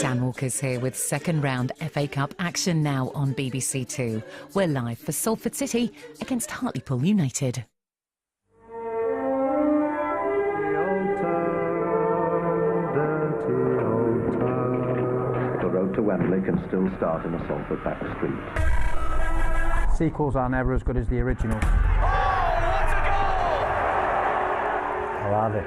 Dan Walker's here with second round FA Cup action now on BBC Two. We're live for Salford City against Hartlepool United. The road to Wembley can still start in a Salford back street. Sequels are never as good as the original. Oh, what a goal! How are they?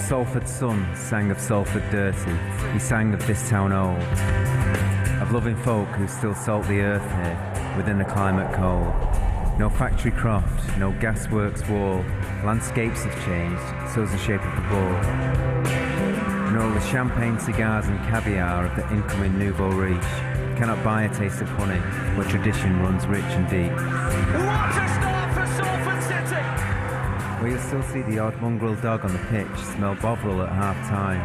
Salford sun sang of Salford dirty, he sang of this town old, of loving folk who still salt the earth here, within a climate cold. No factory croft, no gasworks wall, landscapes have changed, so's the shape of the ball. And all the champagne, cigars and caviar of the incoming nouveau riche cannot buy a taste of honey, where tradition runs rich and deep. What a start for Salford City! Where you'll still see the odd mongrel dog on the pitch smell Bovril at half-time.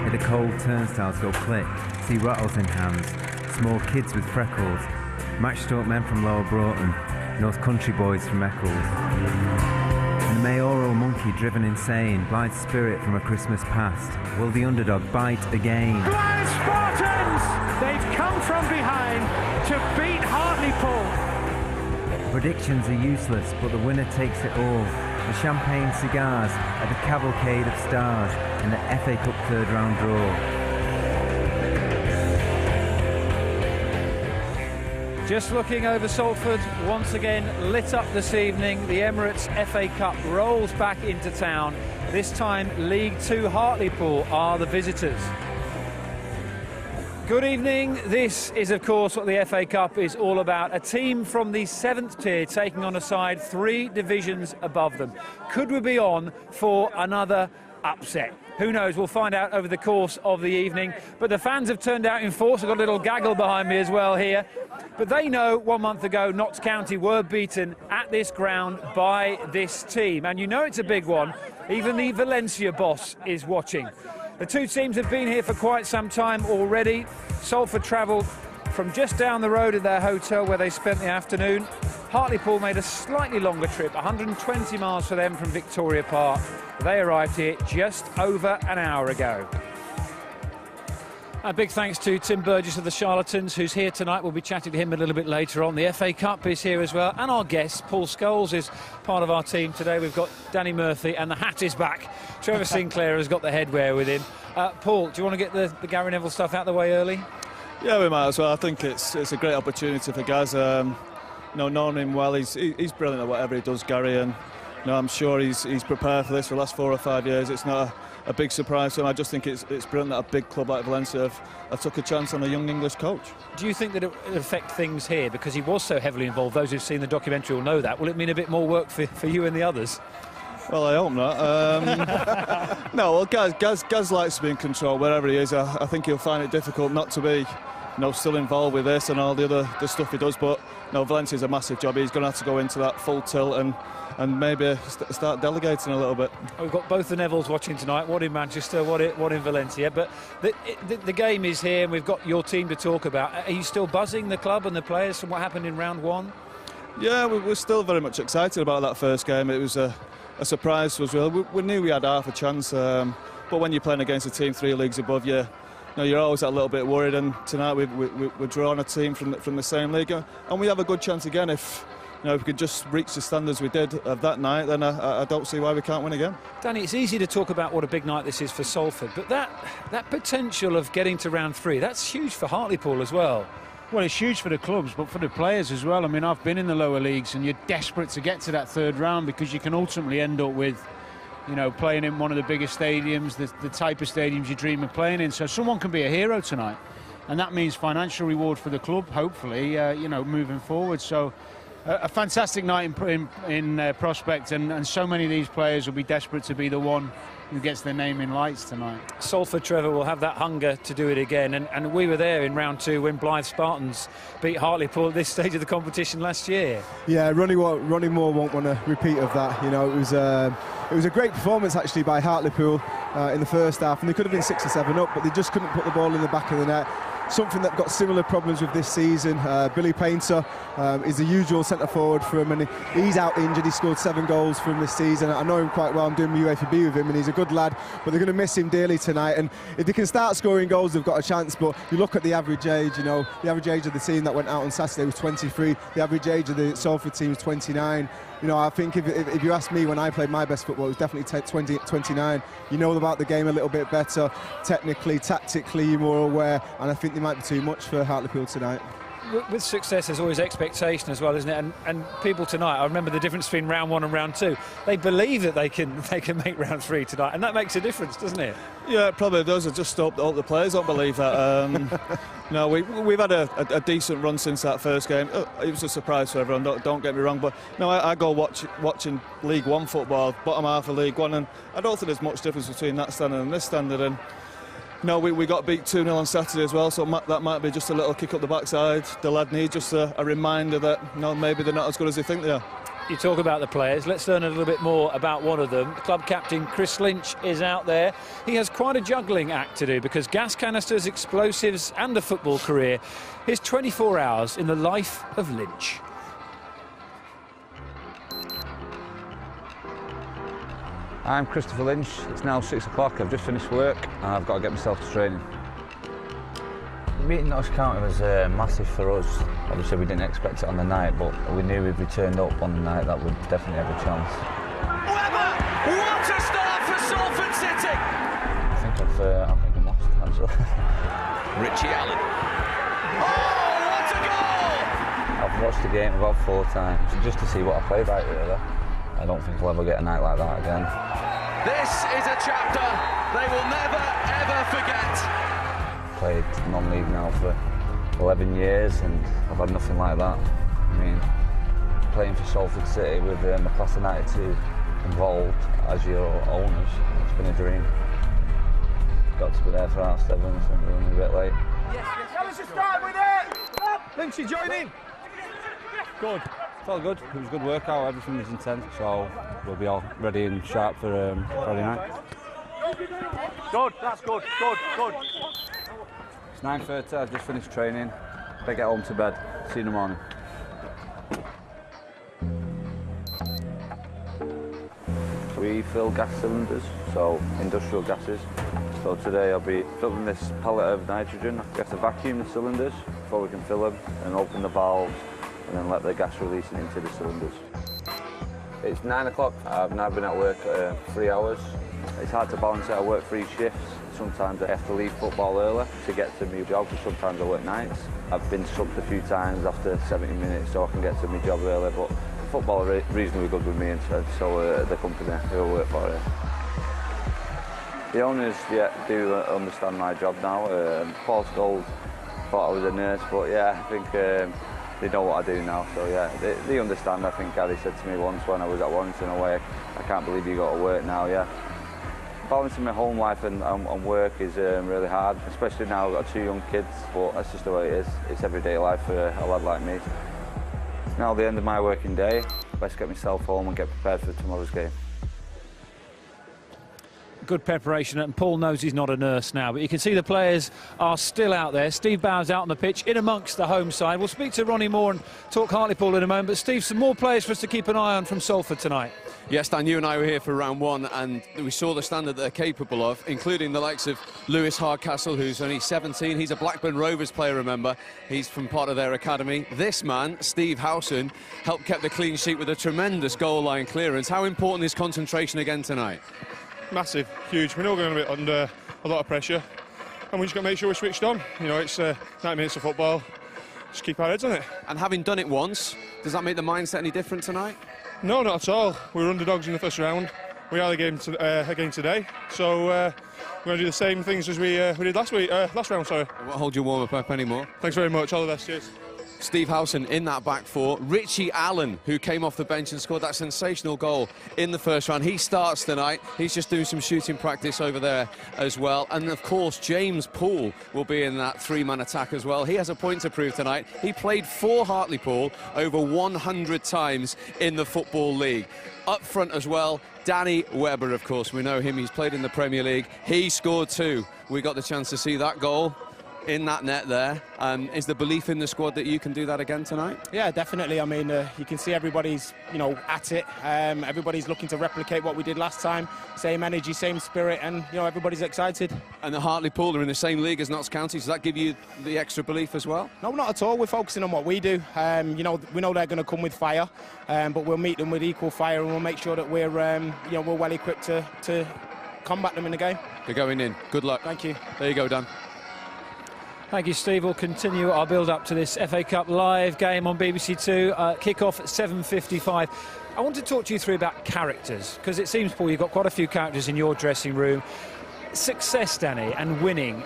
Hear the cold turnstiles go click, see rattles in hands, small kids with freckles, matched up men from Lower Broughton, North Country boys from Eccles. And the mayoral monkey driven insane, blind spirit from a Christmas past. Will the underdog bite again? Blind Spartans! They've come from behind to beat Hartlepool. Predictions are useless, but the winner takes it all. The champagne cigars are the cavalcade of stars in the FA Cup third round draw. Just looking over Salford, once again lit up this evening. The Emirates FA Cup rolls back into town. This time League Two Hartlepool are the visitors. Good evening. This is, of course, what the FA Cup is all about. A team from the 7th tier taking on a side 3 divisions above them. Could we be on for another upset? Who knows? We'll find out over the course of the evening. But the fans have turned out in force. I've got a little gaggle behind me as well here. But they know 1 month ago Notts County were beaten at this ground by this team. And you know it's a big one. Even the Valencia boss is watching. The two teams have been here for quite some time already. Salford travelled from just down the road at their hotel where they spent the afternoon. Hartlepool made a slightly longer trip, 120 miles for them from Victoria Park. They arrived here just over an hour ago. A big thanks to Tim Burgess of the Charlatans, who's here tonight. We'll be chatting to him a little bit later on. The FA Cup is here as well, and our guest, Paul Scholes, is part of our team today. We've got Danny Murphy, and the hat is back. Trevor Sinclair has got the headwear with him. Paul, do you want to get the Gary Neville stuff out of the way early? Yeah, we might as well. I think it's a great opportunity for Gaz. Knowing him well, he's brilliant at whatever he does, Gary, and I'm sure he's prepared for this for the last 4 or 5 years. It's not a big surprise to him. I just think it's brilliant that a big club like Valencia have took a chance on a young English coach. Do you think that it will affect things here because he was so heavily involved? Those who've seen the documentary will know that. Will it mean a bit more work for you and the others? Well, I hope not. No, well, Gaz likes to be in control wherever he is. I think he'll find it difficult not to be, still involved with this and all the stuff he does. But Valencia's a massive job. He's going to have to go into that full tilt and maybe start delegating a little bit. We've got both the Nevilles watching tonight, one in Manchester, one in Valencia. But the game is here, and we've got your team to talk about. Are you still buzzing the club and the players from what happened in round one? Yeah, we're still very much excited about that first game. It was a surprise to us. We knew we had half a chance, but when you're playing against a team 3 leagues above you, you're always a little bit worried. And tonight we're drawing a team from the same league, and we have a good chance again if we could just reach the standards we did of that night. Then I don't see why we can't win again. Danny, it's easy to talk about what a big night this is for Salford, but that potential of getting to round 3, that's huge for Hartlepool as well. Well, it's huge for the clubs, but for the players as well. I mean, I've been in the lower leagues, and you're desperate to get to that third round because you can ultimately end up with you know, playing in one of the biggest stadiums, the type of stadiums you dream of playing in. So someone can be a hero tonight, and that means financial reward for the club, hopefully, you know, moving forward. So a fantastic night in Prospect, and so many of these players will be desperate to be the one who gets their name in lights tonight. Salford, Trevor, will have that hunger to do it again, and we were there in round 2 when Blythe Spartans beat Hartlepool at this stage of the competition last year. Yeah, Ronnie Moore won't want a repeat of that. You know, it was a great performance actually by Hartlepool in the first half, and they could have been 6 or 7 up, but they just couldn't put the ball in the back of the net. Something that got similar problems with this season. Billy Painter is the usual centre forward for him, and he's out injured. He scored 7 goals from this season. I know him quite well. I'm doing my UAFB with him, and he's a good lad, but they're going to miss him dearly tonight. And if they can start scoring goals, they've got a chance. But you look at the average age, you know, the average age of the team that went out on Saturday was 23. The average age of the Salford team was 29. You know, I think if you ask me, when I played my best football, it was definitely 29. You know about the game a little bit better, technically, tactically, you're more aware, and I think they might be too much for Hartlepool tonight. With success, there's always expectation as well, isn't it? And people tonight, I remember the difference between round 1 and round 2. They believe that they can make round 3 tonight, and that makes a difference, doesn't it? Yeah, it probably does. I just hope the players don't believe that. No, we've had a decent run since that first game. It was a surprise for everyone, don't get me wrong, but no, I go watching League One football, bottom half of League One, and I don't think there's much difference between that standard and this standard. And no, we got beat 2-0 on Saturday as well, so that might be just a little kick up the backside. The lad needs just a reminder that, no, maybe they're not as good as they think they are. You talk about the players, let's learn a little bit more about one of them. Club captain Chris Lynch is out there. He has quite a juggling act to do, because gas canisters, explosives and a football career. Here's 24 hours in the life of Lynch. I'm Christopher Lynch. It's now 6 o'clock. I've just finished work and I've got to get myself to training. Beating Notts County was massive for us. Obviously we didn't expect it on the night, but we knew if we turned up on the night that we'd definitely have a chance. Webber! What a start for Salford City! I think I'm lost actually. Richie Allen. Oh, what a goal! I've watched the game about 4 times just to see what I played like really. I don't think I'll ever get a night like that again. This is a chapter they will never, ever forget. Played non-league now for 11 years and I've had nothing like that. I mean, playing for Salford City with a class of 92 involved as your owners, it's been a dream. Got to be there for half 7, so we're running a bit late. Tell us to start with it! Lynch, you join in. Good. Felt good. It was a good workout. Everything was intense, so we'll be all ready and sharp for Friday night. Good. That's good. Good. It's 9:30. I've just finished training. Better get home to bed. See you in the morning. We fill gas cylinders, so industrial gases. So today I'll be filling this pallet of nitrogen. We have to vacuum the cylinders before we can fill them and open the valves and then let the gas releasing into the cylinders. It's 9 o'clock. I've now been at work 3 hours. It's hard to balance it. I work 3 shifts. Sometimes I have to leave football early to get to my job, because sometimes I work nights. I've been subbed a few times after 70 minutes so I can get to my job early, but football are reasonably good with me, and so the company who I work for here. The owners do understand my job now. Paul Scholes thought I was a nurse, but yeah, I think they know what I do now, so yeah, they understand. I think Gary said to me once when I was at Warrington away, I can't believe you got to work now, yeah. Balancing my home life and work is really hard, especially now I've got 2 young kids, but that's just the way it is. It's everyday life for a lad like me. Now the end of my working day, let's get myself home and get prepared for tomorrow's game. Good preparation, and Paul knows he's not a nurse now, but you can see the players are still out there. Steve Bowers out on the pitch in amongst the home side. We'll speak to Ronnie Moore and talk Hartlepool in a moment, but Steve, some more players for us to keep an eye on from Salford tonight. Yes, Dan, you and I were here for round 1 and we saw the standard that they're capable of, including the likes of Lewis Hardcastle, who's only 17. He's a Blackburn Rovers player, remember. He's from part of their academy. This man, Steve Howson, helped keep the clean sheet with a tremendous goal line clearance. How important is concentration again tonight? Massive, huge. We're all going to be under a lot of pressure and we just got to make sure we're switched on. You know, it's 90 minutes of football. Just keep our heads on it. And having done it once, does that make the mindset any different tonight? No, not at all. We were underdogs in the first round. we are the game again today. So we're going to do the same things as we did last round. Sorry. I won't hold your warm up anymore. Thanks very much. All the best. Cheers. Steve Howson in that back four. Richie Allen, who came off the bench and scored that sensational goal in the first round. He starts tonight. He's just doing some shooting practice over there as well. And, of course, James Poole will be in that three-man attack as well. He has a point to prove tonight. He played for Hartlepool over 100 times in the Football League. Up front as well, Danny Webber, of course. We know him. He's played in the Premier League. He scored too. We got the chance to see that goal in that net there. Is the belief in the squad that you can do that again tonight? Yeah, definitely. I mean, you can see everybody's, at it. Everybody's looking to replicate what we did last time. Same energy, same spirit, and, everybody's excited. And the Hartlepool are in the same league as Notts County. Does that give you the extra belief as well? No, not at all. We're focusing on what we do. We know they're going to come with fire, but we'll meet them with equal fire, and we'll make sure that we're well equipped to combat them in the game. They're going in. Good luck. Thank you. There you go, Dan. Thank you, Steve. We'll continue our build-up to this FA Cup live game on BBC Two. Kick-off at 7:55. I want to talk to you through about characters, because it seems, Paul, you've got quite a few characters in your dressing room. Success, Danny, and winning.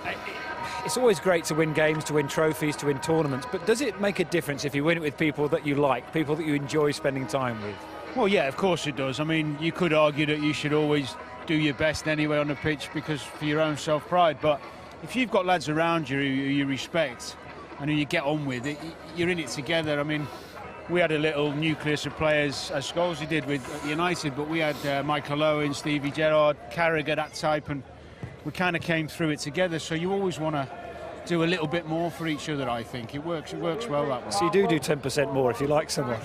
It's always great to win games, to win trophies, to win tournaments, but does it make a difference if you win it with people that you like, people that you enjoy spending time with? Well, yeah, of course it does. I mean, you could argue that you should always do your best anyway on the pitch because for your own self-pride, but if you've got lads around you who you respect and who you get on with, you're in it together. I mean, we had a little nucleus of players, as Scholesy did with United, but we had Mikael Owen, Stevie Gerrard, Carragher, that type, and we kind of came through it together. So you always want to do a little bit more for each other, I think. It works well that way. So you do 10% more if you like someone?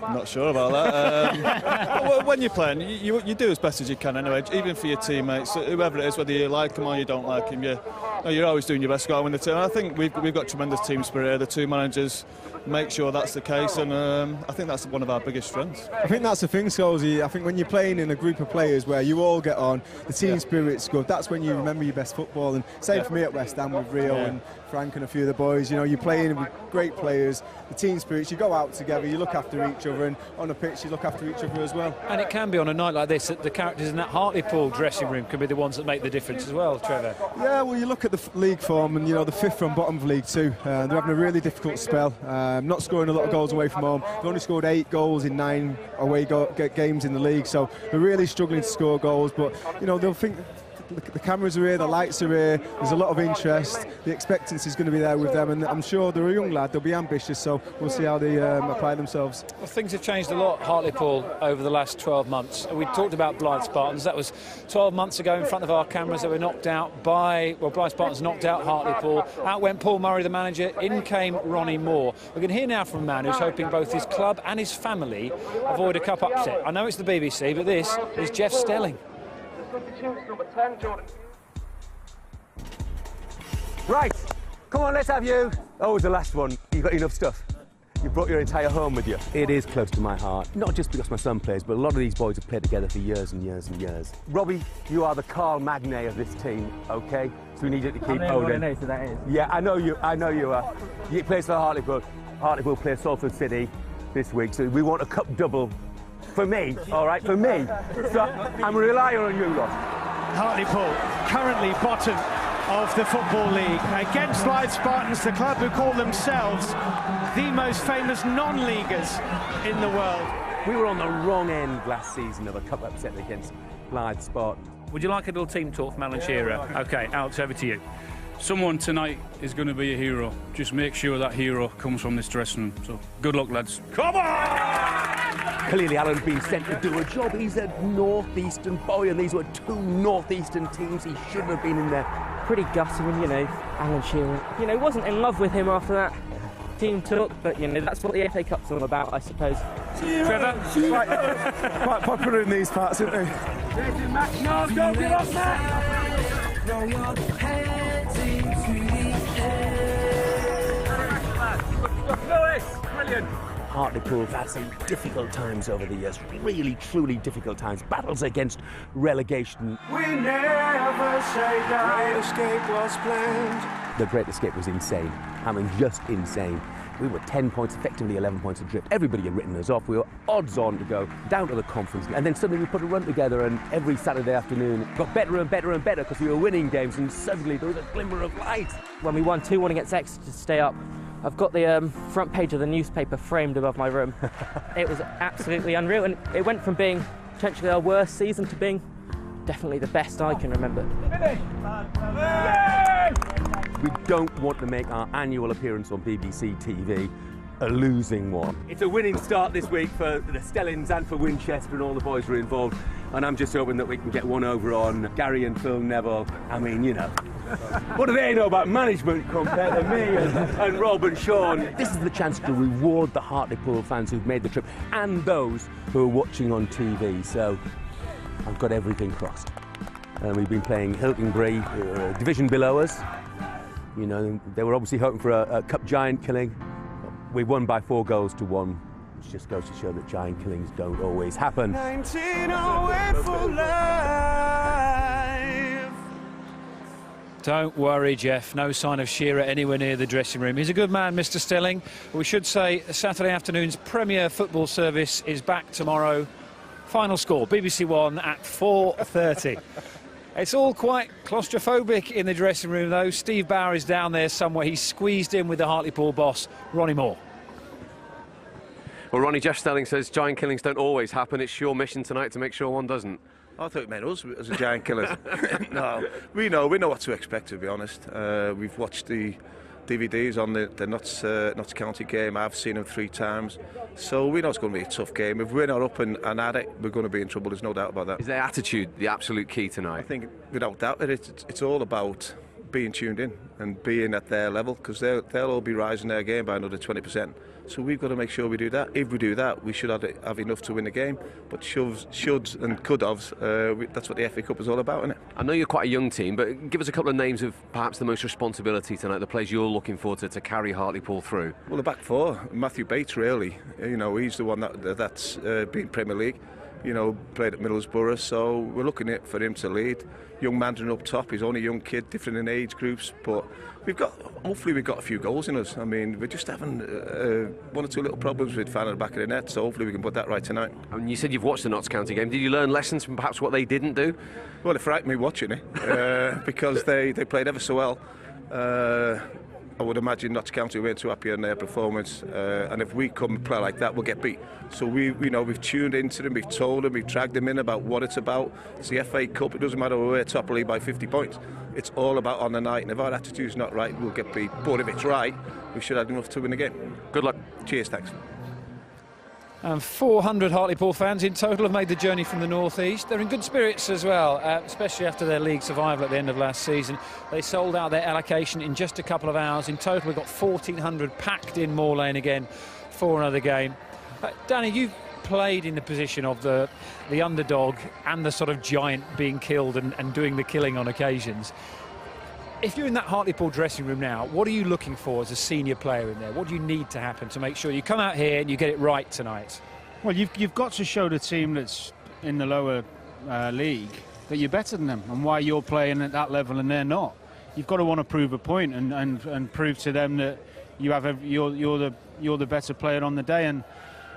I'm not sure about that. When you're playing, you do as best as you can anyway, even for your teammates, whoever it is, whether you like them or you don't like them, you're always doing your best to go and win the team. And I think we've got tremendous team spirit here. The two managers make sure that's the case, and I think that's one of our biggest strengths. I think that's the thing, Scholesy. I think when you're playing in a group of players where you all get on, the team spirit's good, that's when you remember your best football. And same for me at West Ham with Rio and Frank and a few of the boys. You're playing with great players, the team spirits, you go out together, you look after each other, and on the pitch you look after each other as well. And it can be on a night like this that the characters in that Hartlepool dressing room can be the ones that make the difference as well, Trevor. Yeah, well, you look at the league form, and the fifth from bottom of League Two. They're having a really difficult spell, not scoring a lot of goals away from home. They've only scored 8 goals in 9 away games in the league, so they're really struggling to score goals. But they'll think the cameras are here, the lights are here, there's a lot of interest, the expectancy is going to be there with them, and I'm sure they're a young lad, they'll be ambitious, so we'll see how they apply themselves. Well, things have changed a lot, Hartlepool, over the last 12 months. We talked about Blythe Spartans. That was 12 months ago in front of our cameras. They were knocked out by, Blythe Spartans knocked out Hartlepool. Out went Paul Murray, the manager. In came Ronnie Moore. We're going to hear now from a man who's hoping both his club and his family avoid a cup upset. I know it's the BBC, but this is Jeff Stelling. Right, come on, let's have you. Oh, the last one. You've got enough stuff. You brought your entire home with you. It is close to my heart, not just because my son plays, but a lot of these boys have played together for years and years and years. Robbie, you are the Carl Magnay of this team, OK? So we need you to keep holding. I know who that is. Yeah, I know you are. You play for Hartlepool. Hartlepool plays Salford City this week, so we want a cup double. For me, all right, for me. So I'm relying on you lot. Hartlepool, currently bottom of the Football League, against Blythe Spartans, the club who call themselves the most famous non-leaguers in the world. We were on the wrong end last season of a cup upset against Blythe Spartans. Would you like a little team talk from Alan Shearer? OK, Alex, over to you. Someone tonight is going to be a hero. Just make sure that hero comes from this dressing room. So, good luck, lads. Come on! Clearly, Alan's been sent to do a job. He's a northeastern boy, and these were 2 northeastern teams. He shouldn't have been in there. Pretty gutting, Alan Shearer. Wasn't in love with him after that team took, but, that's what the FA Cup's all about, I suppose. Trevor? Quite popular in these parts, isn't he? No, don't get off, Matt! Throw your hands into the air. Lewis, brilliant. Hartlepool have had some difficult times over the years, really, truly difficult times. Battles against relegation. We never say die. Escape was planned. The Great Escape was insane. I mean, just insane. We were 10 points, effectively 11 points adrift. Everybody had written us off. We were odds on to go down to the conference. And then suddenly we put a run together, and every Saturday afternoon it got better and better and better because we were winning games, and suddenly there was a glimmer of light. When we won 2-1 against Exeter to stay up, I've got the front page of the newspaper framed above my room. It was absolutely unreal, and it went from being potentially our worst season to being definitely the best I can remember. We don't want to make our annual appearance on BBC TV a losing one. It's a winning start this week for the Stellings and for Winchester, and all the boys are involved, and I'm just hoping that we can get one over on Gary and Phil Neville. I mean, you know, what do they know about management compared to me and Rob and Sean? This is the chance to reward the Hartlepool fans who've made the trip and those who are watching on TV, so I've got everything crossed. And we've been playing Hiltonbury, division below us. You know, they were obviously hoping for a cup giant killing. We won by 4 goals to 1, which just goes to show that giant killings don't always happen. 19 away for life. Don't worry, Jeff. No sign of Shearer anywhere near the dressing room. He's a good man, Mr. Stelling. We should say Saturday afternoon's Premier Football Service is back tomorrow. Final score, BBC One at 4:30. It's all quite claustrophobic in the dressing room, though. Steve Bauer is down there somewhere. He's squeezed in with the Hartlepool boss, Ronnie Moore. Well, Ronnie, Jeff Stelling says giant killings don't always happen. It's your mission tonight to make sure one doesn't. I thought it meant us as a giant killers. No, we know what to expect, to be honest. We've watched the DVDs on the Notts County game. I've seen them 3 times, so we know it's going to be a tough game. If we're not up and at it, we're going to be in trouble. There's no doubt about that. Is their attitude the absolute key tonight? I think, without doubt, it's all about being tuned in and being at their level, because they'll all be rising their game by another 20%. So we've got to make sure we do that. If we do that, we should have enough to win the game. But shoulds and could-haves, that's what the FA Cup is all about, isn't it? I know you're quite a young team, but give us a couple of names of perhaps the most responsibility tonight, the players you're looking for to carry Hartlepool through. Well, the back 4, Matthew Bates, really. You know, he's the one that's been Premier League. You know, played at Middlesbrough, so we're looking for him to lead. Young Mandron up top, he's only a young kid, different in age groups, but hopefully we've got a few goals in us. I mean, we're just having 1 or 2 little problems with finding the back of the net, so hopefully we can put that right tonight. And you said you've watched the Notts County game. Did you learn lessons from perhaps what they didn't do? Well, it frightened me watching it, because they played ever so well. I would imagine Notts County weren't too happy on their performance, and if we come and play like that, we'll get beat. So we've tuned into them, we've told them, we've dragged them in about what it's about. It's the FA Cup. It doesn't matter whether we're top of the league by 50 points. It's all about on the night, and if our attitude's not right, we'll get beat. But if it's right, we should have enough to win the game. Good luck. Cheers, thanks. And 400 Hartlepool fans in total have made the journey from the northeast. They're in good spirits as well, especially after their league survival at the end of last season. They sold out their allocation in just a couple of hours. In total, we've got 1,400 packed in Moor Lane again for another game. Danny, you've played in the position of the underdog and the sort of giant being killed and doing the killing on occasions. If you're in that Hartlepool dressing room now, what are you looking for as a senior player in there? What do you need to happen to make sure you come out here and you get it right tonight? Well, you've got to show the team that's in the lower league that you're better than them and why you're playing at that level and they're not. You've got to want to prove a point and prove to them that you're the better player on the day. And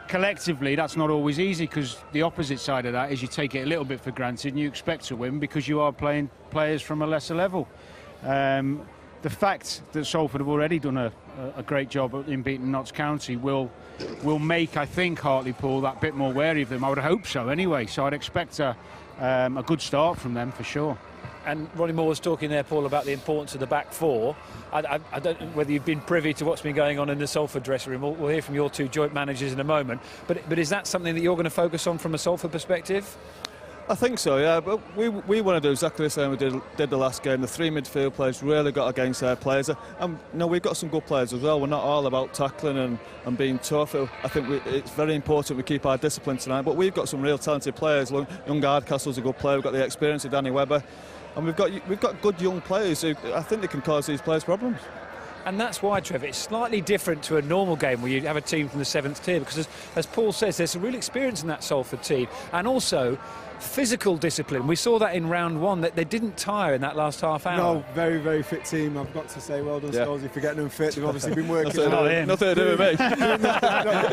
collectively, that's not always easy, because the opposite side of that is you take it a little bit for granted and you expect to win because you are playing players from a lesser level. The fact that Salford have already done a great job in beating Notts County will make, I think, Hartlepool that bit more wary of them. I would hope so anyway, so I'd expect a good start from them for sure. And Ronnie Moore was talking there, Paul, about the importance of the back 4. I don't know whether you've been privy to what's been going on in the Salford dressing room. We'll hear from your 2 joint managers in a moment. But is that something that you're going to focus on from a Salford perspective? I think so, yeah, but we want to do exactly the same we did the last game. The 3 midfield players really got against their players. We've got some good players as well. We're not all about tackling and being tough. I think it's very important we keep our discipline tonight, but we've got some real talented players. Young Hardcastle's a good player. We've got the experience of Danny Webber, and we've got good young players who I think they can cause these players problems. And that's why, Trevor, it's slightly different to a normal game where you have a team from the 7th tier, because as Paul says, there's some real experience in that Salford team, and also physical discipline. We saw that in round one, that they didn't tire in that last half hour. No, very, very fit team. I've got to say, well done, Stolesy, for getting them fit. They've obviously been working. Nothing to do with me.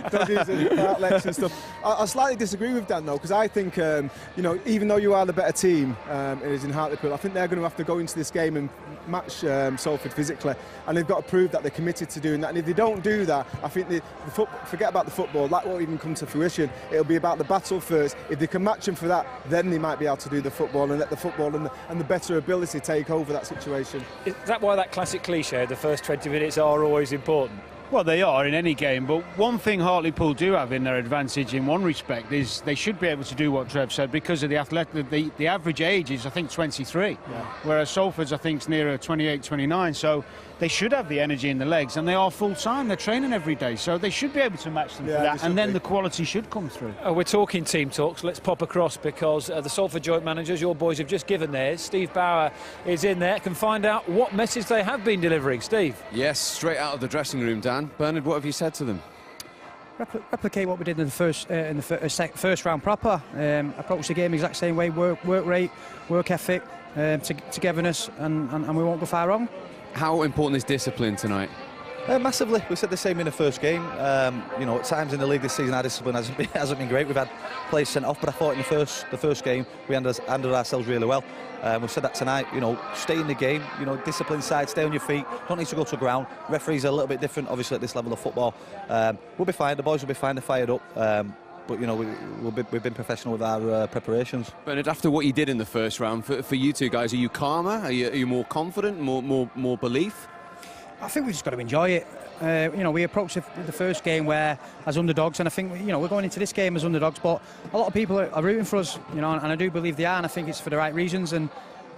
Doggies and outlets and stuff. I slightly disagree with Dan, though, because I think, you know, even though you are the better team, it is in Hartlepool, I think they're going to have to go into this game and match Salford physically, and they've got to prove that they're committed to doing that. And if they don't do that, I think forget about the football. That won't even come to fruition. It'll be about the battle first. If they can match them for that, then they might be able to do the football and let the football and the better ability take over that situation. Is that why that classic cliche, the first 20 minutes are always important? Well, they are in any game, but one thing Hartlepool do have in their advantage in one respect is they should be able to do what Trev said because of the average age is, I think, 23, whereas Salford's, I think, is nearer 28, 29, so they should have the energy in the legs, and they are full-time, they're training every day, so they should be able to match them for that, and then the quality should come through. We're talking team talks, let's pop across because the Salford joint managers, your boys have just given theirs. Steve Bauer is in there, can find out what message they have been delivering. Steve? Yes, straight out of the dressing room, Dan. Bernard, what have you said to them? Replicate what we did in the first round proper. Approach the game the exact same way, work rate, work ethic, togetherness, and we won't go far wrong. How important is discipline tonight? Massively. We said the same in the first game. You know, at times in the league this season, our discipline hasn't been great. We've had players sent off, but I thought in the first game we handled ourselves really well. We've said that tonight. You know, stay in the game. You know, discipline side, stay on your feet. Don't need to go to the ground. Referees are a little bit different, obviously, at this level of football. We'll be fine. The boys will be fine. They're fired up. But, you know, we've been professional with our preparations. Bernard, after what you did in the first round, for you two guys, are you calmer? Are you more confident, more belief? I think we've just got to enjoy it. You know, we approached the first game as underdogs, and I think, you know, we're going into this game as underdogs, but a lot of people are rooting for us, you know, and I do believe they are, and I think it's for the right reasons. And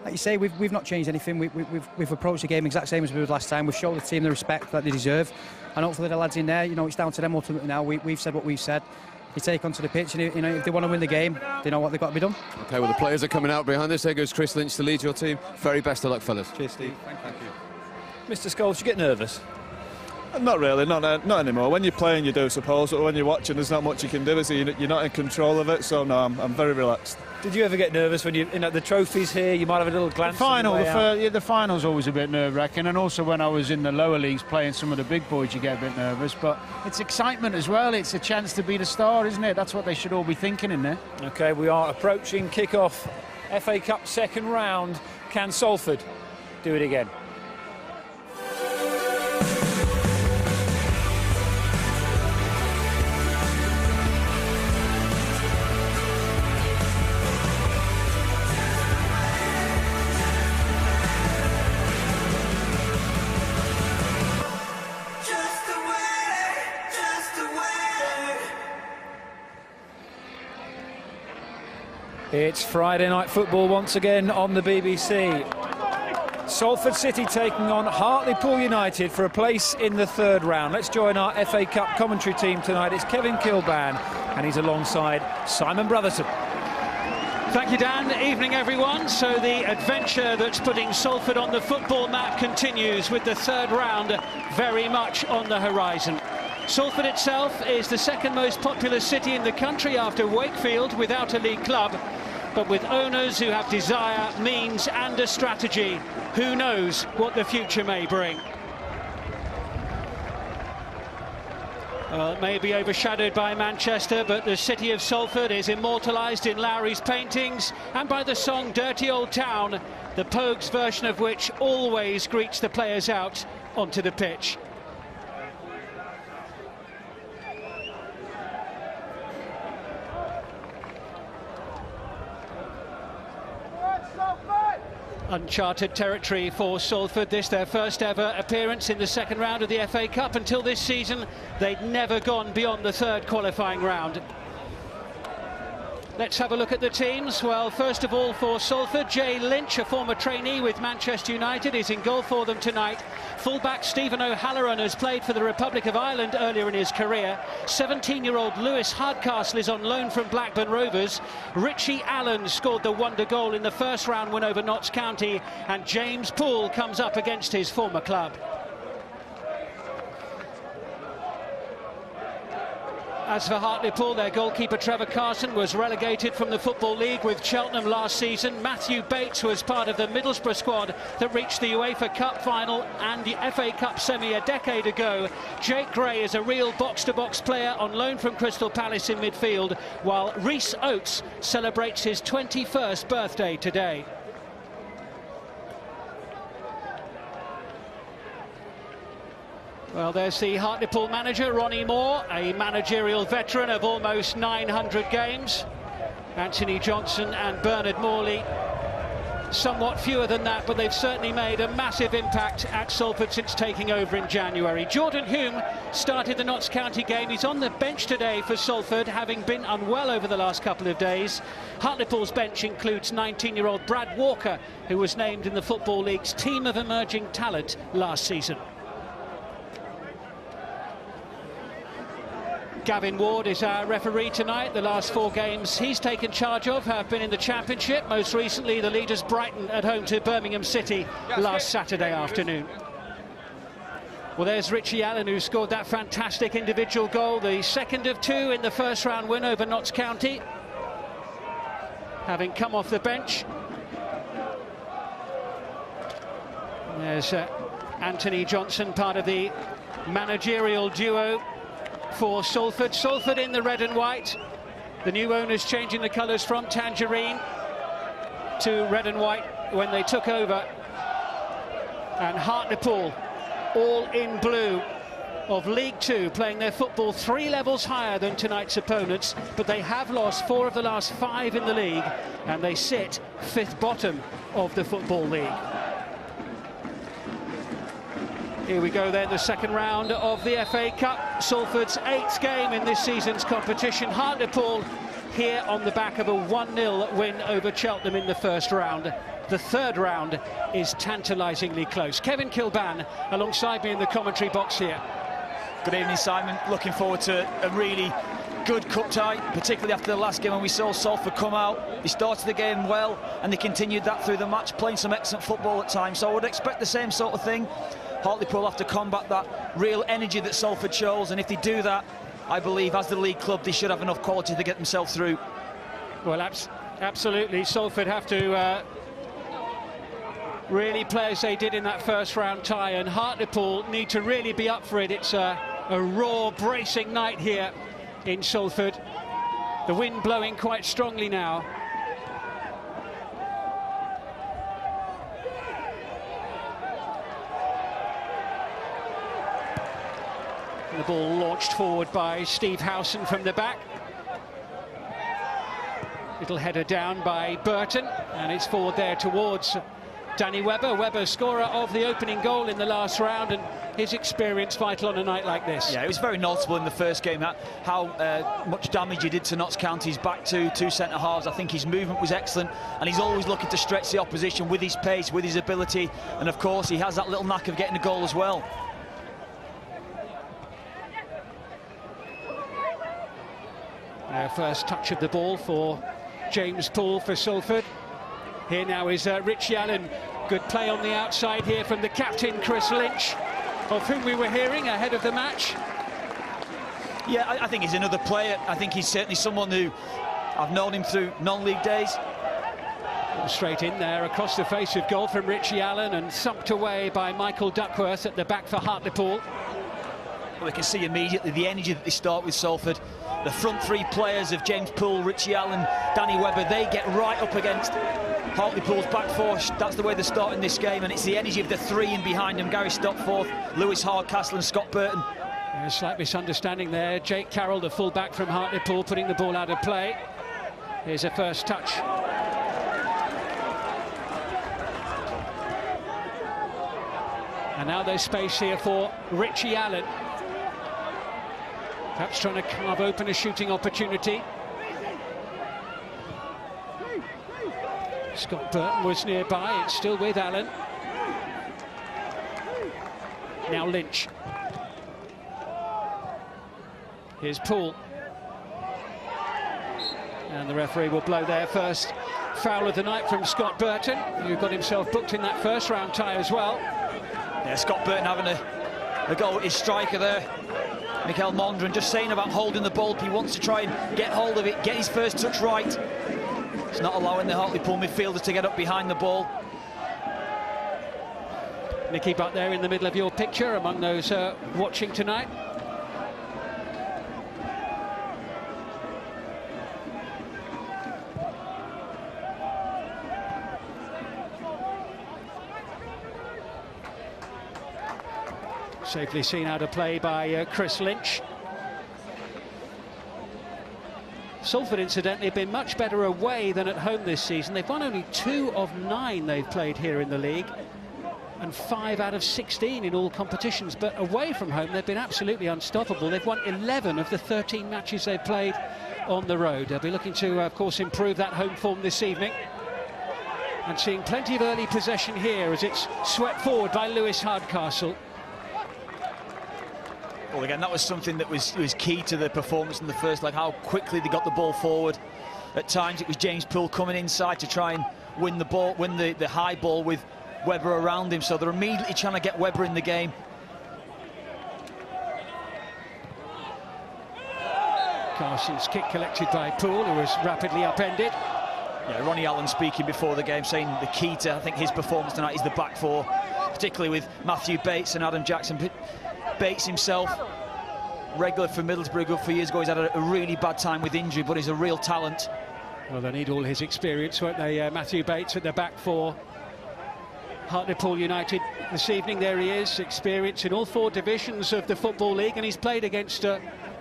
like you say, we've not changed anything. We've approached the game exact same as we did last time. We've shown the team the respect that they deserve, and hopefully the lads in there, you know, it's down to them ultimately now. We've said what we've said. They take onto the pitch, and, you know, if they want to win the game, they know what they've got to be done. OK, well, the players are coming out behind us. There goes Chris Lynch to lead your team. Very best of luck, fellas. Cheers, Steve. Thank you. Mr. Scholes, you get nervous? Not really, not anymore. When you're playing, you do, suppose, but when you're watching, there's not much you can do, is there? You're not in control of it, so no, I'm very relaxed. Did you ever get nervous when you know, the trophies here, you might have a little glance? The final's always a bit nerve-wracking, and also when I was in the lower leagues playing some of the big boys, you get a bit nervous, but it's excitement as well. It's a chance to be the star, isn't it? That's what they should all be thinking in there. OK, we are approaching kick-off. FA Cup second round. Can Salford do it again? It's Friday night football once again on the BBC. Salford City taking on Hartlepool United for a place in the third round. Let's join our FA Cup commentary team tonight. It's Kevin Kilban, and he's alongside Simon Brotherton. Thank you, Dan. Evening, everyone. So the adventure that's putting Salford on the football map continues with the third round very much on the horizon. Salford itself is the second most populous city in the country after Wakefield without a league club, but with owners who have desire, means and a strategy. Who knows what the future may bring? Well, it may be overshadowed by Manchester, but the city of Salford is immortalised in Lowry's paintings and by the song Dirty Old Town, the Pogues version of which always greets the players out onto the pitch. Uncharted territory for Salford. This their first ever appearance in the second round of the FA Cup. Until this season, they'd never gone beyond the third qualifying round. Let's have a look at the teams. Well, first of all, for Salford, Jay Lynch, a former trainee with Manchester United, is in goal for them tonight. Fullback Stephen O'Halloran has played for the Republic of Ireland earlier in his career. 17-year-old Lewis Hardcastle is on loan from Blackburn Rovers. Richie Allen scored the wonder goal in the first round win over Notts County, and James Poole comes up against his former club. As for Hartlepool, their goalkeeper Trevor Carson was relegated from the Football League with Cheltenham last season. Matthew Bates was part of the Middlesbrough squad that reached the UEFA Cup final and the FA Cup semi a decade ago. Jake Gray is a real box-to-box player on loan from Crystal Palace in midfield, while Rhys Oates celebrates his 21st birthday today. Well, there's the Hartlepool manager, Ronnie, a managerial veteran of almost 900 games. Anthony Johnson and Bernard Morley, somewhat fewer than that, but they've certainly made a massive impact at Salford since taking over in January. Jordan Hulme started the Notts County game. He's on the bench today for Salford, having been unwell over the last couple of days. Hartlepool's bench includes 19-year-old Brad Walker, who was named in the Football League's Team of Emerging Talent last season. Gavin Ward is our referee tonight. The last 4 games he's taken charge of have been in the Championship. Most recently, the leaders Brighton at home to Birmingham City last Saturday afternoon. Well, there's Richie Allen, who scored that fantastic individual goal, the second of 2 in the first round win over Notts County, having come off the bench. There's Anthony Johnson, part of the managerial duo for Salford. Salford in the red and white. The new owners changing the colours from tangerine to red and white when they took over. And Hartlepool all in blue of League 2, playing their football 3 levels higher than tonight's opponents, but they have lost 4 of the last 5 in the league, and they sit 5th bottom of the Football League. Here we go then, the second round of the FA Cup. Salford's 8th game in this season's competition. Hartlepool here on the back of a 1-0 win over Cheltenham in the first round. The third round is tantalisingly close. Kevin Kilban alongside me in the commentary box here. Good evening, Simon. Looking forward to a really good cup tie, particularly after the last game when we saw Salford come out. They started the game well and they continued that through the match, playing some excellent football at times. So I would expect the same sort of thing. Hartlepool have to combat that real energy that Salford shows, and if they do that, I believe as the league club they should have enough quality to get themselves through. Well, absolutely. Salford have to really play as they did in that first round tie, and Hartlepool need to really be up for it. It's a raw, bracing night here in Salford. The wind blowing quite strongly now. The ball launched forward by Steve Howson from the back. Little header down by Burton, and it's forward there towards Danny Webber. Webber, scorer of the opening goal in the last round, and his experience vital on a night like this. Yeah, it was very noticeable in the first game how much damage he did to Notts County's back two centre-halves. I think his movement was excellent, and he's always looking to stretch the opposition with his pace, with his ability, and of course he has that little knack of getting a goal as well. First touch of the ball for James Poole for Salford. Here now is Richie Allen. Good play on the outside here from the captain, Chris Lynch, of whom we were hearing ahead of the match. Yeah, I think he's another player. I think he's certainly someone who I've known him through non-league days. Straight in there, across the face of goal from Richie Allen, and thumped away by Mikael Duckworth at the back for Hartlepool. Well, we can see immediately the energy that they start with Salford. The front 3 players of James Poole, Richie Allen, Danny Webber, they get right up against Hartlepool's back 4. That's the way they're starting this game, and it's the energy of the 3 in behind them, Gary Stopforth, Lewis Hardcastle and Scott Burton. A slight misunderstanding there. Jake Carroll, the full-back from Hartlepool, putting the ball out of play. Here's a first touch. And now there's space here for Richie Allen. Perhaps trying to carve open a shooting opportunity. Scott Burton was nearby. It's still with Allen. Now Lynch. Here's Poole. And the referee will blow their first foul of the night from Scott Burton, who got himself booked in that first round tie as well. Yeah, Scott Burton having a go at his striker there. Mikael Mandron just saying about holding the ball. He wants to try and get hold of it, get his first touch right. It's not allowing the Hartlepool midfielders to get up behind the ball. Nicky back there in the middle of your picture among those watching tonight. Safely seen out of play by Chris Lynch. Salford, incidentally, have been much better away than at home this season. They've won only 2 of 9 they've played here in the league, and 5 out of 16 in all competitions. But away from home, they've been absolutely unstoppable. They've won 11 of the 13 matches they've played on the road. They'll be looking to, of course, improve that home form this evening. And seeing plenty of early possession here as it's swept forward by Lewis Hardcastle. Well, again, that was something that was key to the performance in the first leg, how quickly they got the ball forward. At times it was James Poole coming inside to try and win the ball, win the high ball with Webber around him, so they're immediately trying to get Webber in the game. Carson's kick collected by Poole, who was rapidly upended. Yeah, Ronnie Allen speaking before the game, saying the key to, I think, his performance tonight is the back four, particularly with Matthew Bates and Adam Jackson. Bates himself, regular for Middlesbrough, good for years ago. He's had a really bad time with injury, but he's a real talent. Well, they need all his experience, won't they? Matthew Bates at the back four. Hartlepool United this evening, there he is, experience in all 4 divisions of the Football League, and he's played against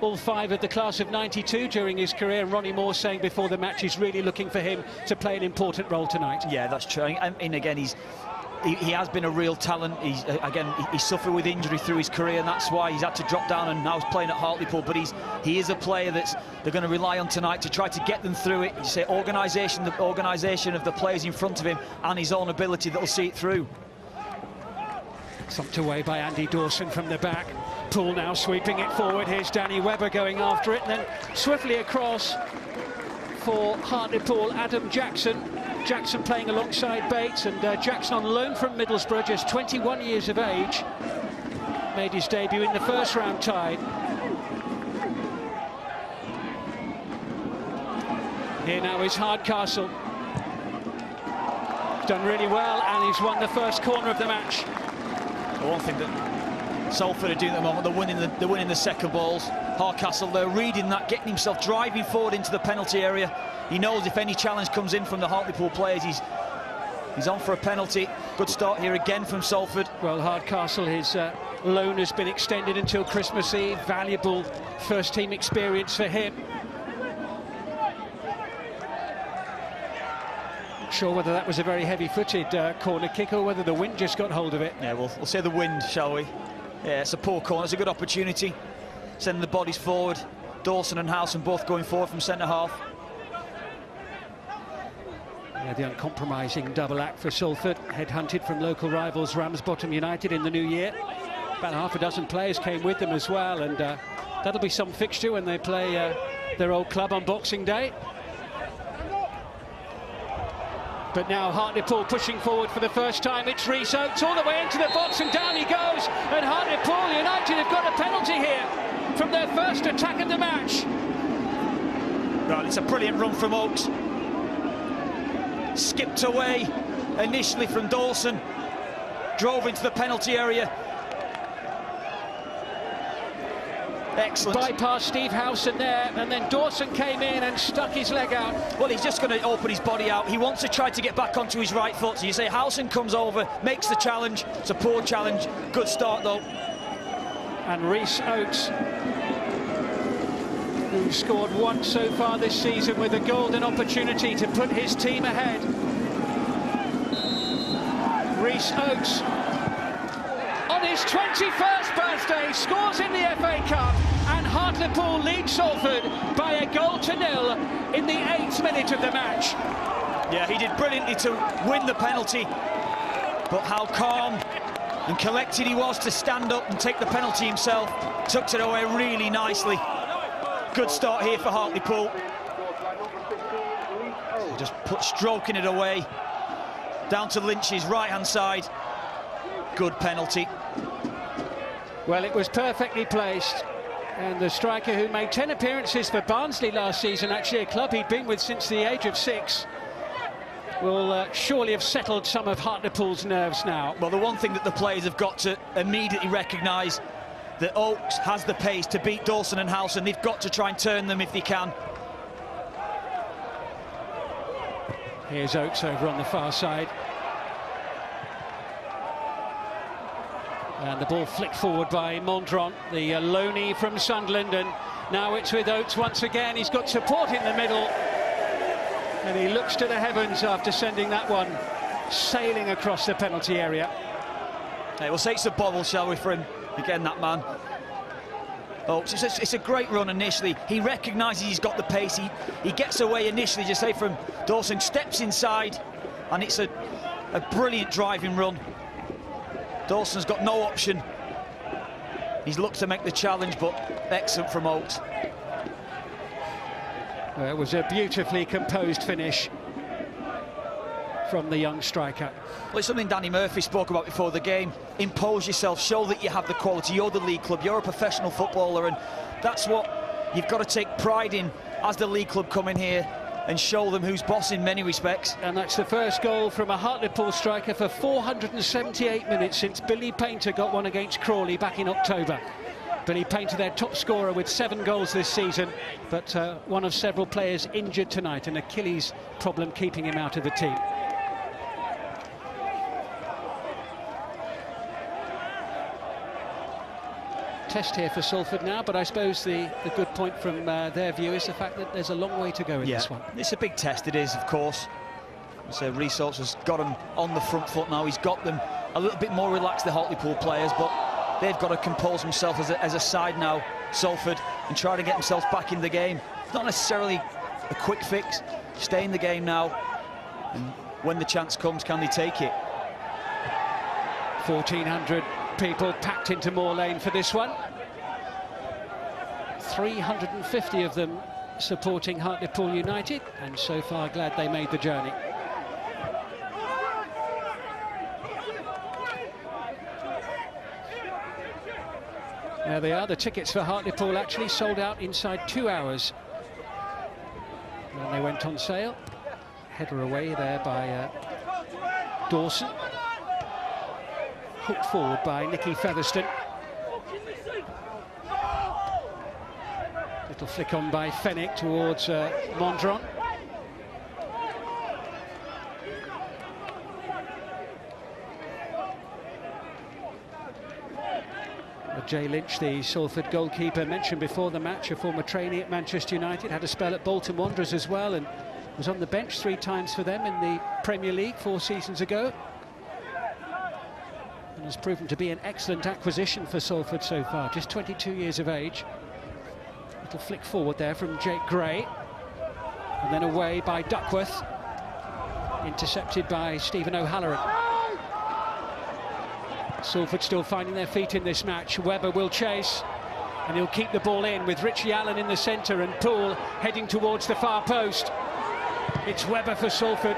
all 5 of the class of '92 during his career. And Ronnie Moore saying before the match he's really looking for him to play an important role tonight. Yeah, that's true. I mean, again, he has been a real talent. He suffered with injury through his career, and that's why he's had to drop down and now he's playing at Hartlepool. But he is a player they're going to rely on tonight to try to get them through it. You say the organisation of the players in front of him and his own ability that'll see it through. Thumped away by Andy Dawson from the back. Poole now sweeping it forward. Here's Danny Webber going after it, and then swiftly across for Hartlepool, Adam Jackson. Jackson playing alongside Bates, and Jackson on loan from Middlesbrough, just 21 years of age. Made his debut in the first round tie. Here now is Hardcastle. Done really well, and he's won the first corner of the match. The one thing that Salford are doing at the moment, they're winning the second balls. Hardcastle, they're reading that, getting himself driving forward into the penalty area. He knows if any challenge comes in from the Hartlepool players, he's on for a penalty. Good start here again from Salford. Well, Hardcastle, his loan has been extended until Christmas Eve. Valuable first-team experience for him. Not sure whether that was a very heavy-footed corner kick or whether the wind just got hold of it. Yeah, we'll say the wind, shall we? Yeah, it's a poor corner. It's a good opportunity. Sending the bodies forward. Dawson and Howson both going forward from centre-half. Yeah, the uncompromising double act for Salford, headhunted from local rivals Ramsbottom United in the new year. About half a dozen players came with them as well, and that'll be some fixture when they play their old club on Boxing Day. But now Hartlepool pushing forward for the first time. It's Rhys Oates all the way into the box, and down he goes. And Hartlepool United have got a penalty here from their first attack of the match. Right, it's a brilliant run from Oates. Skipped away initially from Dawson, drove into the penalty area. Excellent. Bypass Steve Howson there, and then Dawson came in and stuck his leg out. Well, he's just going to open his body out. He wants to try to get back onto his right foot. So you say Howson comes over, makes the challenge. It's a poor challenge. Good start, though. And Rhys Oates, who scored once so far this season, with a golden opportunity to put his team ahead. Rhys Oates, on his 21st birthday, scores in the FA Cup, and Hartlepool lead Salford by 1-0 in the 8th minute of the match. Yeah, he did brilliantly to win the penalty, but how calm and collected he was to stand up and take the penalty himself. Tucked it away really nicely. Good start here for Hartlepool. Just stroking it away. Down to Lynch's right-hand side. Good penalty. Well, it was perfectly placed. And the striker who made 10 appearances for Barnsley last season, actually a club he'd been with since the age of 6, will surely have settled some of Hartlepool's nerves now. Well, the one thing that the players have got to immediately recognise, that Oates has the pace to beat Dawson and Howson. They've got to try and turn them if they can. Here's Oates over on the far side. And the ball flicked forward by Mandron, the loanee from Sunderland, and now it's with Oates once again. He's got support in the middle, and he looks to the heavens after sending that one sailing across the penalty area. Hey, we'll say it's a bobble, shall we, for him? Again, that man. Oates, it's a great run initially. He recognises he's got the pace. He gets away initially, just say, from Dawson, steps inside, and it's a brilliant driving run. Dawson's got no option. He's looked to make the challenge, but excellent from Oates. Well, it was a beautifully composed finish from the young striker. Well, it's something Danny Murphy spoke about before the game. Impose yourself, show that you have the quality. You're the league club, you're a professional footballer, and that's what you've got to take pride in as the league club come in here and show them who's boss in many respects. And that's the first goal from a Hartlepool striker for 478 minutes since Billy Painter got one against Crawley back in October. Billy Painter, their top scorer, with 7 goals this season, but one of several players injured tonight, an Achilles problem keeping him out of the team. Test here for Salford now, but I suppose the good point from their view is the fact that there's a long way to go in this one. It's a big test, it is, of course. So Rhys Oates has got them on the front foot now. He's got them a little bit more relaxed, the Hartlepool players, but they've got to compose themselves as a side now, Salford, and try to get themselves back in the game. It's not necessarily a quick fix. Stay in the game now, and when the chance comes, can they take it? 1,400 people packed into Moor Lane for this one. 350 of them supporting Hartlepool United, and so far glad they made the journey. There they are, the tickets for Hartlepool actually sold out inside 2 hours when they went on sale. Header away there by Dawson. Hooked forward by Nicky Featherstone. Little flick on by Fenwick towards Mandron. Jay Lynch, the Salford goalkeeper, mentioned before the match, a former trainee at Manchester United, had a spell at Bolton Wanderers as well, and was on the bench 3 times for them in the Premier League 4 seasons ago. And has proven to be an excellent acquisition for Salford so far, just 22 years of age. Little flick forward there from Jake Gray, and then away by Duckworth, intercepted by Stephen O'Halloran. Salford still finding their feet in this match. Webber will chase, and he'll keep the ball in with Richie Allen in the centre and Poole heading towards the far post. It's Webber for Salford.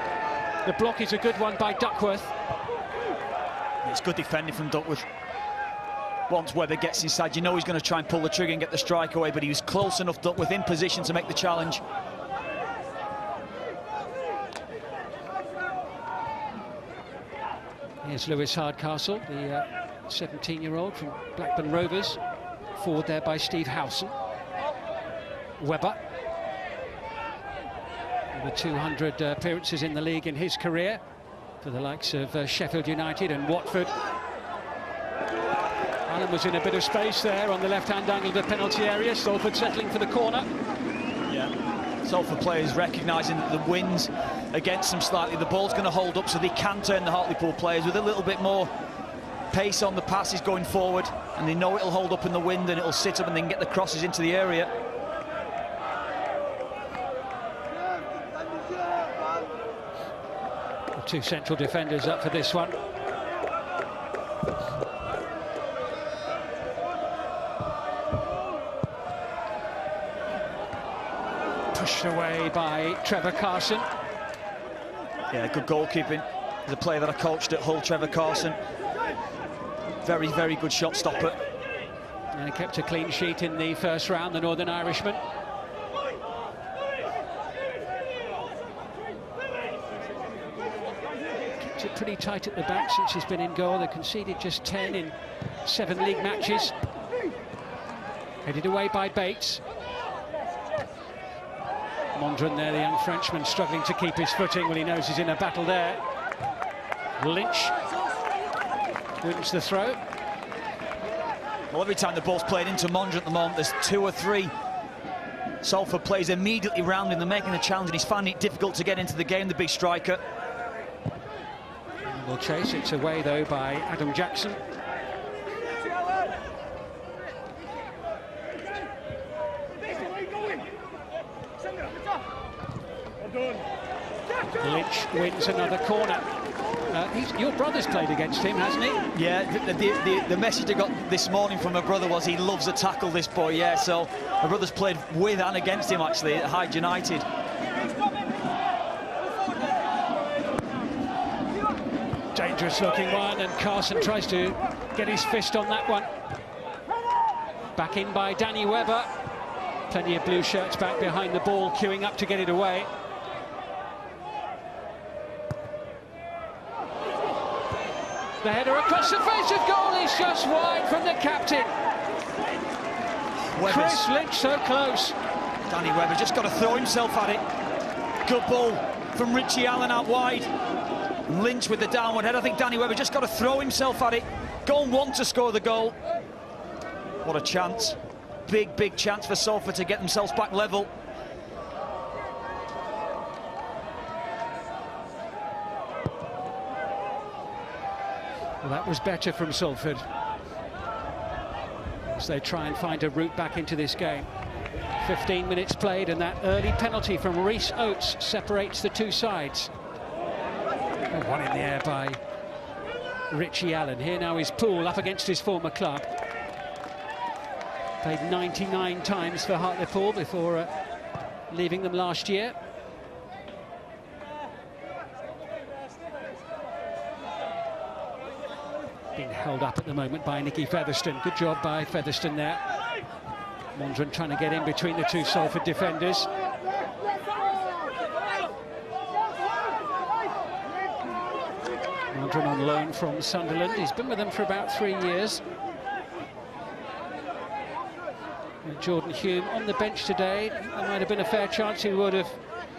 The block is a good one by Duckworth. It's good defending from Duckworth. Once Webber gets inside, you know he's going to try and pull the trigger and get the strike away, but he was close enough, Duckworth, in position to make the challenge. Here's Lewis Hardcastle, the 17-year-old from Blackburn Rovers. Forward there by Steve Howson. Webber. Over 200 appearances in the league in his career for the likes of Sheffield United and Watford. Allen was in a bit of space there on the left-hand angle of the penalty area. Salford settling for the corner. Yeah, Salford players recognising that the wind's against them slightly. The ball's going to hold up so they can turn the Hartlepool players with a little bit more pace on the passes going forward, and they know it'll hold up in the wind and it'll sit up and they can get the crosses into the area. The 2 central defenders up for this one. Pushed away by Trevor Carson. Yeah, good goalkeeping. There's a player that I coached at Hull, Trevor Carson. Very, very good shot stopper. And kept a clean sheet in the first round, the Northern Irishman. Kept it pretty tight at the back since he's been in goal. They conceded just 10 in 7 league matches. Headed away by Bates. Mandron there, the young Frenchman, struggling to keep his footing. Well, he knows he's in a battle there. Lynch wins the throw. Well, every time the ball's played into Mandron at the moment, there's 2 or 3 Salford players immediately round him. They're making a challenge, and he's finding it difficult to get into the game, the big striker. We'll chase. It's away, though, by Adam Jackson. Lynch wins another corner. Your brother's played against him, hasn't he? Yeah, the message I got this morning from my brother was he loves a tackle, this boy, yeah. So my brother's played with and against him, actually, at Hyde United. Dangerous looking one, and Carson tries to get his fist on that one. Back in by Danny Webber. Plenty of blue shirts back behind the ball, queuing up to get it away. The header across the face of goal is just wide from the captain. Chris Lynch so close. Danny Webber just got to throw himself at it. Good ball from Richie Allen out wide. Lynch with the downward head. I think Danny Webber just got to throw himself at it. Go and want to score the goal. What a chance. Big, big chance for Salford to get themselves back level. Well, that was better from Salford as they try and find a route back into this game. 15 minutes played, and that early penalty from Rhys Oates separates the two sides. One in the air by Richie Allen. Here now is Poole up against his former club. Played 99 times for Hartlepool before leaving them last year. Being held up at the moment by Nicky Featherstone. Good job by Featherstone there. Mandron trying to get in between the two Salford defenders. Mandron on loan from Sunderland. He's been with them for about 3 years. And Jordan Hulme on the bench today. There might have been a fair chance he would have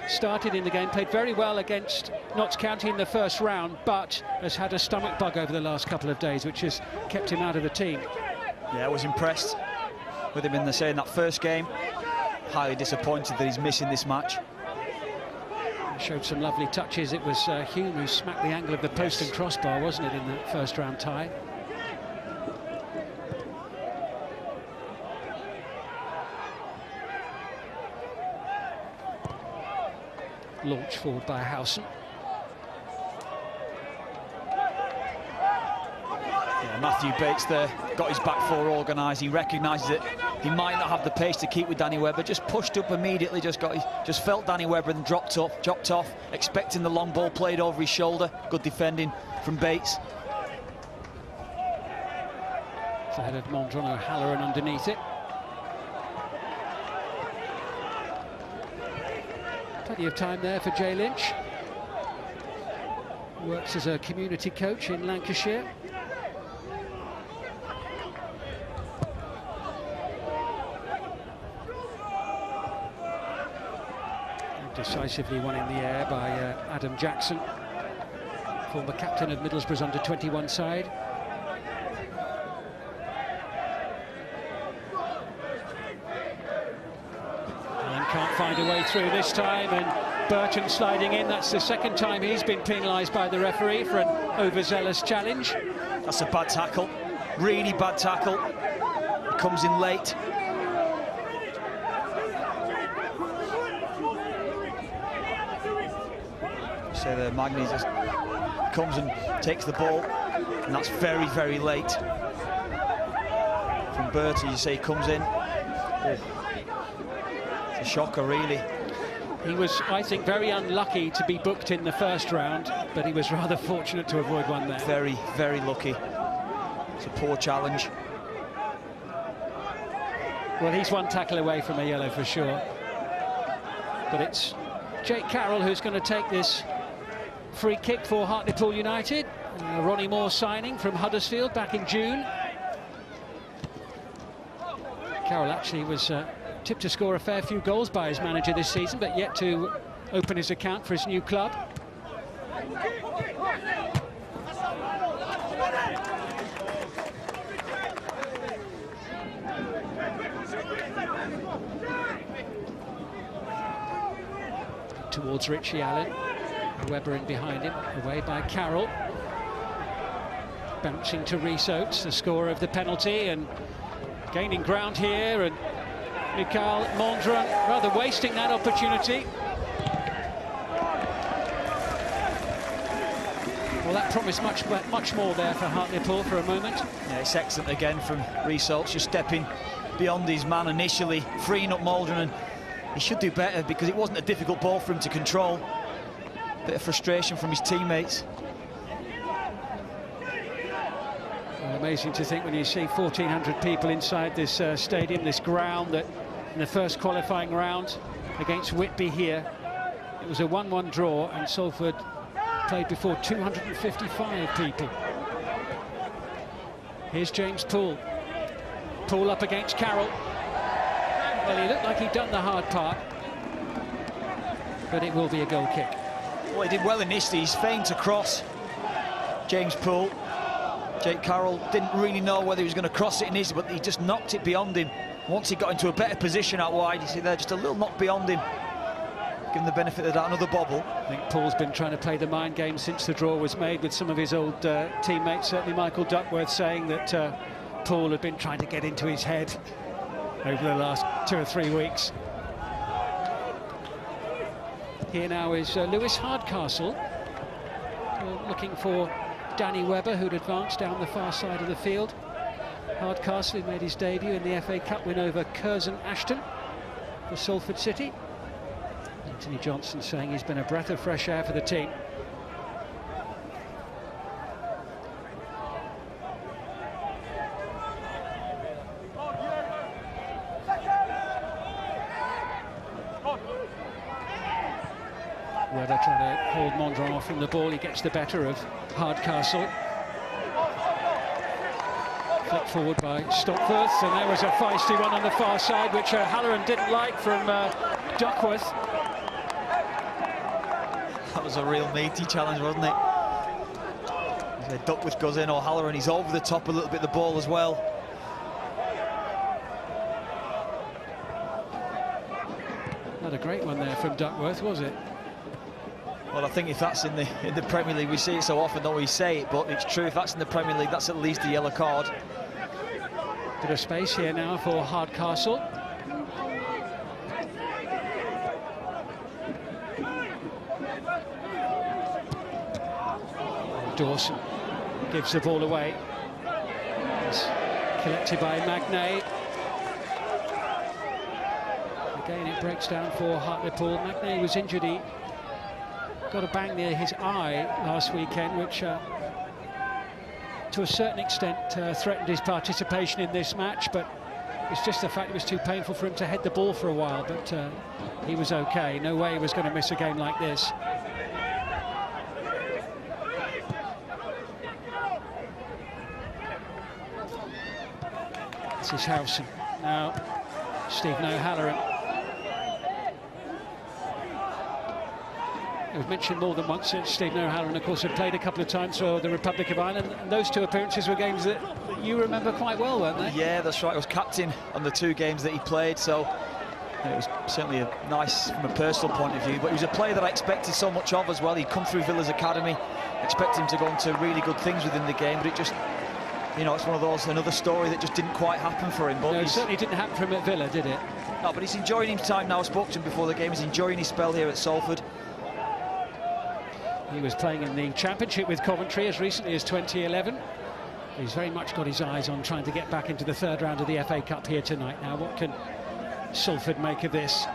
started in the game. Played very well against Notts County in the first round, but has had a stomach bug over the last couple of days, which has kept him out of the team. Yeah, I was impressed with him in that first game. Highly disappointed that he's missing this match. Showed some lovely touches. It was Hulme who smacked the angle of the post and crossbar, wasn't it, in the first round tie? Launch forward by Howson. Yeah, Matthew Bates there, got his back four organised. He recognises that he might not have the pace to keep with Danny Webber. Just pushed up immediately, just felt Danny Webber and dropped off, expecting the long ball played over his shoulder. Good defending from Bates. It's ahead of Mandron O'Halloran underneath it. Plenty of time there for Jay Lynch. Works as a community coach in Lancashire. And decisively one in the air by Adam Jackson, former captain of Middlesbrough's under-21 side. Can't find a way through this time, and Burton sliding in. That's the second time he's been penalised by the referee for an overzealous challenge. That's a bad tackle, really bad tackle. He comes in late. So the Magnay just comes and takes the ball, and that's very, very late. From Burton, you say he comes in. A shocker, really. He was, I think, very unlucky to be booked in the first round, but he was rather fortunate to avoid one there. Very, very lucky. It's a poor challenge. Well, he's one tackle away from a yellow for sure. But it's Jake Carroll who's going to take this free kick for Hartlepool United. Ronnie Moore signing from Huddersfield back in June. Carroll actually was tipped to score a fair few goals by his manager this season, but yet to open his account for his new club. Towards Richie Allen, Webber in behind him, away by Carroll. Bouncing to Rhys Oates, the scorer of the penalty, and gaining ground here, and Mikael Mandron rather wasting that opportunity. Well, that promised much more there for Hartlepool for a moment. Yeah, it's excellent again from Rhys Oates, just stepping beyond his man initially, freeing up Mandron, and he should do better because it wasn't a difficult ball for him to control. Bit of frustration from his teammates. Well, amazing to think when you see 1,400 people inside this stadium, this ground, that in the first qualifying round against Whitby here, it was a 1-1 draw, and Salford played before 255 people. Here's James Poole. Poole up against Carroll. Well, he looked like he'd done the hard part, but it will be a goal kick. Well, he did well initially. He's feigned across James Poole. Jake Carroll didn't really know whether he was going to cross it initially, but he just knocked it beyond him. Once he got into a better position out wide, you see there, just a little knock beyond him. Give him the benefit of that, another bobble. I think Poole's been trying to play the mind game since the draw was made with some of his old teammates, certainly Michael Duckworth, saying that Poole had been trying to get into his head over the last 2 or 3 weeks. Here now is Lewis Hardcastle, looking for Danny Webber, who'd advanced down the far side of the field. Hardcastle, who made his debut in the FA Cup win over Curzon Ashton for Salford City. Anthony Johnson saying he's been a breath of fresh air for the team. Webber trying to hold Mandron off from the ball. He gets the better of Hardcastle. Flick forward by Stopforth, and there was a feisty one on the far side, which Halloran didn't like from Duckworth. That was a real meaty challenge, wasn't it? Duckworth goes in, or Halloran, he's over the top a little bit, the ball as well. Not a great one there from Duckworth, was it? Well, I think if that's in the Premier League, we see it so often, don't we say it, but it's true, if that's in the Premier League, that's at least a yellow card. Bit of space here now for Hardcastle. Dawson gives the ball away. It's collected by Magnay. Again, it breaks down for Hartlepool. Magnay was injured. He got a bang near his eye last weekend, which to a certain extent threatened his participation in this match, but it's just the fact it was too painful for him to head the ball for a while, but he was okay. No way he was going to miss a game like this. This is Howson. Now, Stephen O'Halloran. It was mentioned more than once that Stephen O'Halloran, of course, had played a couple of times for the Republic of Ireland, and those 2 appearances were games that you remember quite well, weren't they? Yeah, that's right. I was captain on the 2 games that he played, so it was certainly nice from a personal point of view, but he was a player that I expected so much of as well. He'd come through Villa's academy, expected him to go on to really good things within the game, but it just, you know, it's one of those, another story that just didn't quite happen for him. But no, it certainly didn't happen for him at Villa, did it? No, but he's enjoying his time now. I spoke to him before the game. He's enjoying his spell here at Salford. He was playing in the Championship with Coventry as recently as 2011. He's very much got his eyes on trying to get back into the 3rd round of the FA Cup here tonight. Now, what can Salford make of this?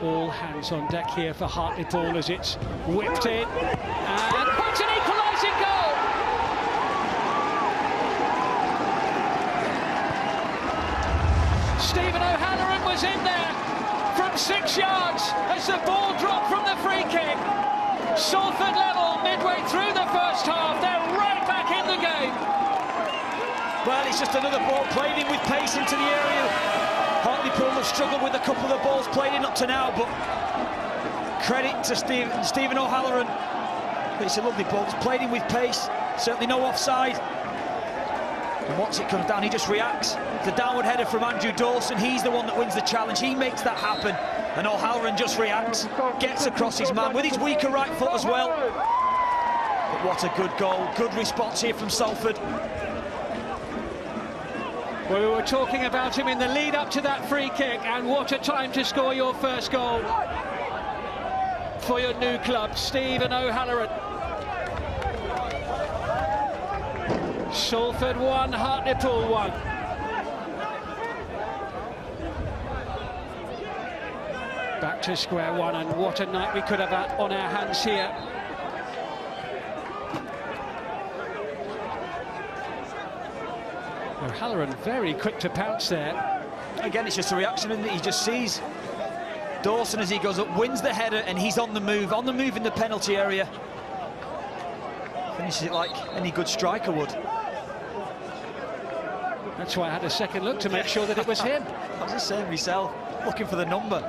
All hands on deck here for Hartlepool as it's whipped in, and it's an equalising goal! Stephen O'Halloran was in there from 6 yards as the ball dropped from the free kick. Salford level midway through the first half. They're right back in the game. Well, it's just another ball played in with pace into the area. Hartlepool have struggled with a couple of the balls played in up to now, but credit to Stephen O'Halloran. It's a lovely ball. It's played in with pace. Certainly no offside. And once it comes down, he just reacts. The downward header from Andrew Dawson. He's the one that wins the challenge. He makes that happen. And O'Halloran just reacts, gets across his man with his weaker right foot as well. But what a good goal. Good response here from Salford. Well, we were talking about him in the lead up to that free kick, and what a time to score your first goal for your new club, Stephen O'Halloran. Salford 1, Hartlepool 1. Back to square one, and what a night we could have on our hands here. O'Halloran very quick to pounce there. Again, it's just a reaction, isn't it? He just sees Dawson as he goes up, wins the header, and he's on the move in the penalty area. Finishes it like any good striker would. That's why I had a second look to make sure that it was him. I was just saying myself, looking for the number.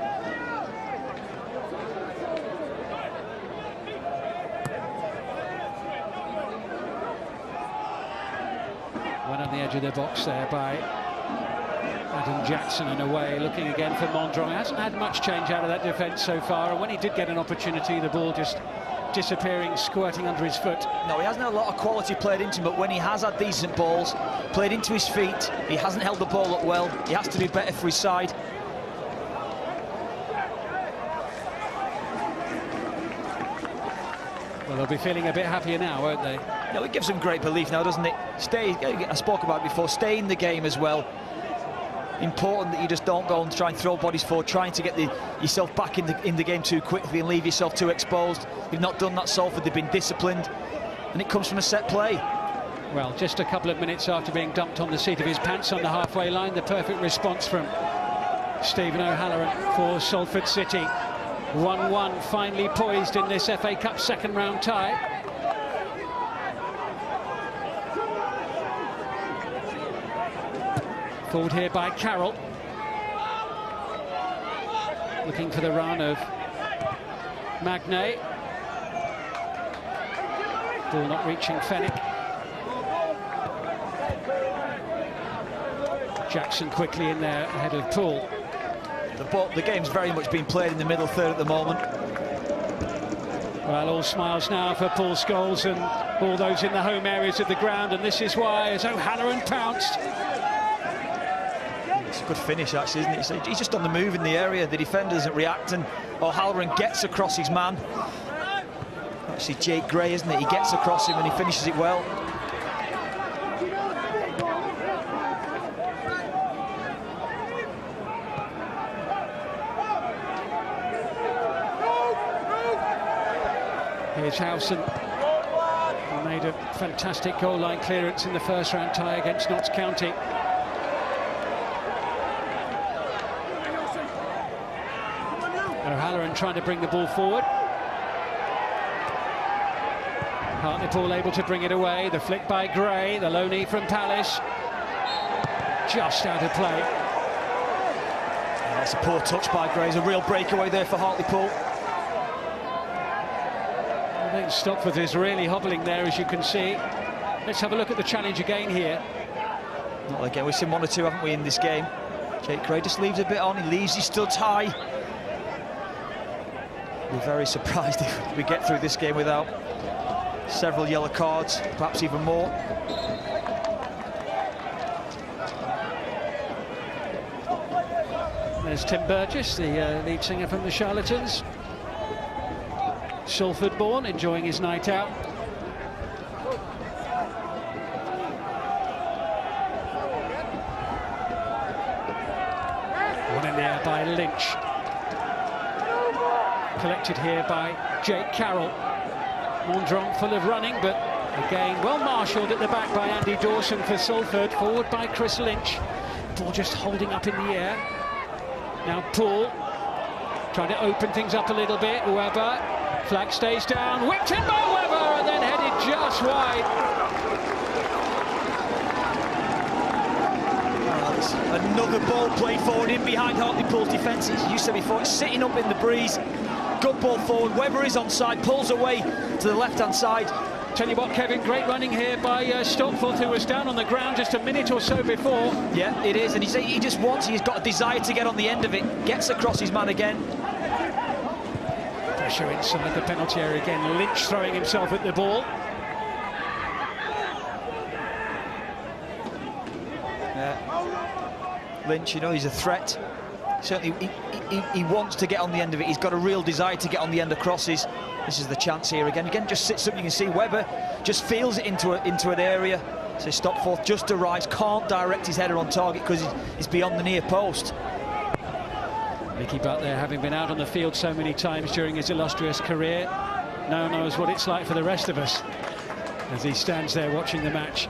Went on the edge of the box there by Adam Jackson in a way, looking again for Mandron. He hasn't had much change out of that defence so far, and when he did get an opportunity, the ball just disappearing, squirting under his foot. No, he hasn't had a lot of quality played into him, but when he has had decent balls played into his feet, he hasn't held the ball up well. He has to do better for his side. Well, they'll be feeling a bit happier now, won't they? No, it gives them great belief now, doesn't it? I spoke about it before, stay in the game as well. Important that you just don't go and try and throw bodies forward, trying to get yourself back in the game too quickly and leave yourself too exposed. You've not done that, Salford. They've been disciplined, and it comes from a set play. Well, just a couple of minutes after being dumped on the seat of his pants on the halfway line, the perfect response from Stephen O'Halloran for Salford City. 1-1, finally poised in this FA Cup second round tie. Forward here by Carroll. Looking for the run of Magnay. Ball not reaching Fenwick. Jackson quickly in there ahead of Poole. The game's very much been played in the middle third at the moment. Well, all smiles now for Paul Scholes and all those in the home areas of the ground, and this is why, as O'Halloran pounced. It's a good finish, actually, isn't it? He's just on the move in the area. The defender doesn't react, and O'Halloran gets across his man. Actually, Jake Gray, isn't it? He gets across him and he finishes it well. Here's Howson, who made a fantastic goal line clearance in the first round tie against Notts County. O'Halloran trying to bring the ball forward. Hartlepool able to bring it away. The flick by Gray, the loanee from Palace. Just out of play. That's a poor touch by Gray. It's a real breakaway there for Hartlepool. I think Stopforth is really hobbling there, as you can see. Let's have a look at the challenge again here. Well, again, we've seen one or two, haven't we, in this game? Jake Gray just leaves a bit on. He leaves his studs high. We're very surprised if we get through this game without several yellow cards, perhaps even more. There's Tim Burgess, the lead singer from the Charlatans. Salford born, enjoying his night out. One in the air by Lynch. Collected here by Jake Carroll. Mandron full of running, but again well marshalled at the back by Andy Dawson for Salford. Forward by Chris Lynch. Ball just holding up in the air. Now Poole trying to open things up a little bit. Webber, flag stays down, whipped in by Webber and then headed just wide. Another ball played forward in behind Hartlepoole's defence. As you said before, it's sitting up in the breeze. Good ball forward. Webber is onside, pulls away to the left-hand side. Tell you what, Kevin, great running here by Stopforth, who was down on the ground just a minute or so before. Yeah, it is, and he's got a desire to get on the end of it. Gets across his man again. Pressure inside the penalty area again. Lynch throwing himself at the ball. Lynch, you know, he's a threat. Certainly, he wants to get on the end of it. He's got a real desire to get on the end of crosses. This is the chance here again. Again, just sits up. You can see Webber just feels it into an area. So Stopforth just arrives, can't direct his header on target because he's beyond the near post. Nicky Butler, having been out on the field so many times during his illustrious career, now knows what it's like for the rest of us as he stands there watching the match.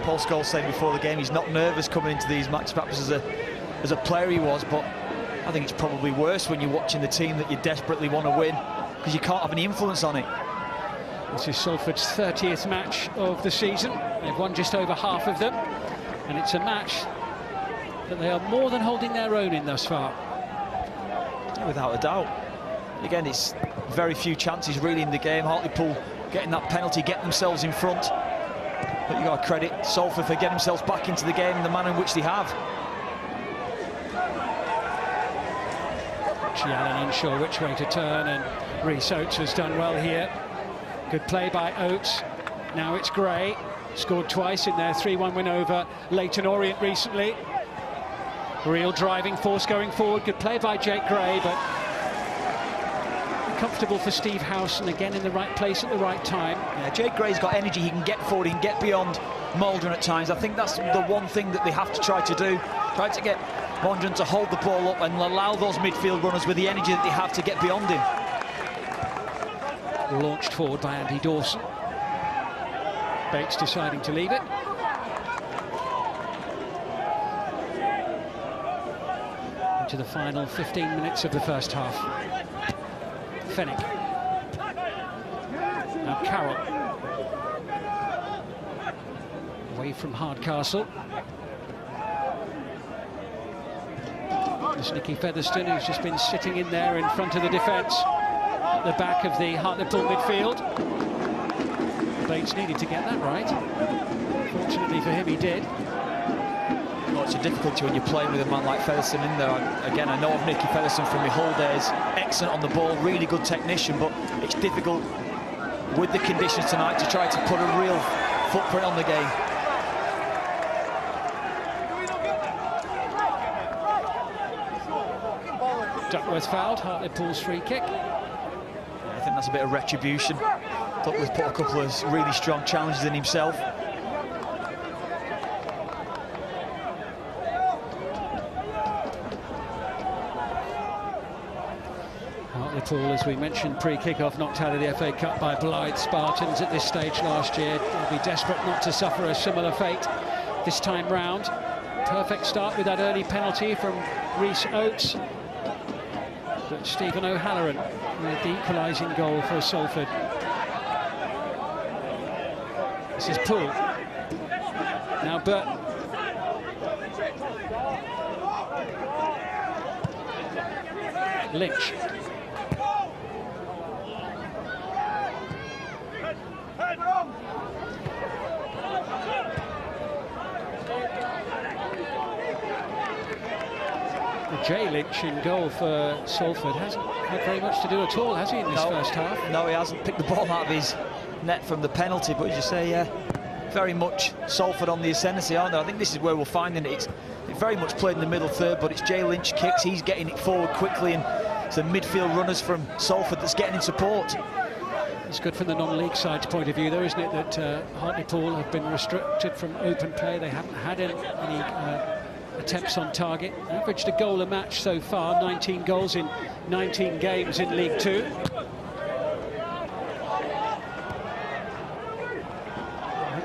Paul Scholes said before the game he's not nervous coming into these matches, perhaps as a player he was, but I think it's probably worse when you're watching the team that you desperately want to win because you can't have any influence on it. This is Salford's 30th match of the season. They've won just over half of them, and it's a match that they are more than holding their own in thus far. Without a doubt. Again, it's very few chances really in the game. Hartlepool getting that penalty, getting themselves in front. But you've got to credit Salford for getting themselves back into the game in the manner in which they have. Richie Allen unsure which way to turn, and Rhys Oates has done well here. Good play by Oates. Now it's Gray. Scored twice in their 3-1 win over Leyton Orient recently. Real driving force going forward. Good play by Jake Gray, but comfortable for Steve Howson, again in the right place at the right time. Yeah, Jake Gray's got energy. He can get forward, he can get beyond Mandron at times. I think that's the one thing that they have to try to do. Try to get Mandron to hold the ball up and allow those midfield runners with the energy that they have to get beyond him. Launched forward by Andy Dawson. Bates deciding to leave it. Into the final 15 minutes of the first half. Fenwick. Now Carroll. Away from Hardcastle. There's Nicky Featherstone, who's just been sitting in there in front of the defence at the back of the Hartlepool midfield. Bates needed to get that right. Fortunately for him, he did. Well, it's a difficulty when you're playing with a man like Featherstone in there. Again, I know of Nicky Featherstone from my Hull days. Excellent on the ball, really good technician, but it's difficult with the conditions tonight to try to put a real footprint on the game. Duckworth fouled, Hartlepool's free kick. I think that's a bit of retribution. Duckworth put a couple of really strong challenges in himself. Hartlepool, as we mentioned, pre-kick-off knocked out of the FA Cup by Blythe Spartans at this stage last year. They'll be desperate not to suffer a similar fate this time round. Perfect start with that early penalty from Rhys Oates. But Stephen O'Halloran with the equalising goal for Salford. This is Poole. Now Burton. Lynch. Jay Lynch in goal for Salford hasn't had very much to do at all, has he, in this first half? No, he hasn't picked the ball out of his net from the penalty, but as you say, very much Salford on the ascendancy, aren't they? I think this is where we'll find it. It's very much played in the middle third, but it's Jay Lynch kicks, he's getting it forward quickly, and it's the midfield runners from Salford that's getting in support. It's good from the non-league side's point of view, though, isn't it, that Hartlepool have been restricted from open play. They haven't had any attempts on target. Averaged a goal a match so far, 19 goals in 19 games in League Two.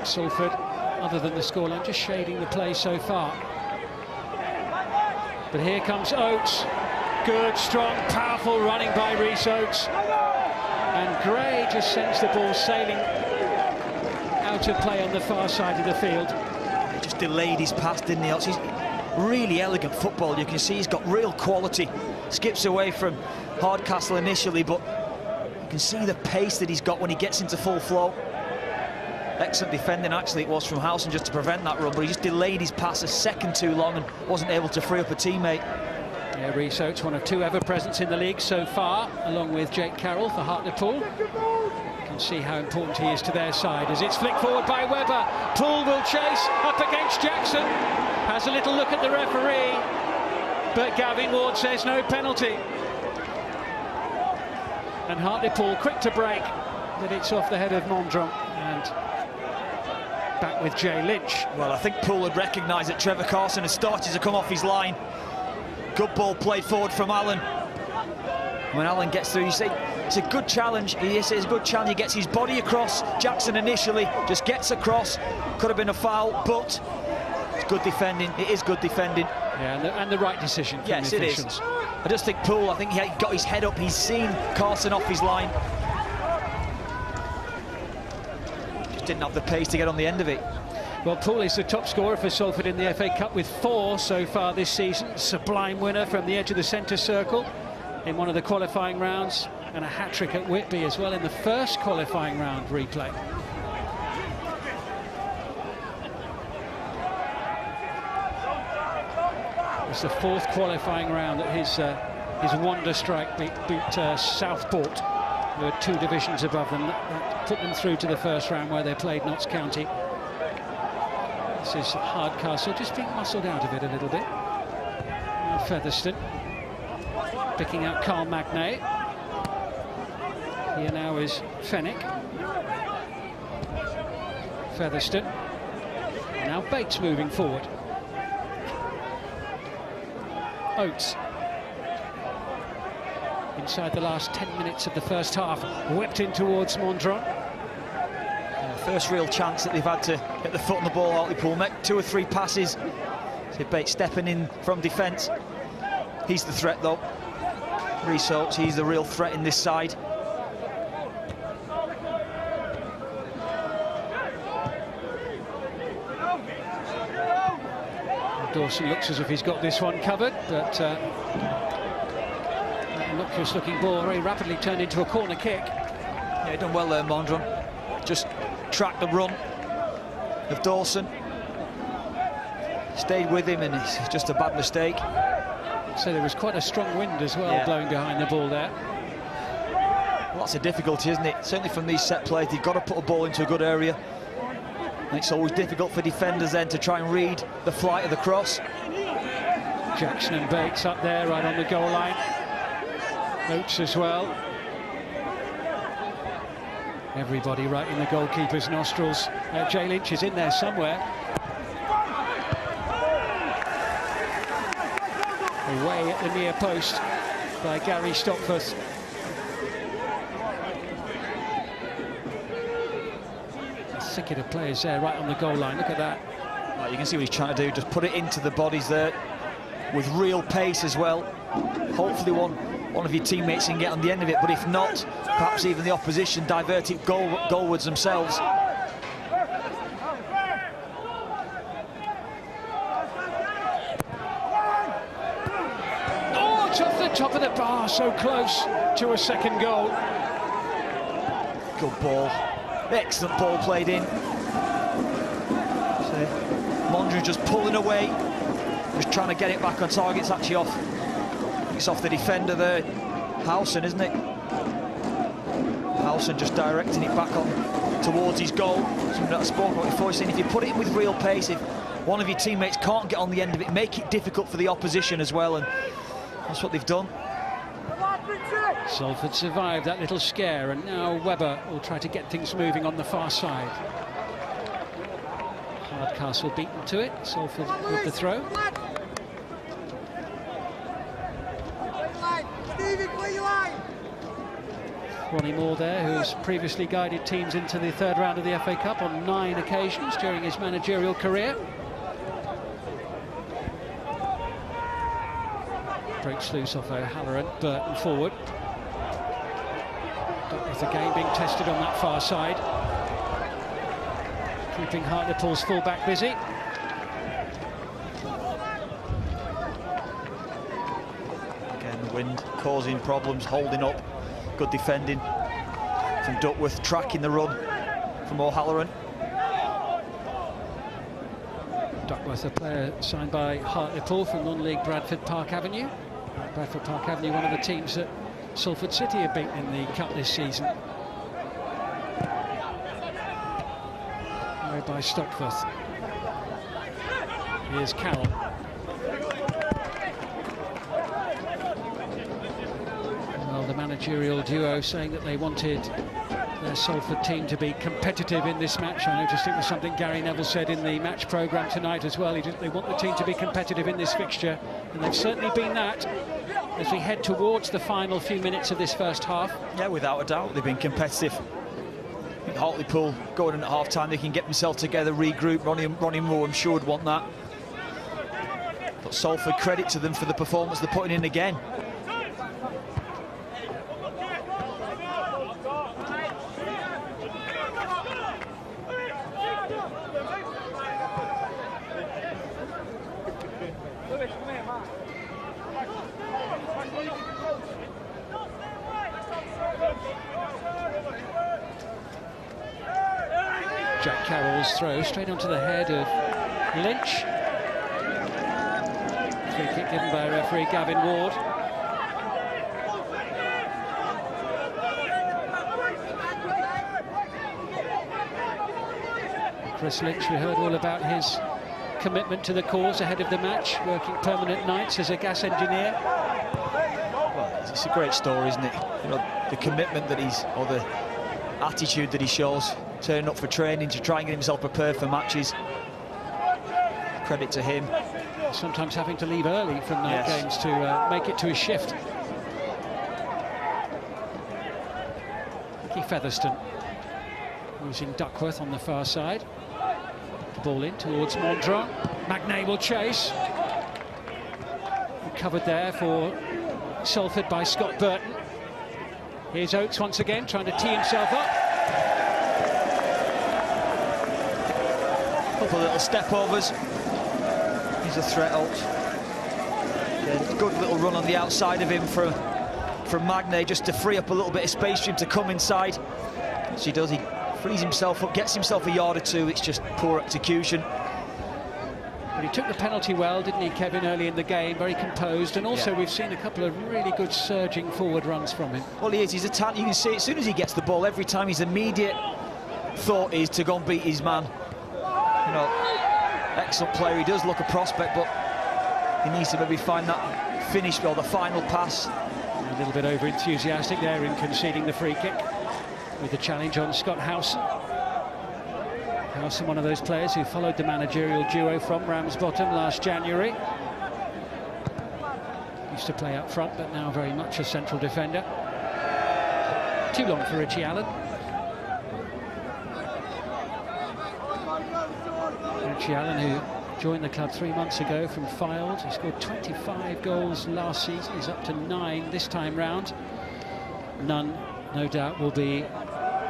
Salford, other than the scoreline, just shading the play so far. But here comes Oates. Good, strong, powerful running by Rhys Oates. And Gray just sends the ball sailing out of play on the far side of the field. He just delayed his pass, didn't he? He's really elegant football. You can see he's got real quality. Skips away from Hardcastle initially, but you can see the pace that he's got when he gets into full flow. Excellent defending, actually, it was from Howson just to prevent that run, but he just delayed his pass a second too long and wasn't able to free up a teammate. Yeah, Rhys Oates, one of 2 ever presents in the league so far, along with Jake Carroll for Hartlepool. You can see how important he is to their side as it's flicked forward by Webber. Poole will chase up against Jackson. Has a little look at the referee, but Gavin Ward says no penalty. And Hartlepool quick to break, but it's off the head of Mandron and back with Jay Lynch. Well, I think Poole had recognised that Trevor Carson has started to come off his line. Good ball played forward from Allen. When Allen gets through, you see, it's a good challenge. It's a good challenge. He gets his body across. Jackson initially just gets across. Could have been a foul, but it's good defending. It is good defending. Yeah, and the right decision from yes, the it officials. is. I just think Poole, I think he got his head up. He's seen Carson off his line. Just didn't have the pace to get on the end of it. Well, Poole is the top scorer for Salford in the FA Cup with 4 so far this season. Sublime winner from the edge of the centre circle in one of the qualifying rounds, and a hat-trick at Whitby as well in the first qualifying round replay. It's the 4th qualifying round that his wonder strike beat Southport, who are 2 divisions above them. That put them through to the first round where they played Notts County. This is Hardcastle just being muscled out of it a little bit. Now Featherstone picking out Carl Magnay. Here now is Fenwick. Featherstone. Now Bates moving forward. Oates. Inside the last 10 minutes of the first half, whipped in towards Mandron. First real chance that they've had to get the foot on the ball. Hartlepool make 2 or 3 passes. So Bates stepping in from defence. He's the threat though. Rhys Oates, he's the real threat in this side. Dawson looks as if he's got this one covered, but Lucas looking ball very rapidly turned into a corner kick. Yeah, done well there, Mandron. Just tracked the run of Dawson. Stayed with him, and it's just a bad mistake. So there was quite a strong wind as well, blowing behind the ball there. Well, that's a difficulty, isn't it? Certainly from these set plays, you've got to put a ball into a good area. And it's always difficult for defenders then to try and read the flight of the cross. Jackson and Bates up there, right on the goal line. Oates as well. Everybody right in the goalkeeper's nostrils. Jay Lynch is in there somewhere. Away at the near post by Gary Stopforth. A thicket of players there right on the goal line. Look at that. Well, you can see what he's trying to do. Just put it into the bodies there with real pace as well. Hopefully one of your teammates can get on the end of it, but if not, perhaps even the opposition divert it goalwards themselves. Oh, it's off the top of the bar, so close to a second goal. Good ball. Excellent ball played in. So, Mandron just pulling away, just trying to get it back on target. It's actually off. It's off the defender there, Howson, isn't it? Howson just directing it back on towards his goal. Something that I spoke about before, saying if you put it in with real pace, if one of your teammates can't get on the end of it, make it difficult for the opposition as well, and that's what they've done. Salford survived that little scare, and now Webber will try to get things moving on the far side. Hardcastle beaten to it, Salford with the throw. Ronnie Moore there, who's previously guided teams into the 3rd round of the FA Cup on 9 occasions during his managerial career. breaks loose off O'Halloran. Burton forward. Duckworth again being tested on that far side. Keeping Hartlepool's full-back busy. Again, the wind causing problems, holding up. Good defending from Duckworth, tracking the run from O'Halloran. Duckworth, a player signed by Hartlepool from non-league Bradford Park Avenue. Bradford Park Avenue, one of the teams that Salford City have beaten in the Cup this season. Carried by Stopforth. Here's Carroll. Well, the managerial duo saying that they wanted their Salford team to be competitive in this match. I noticed it was something Gary Neville said in the match programme tonight as well. They want the team to be competitive in this fixture, and they've certainly been that as we head towards the final few minutes of this first half. Yeah, without a doubt, they've been competitive. I think Hartlepool going in at half-time, they can get themselves together, regroup. Ronnie Moore, I'm sure, would want that. But Salford, credit to them for the performance they're putting in again. Carroll's throw straight onto the head of Lynch. Free kick given by referee Gavin Ward. Chris Lynch, we heard all about his commitment to the cause ahead of the match, working permanent nights as a gas engineer. Well, it's a great story, isn't it? You know, the commitment that or the attitude that he shows, turning up for training to try and get himself prepared for matches. Credit to him. Sometimes having to leave early from night games to make it to his shift. Nicky Featherstone using Duckworth on the far side. Ball in towards Mandron. Magnay will chase. Covered there for Salford by Scott Burton. Here's Oates once again trying to tee himself up. Couple of little step overs. He's a threat, Oates. Good little run on the outside of him from Magnay, just to free up a little bit of space for him to come inside. As he does, he frees himself up, gets himself a yard or two. It's just poor execution. But he took the penalty well, didn't he, Kevin, early in the game, very composed, and also we've seen a couple of really good surging forward runs from him. Well, he is, he's a talent. You can see it as soon as he gets the ball, every time his immediate thought is to go and beat his man. You know, excellent player, he does look a prospect, but he needs to maybe find that finish or the final pass. A little bit over-enthusiastic there in conceding the free kick with the challenge on Scott Howson. Howson, one of those players who followed the managerial duo from Ramsbottom last January. Used to play up front, but now very much a central defender. Too long for Richie Allen. Richie Allen, who joined the club 3 months ago from Fylde. He scored 25 goals last season. He's up to 9 this time round. None, no doubt, will be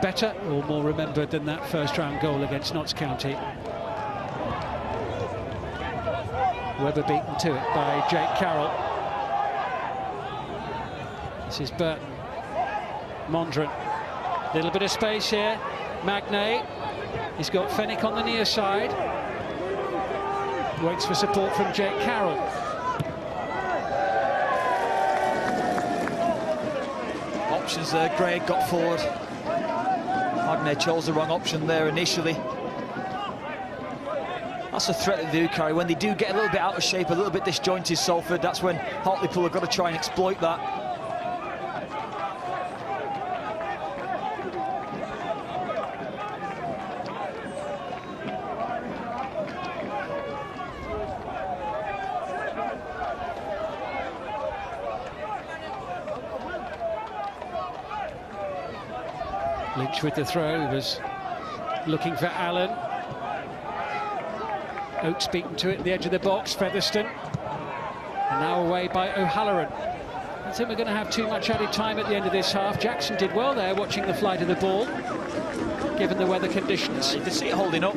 better or more remembered than that first-round goal against Notts County. Webber beaten to it by Jake Carroll. This is Burton. Mandron. Little bit of space here. Magnay. He's got Fenwick on the near side. Waits for support from Jake Carroll. Options there, Gregg got forward. Magnay chose the wrong option there initially. That's a threat that they do carry. When they do get a little bit out of shape, a little bit disjointed, Salford, that's when Hartlepool have got to try and exploit that. Lynch with the throw, he was looking for Allen. Oates beaten to it at the edge of the box, Featherstone. And now away by O'Halloran. I don't think we're going to have too much added time at the end of this half. Jackson did well there, watching the flight of the ball, given the weather conditions. You can see it holding up.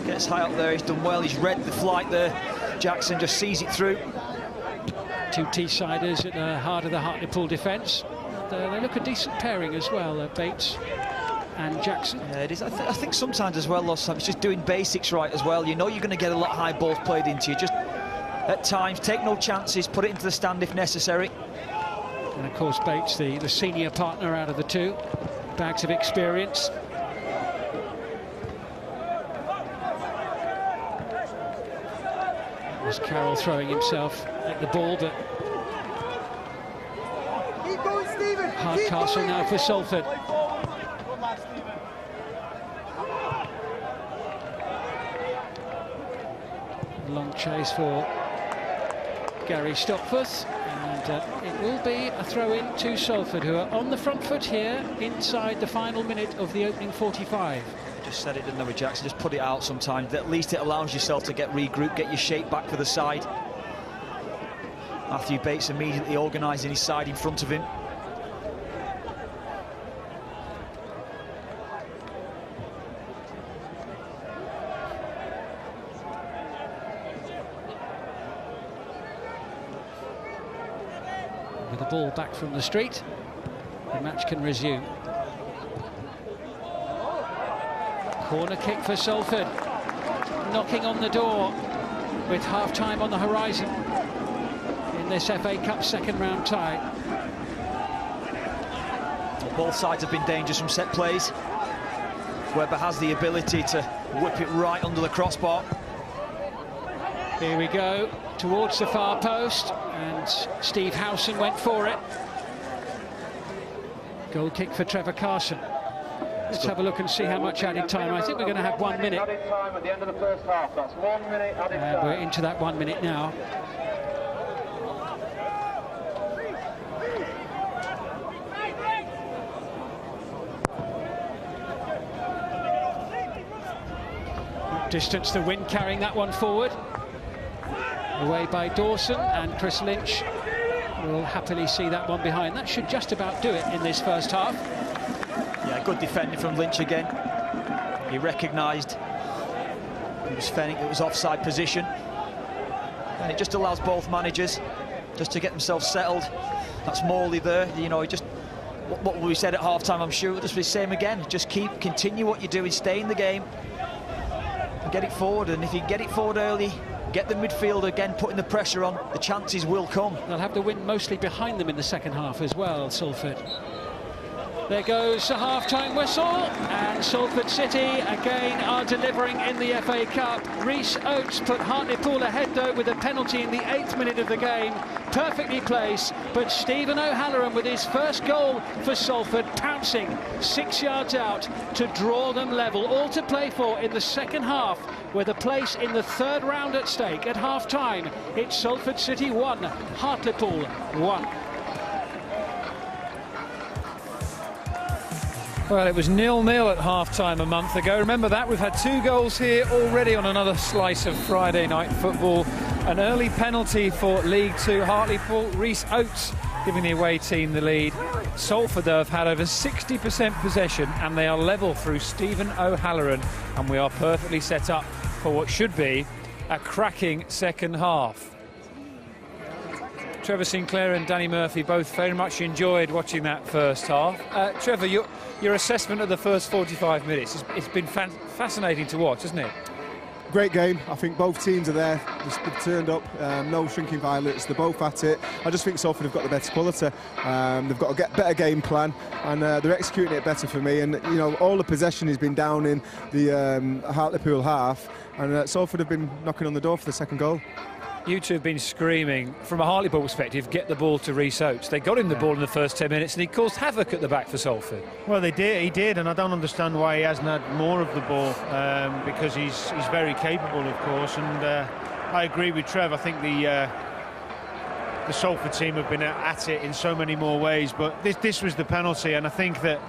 Gets high up there, he's done well, he's read the flight there. Jackson just sees it through. Two T-siders at the heart of the Hartlepool defence. They look a decent pairing as well, Bates and Jackson. Yeah, it is. I think sometimes as well, lots of times, just doing basics right as well. You know you're going to get a lot of high balls played into you. Just at times, take no chances, put it into the stand if necessary. And of course, Bates, the senior partner out of the two. Bags of experience. There's Carroll throwing himself at the ball, but Hardcastle now for Salford. Long chase for Gary Stopforth, and it will be a throw-in to Salford, who are on the front foot here inside the final minute of the opening 45. Just said it, didn't know, with Jackson, just put it out sometimes. At least it allows yourself to get regrouped, get your shape back for the side. Matthew Bates immediately organising his side in front of him. With the ball back from the street, the match can resume. Corner kick for Salford, knocking on the door with half-time on the horizon in this FA Cup second round tie. Both sides have been dangerous from set plays. Webber has the ability to whip it right under the crossbar. Here we go, towards the far post, and Steve Howson went for it. Goal kick for Trevor Carson. Let's have a look and see how much added time. I think we're going to have 1 minute. Added time at the end of the first half. That's 1 minute added time. We're into that 1 minute now. Distance, the wind carrying that one forward. Away by Dawson, and Chris Lynch will happily see that one behind. That should just about do it in this first half. Yeah, good defending from Lynch again. He recognised it was Fenwick, it was offside position. And it just allows both managers just to get themselves settled. That's Morley there, you know, just what we said at half-time, I'm sure it'll just be the same again. Just continue what you're doing, stay in the game, and get it forward. And if you get it forward early, get the midfield again, putting the pressure on, the chances will come. They'll have the wind mostly behind them in the second half as well, Salford. There goes the half-time whistle, and Salford City again are delivering in the FA Cup. Rhys Oates put Hartlepool ahead though with a penalty in the 8th minute of the game. Perfectly placed, but Stephen O'Halloran with his first goal for Salford, pouncing 6 yards out to draw them level. All to play for in the second half, with a place in the third round at stake. At half-time, it's Salford City 1, Hartlepool 1. Well, it was 0-0 at half-time a month ago. Remember that? We've had 2 goals here already on another slice of Friday night football. An early penalty for League 2 Hartlepool. Rhys Oates giving the away team the lead. Salford, though, have had over 60% possession, and they are level through Stephen O'Halloran. And we are perfectly set up for what should be a cracking second half. Trevor Sinclair and Danny Murphy both very much enjoyed watching that first half. Trevor, your assessment of the first 45 minutes, it's been fascinating to watch, hasn't it? Great game. I think both teams are there. They've turned up, no shrinking violets. They're both at it. I just think Salford have got the better quality. They've got a better game plan, and they're executing it better for me. And you know, all the possession has been down in the Hartlepool half, and Salford have been knocking on the door for the second goal. You two have been screaming, from a Hartlepool perspective, get the ball to Rhys Oates. They got him the ball in the first 10 minutes, and he caused havoc at the back for Salford. Well, he did, and I don't understand why he hasn't had more of the ball, because he's very capable, of course. And I agree with Trev. I think the Salford team have been at it in so many more ways, but this was the penalty, and I think that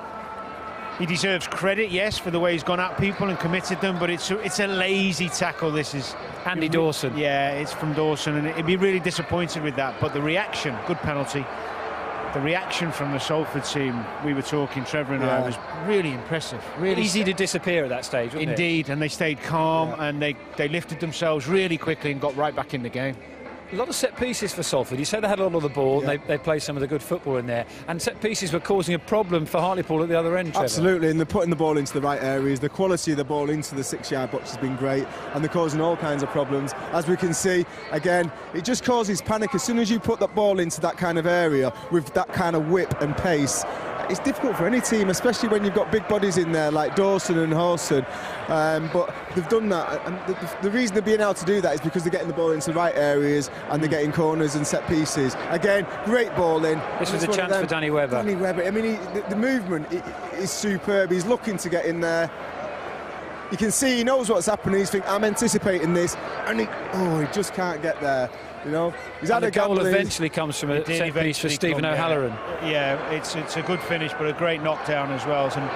He deserves credit, yes, for the way he's gone at people and committed them, but it's a lazy tackle. This is Andy Dawson. Yeah, it's from Dawson, and he'd be really disappointed with that. But the reaction, good penalty. The reaction from the Salford team, we were talking, Trevor and I, was really impressive. Really easy to disappear at that stage, wasn't it? Indeed, and they stayed calm and they lifted themselves really quickly and got right back in the game. A lot of set pieces for Salford. You said they had a lot of the ball, and they played some of the good football in there. And set pieces were causing a problem for Hartlepool at the other end, Trevor. Absolutely, and they're putting the ball into the right areas. The quality of the ball into the 6-yard box has been great, and they're causing all kinds of problems. As we can see, again, it just causes panic. As soon as you put that ball into that kind of area with that kind of whip and pace, it's difficult for any team, especially when you've got big bodies in there like Dawson and Howson. But they've done that, and the reason they're being able to do that is because they're getting the ball into the right areas and they're getting corners and set pieces. Again, great ball in. This was a chance for Danny Webber. Danny Webber, I mean, the movement is superb. He's looking to get in there. You can see he knows what's happening. He's thinking, I'm anticipating this, and he just can't get there. You know, he's had a goal. Eventually comes from a set piece for Stephen O'Halloran. Yeah, it's a good finish, but a great knockdown as well. And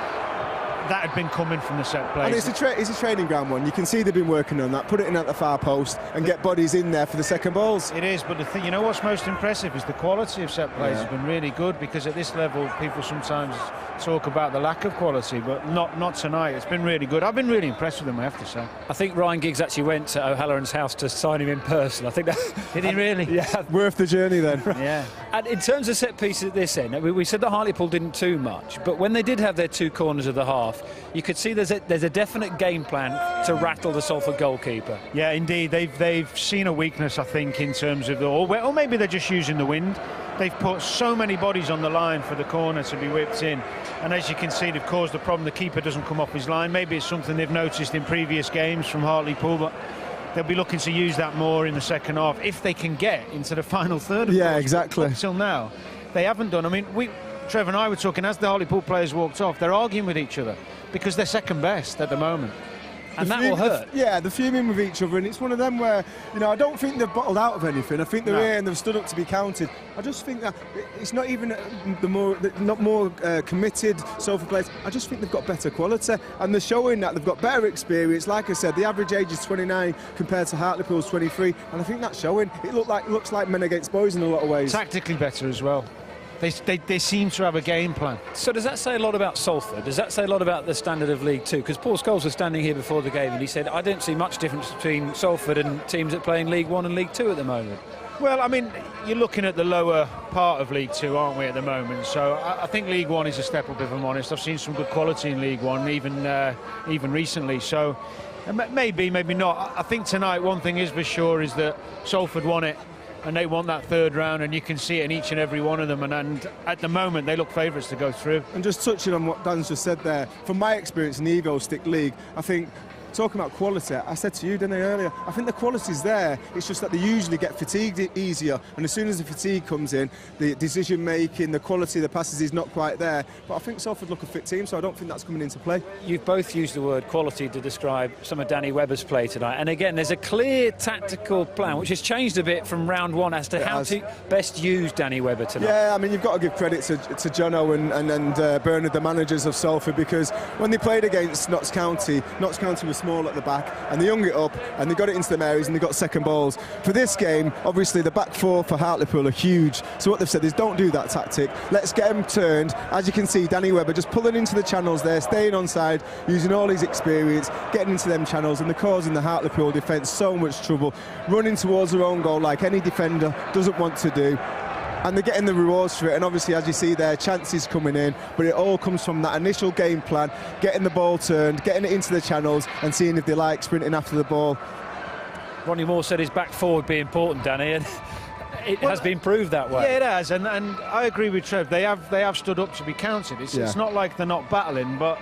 that had been coming from the set play. And it's a training ground one. You can see they've been working on that. Put it in at the far post and get bodies in there for the second balls. It is, but the thing, you know what's most impressive is the quality of set plays has been really good, because at this level people sometimes talk about the lack of quality, but not tonight. It's been really good. I've been really impressed with them, I have to say. I think Ryan Giggs actually went to O'Halloran's house to sign him in person. I think that did he really? Yeah, worth the journey then. Yeah. And in terms of set pieces at this end, we said that Hartlepool didn't too much, but when they did have their two corners of the half, you could see there's a definite game plan to rattle the Salford goalkeeper. Yeah, indeed. They've seen a weakness, I think, in terms of or maybe they're just using the wind. They've put so many bodies on the line for the corner to be whipped in, and as you can see, they've caused the problem. The keeper doesn't come off his line. Maybe it's something they've noticed in previous games from Hartlepool, but they'll be looking to use that more in the second half if they can get into the final third. Yeah, exactly. Up till now, they haven't done. I mean, Trevor and I were talking as the Hartlepool players walked off. They're arguing with each other because they're second best at the moment. And that will hurt. They're fuming with each other, and it's one of them where, I don't think they've bottled out of anything. I think they're here and they've stood up to be counted. I just think that it's not even not more committed Salford players. I just think they've got better quality, and they're showing that they've got better experience. Like I said, the average age is 29 compared to Hartlepool's 23, and I think that's showing. It looks like men against boys in a lot of ways. Tactically better as well. They seem to have a game plan. So does that say a lot about Salford? Does that say a lot about the standard of League Two? Because Paul Scholes was standing here before the game and he said, I don't see much difference between Salford and teams that play in League One and League Two at the moment. Well, I mean, you're looking at the lower part of League Two, aren't we, at the moment? So I think League One is a step up, if I'm honest. I've seen some good quality in League One, even recently. So maybe not. I think tonight, one thing is for sure is that Salford won it, and they want that third round, and you can see it in each and every one of them, and at the moment they look favourites to go through. And just touching on what Dan's just said there, from my experience in the Evo Stick League, I think, talking about quality, I said to you, didn't I, earlier, I think the quality's there, it's just that they usually get fatigued easier, and as soon as the fatigue comes in, the decision making, the quality of the passes is not quite there. But I think Salford look a fit team, so I don't think that's coming into play. You've both used the word quality to describe some of Danny Webber's play tonight, and again there's a clear tactical plan which has changed a bit from round one as to how to best use Danny Webber tonight. Yeah, I mean, you've got to give credit to Jono and Bernard, the managers of Salford, because when they played against Notts County was small at the back, and they hung it up and they got it into them areas and they got second balls. For this game, obviously the back four for Hartlepool are huge, so what they've said is don't do that tactic, let's get them turned. As you can see, Danny Webber just pulling into the channels there, staying onside, using all his experience, getting into them channels, and they're causing the Hartlepool defence so much trouble, running towards their own goal like any defender doesn't want to do. And they're getting the rewards for it, and obviously, as you see there, chances coming in, but it all comes from that initial game plan, getting the ball turned, getting it into the channels and seeing if they like sprinting after the ball. Ronnie Moore said his back four would be important, Danny, and it has been proved that way. Yeah, it has, and I agree with Trev. They have stood up to be counted. It's not like they're not battling, but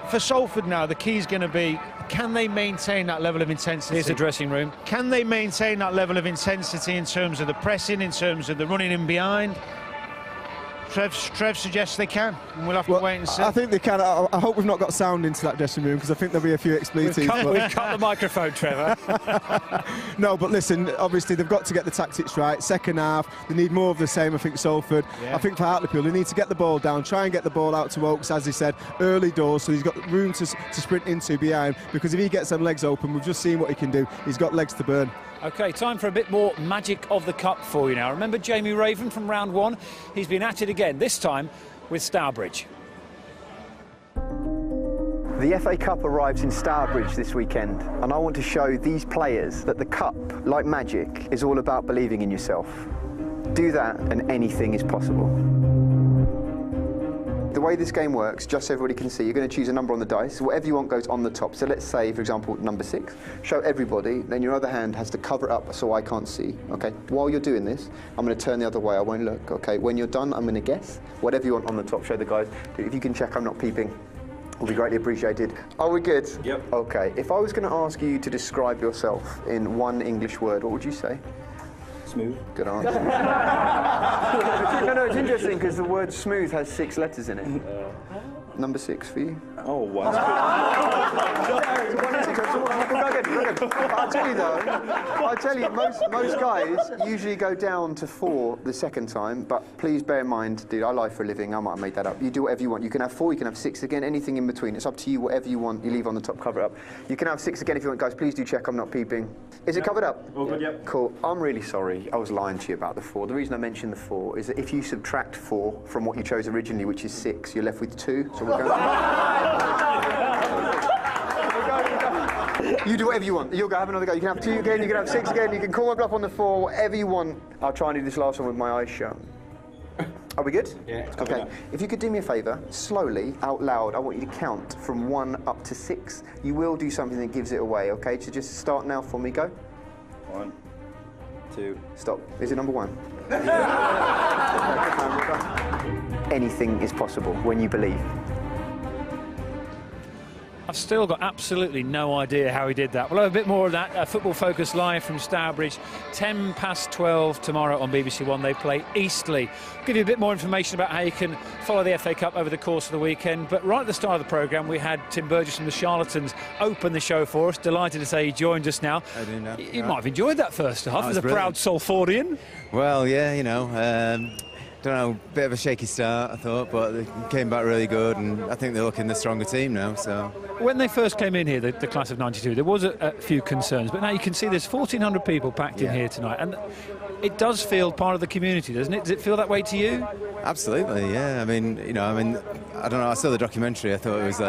for Salford now, the key is going to be, can they maintain that level of intensity? Here's the dressing room. Can they maintain that level of intensity in terms of the pressing, in terms of the running in behind? Trev suggests they can, and we'll have to wait and see. I think they can. I hope we've not got sound into that dressing room, because I think there'll be a few expletives. We've cut the microphone, Trevor. No, but listen, obviously they've got to get the tactics right. Second half, they need more of the same, I think, Salford. Yeah. I think for Hartlepool, they need to get the ball down, try and get the ball out to Oates, as he said, early doors, so he's got room to sprint into behind, because if he gets them legs open, we've just seen what he can do. He's got legs to burn. OK, time for a bit more magic of the cup for you now. Remember Jamie Raven from round one? He's been at it again, this time with Stourbridge. The FA Cup arrives in Stourbridge this weekend, and I want to show these players that the cup, like magic, is all about believing in yourself. Do that and anything is possible. The way this game works, just so everybody can see, you're going to choose a number on the dice. Whatever you want goes on the top. So let's say, for example, number 6. Show everybody, then your other hand has to cover it up so I can't see, okay? While you're doing this, I'm going to turn the other way, I won't look, okay? When you're done, I'm going to guess. Whatever you want on the top, show the guys. If you can check I'm not peeping, will be greatly appreciated. Are we good? Yep. Okay, if I was going to ask you to describe yourself in one English word, what would you say? Smooth. Good answer. No, it's interesting because the word smooth has 6 letters in it. Number 6 for you. Oh, wow. I'll tell you, most guys usually go down to 4 the second time, but please bear in mind, dude, I lie for a living, I might have made that up. You do whatever you want. You can have 4, you can have 6 again, anything in between. It's up to you, whatever you want, you leave on the top, cover it up. You can have 6 again if you want, guys. Please do check I'm not peeping. Is it covered up? All good, yep. Cool. I'm really sorry, I was lying to you about the 4. The reason I mentioned the 4 is that if you subtract 4 from what you chose originally, which is 6, you're left with 2. So we're going. You do whatever you want. You'll go have another go. You can have 2 again, you can have 6 again, you can call my bluff on the 4, whatever you want. I'll try and do this last one with my eyes shut. Are we good? Yeah. Okay. If you could do me a favour, slowly, out loud, I want you to count from 1 up to 6. You will do something that gives it away, okay? So just start now for me, go. 1, 2, stop. Is it number 1? Anything is possible when you believe. I've still got absolutely no idea how he did that. We'll have a bit more of that. Football Focus live from Stourbridge. 12:10 tomorrow on BBC One. They play Eastleigh. I'll give you a bit more information about how you can follow the FA Cup over the course of the weekend. But right at the start of the programme, we had Tim Burgess from the Charlatans open the show for us. Delighted to say he joined us now. I do know. You might have enjoyed that first half as a proud Salfordian. Well, yeah, you know. Don't know, bit of a shaky start, I thought, but they came back really good, and I think they're looking the stronger team now. So when they first came in here, the class of '92, there was a few concerns, but now you can see there's 1,400 people packed in here tonight, and it does feel part of the community, doesn't it? Does it feel that way to you? Absolutely, yeah. I mean, I don't know. I saw the documentary. I thought it was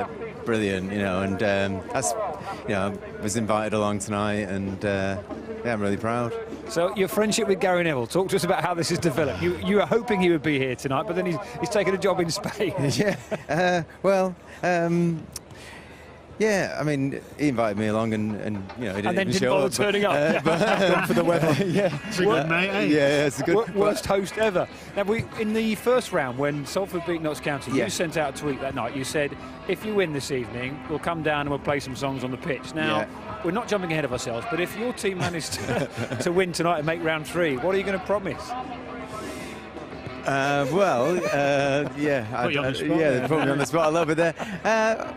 brilliant, and I was invited along tonight, and yeah, I'm really proud. So your friendship with Gary Neville, talk to us about how this has developed. You were hoping he would be here tonight, but then he's taken a job in Spain. Yeah, yeah, I mean, he invited me along, and he didn't show up. Bother turning up. Gone for the weather. Yeah, it's a good mate, eh? Yeah, it's a good. Worst host ever. Now, in the first round, when Salford beat Notts County, you sent out a tweet that night. You said, if you win this evening, we'll come down and we'll play some songs on the pitch. Now, we're not jumping ahead of ourselves, but if your team managed to win tonight and make round 3, what are you going to promise? They put me on the spot a little bit there.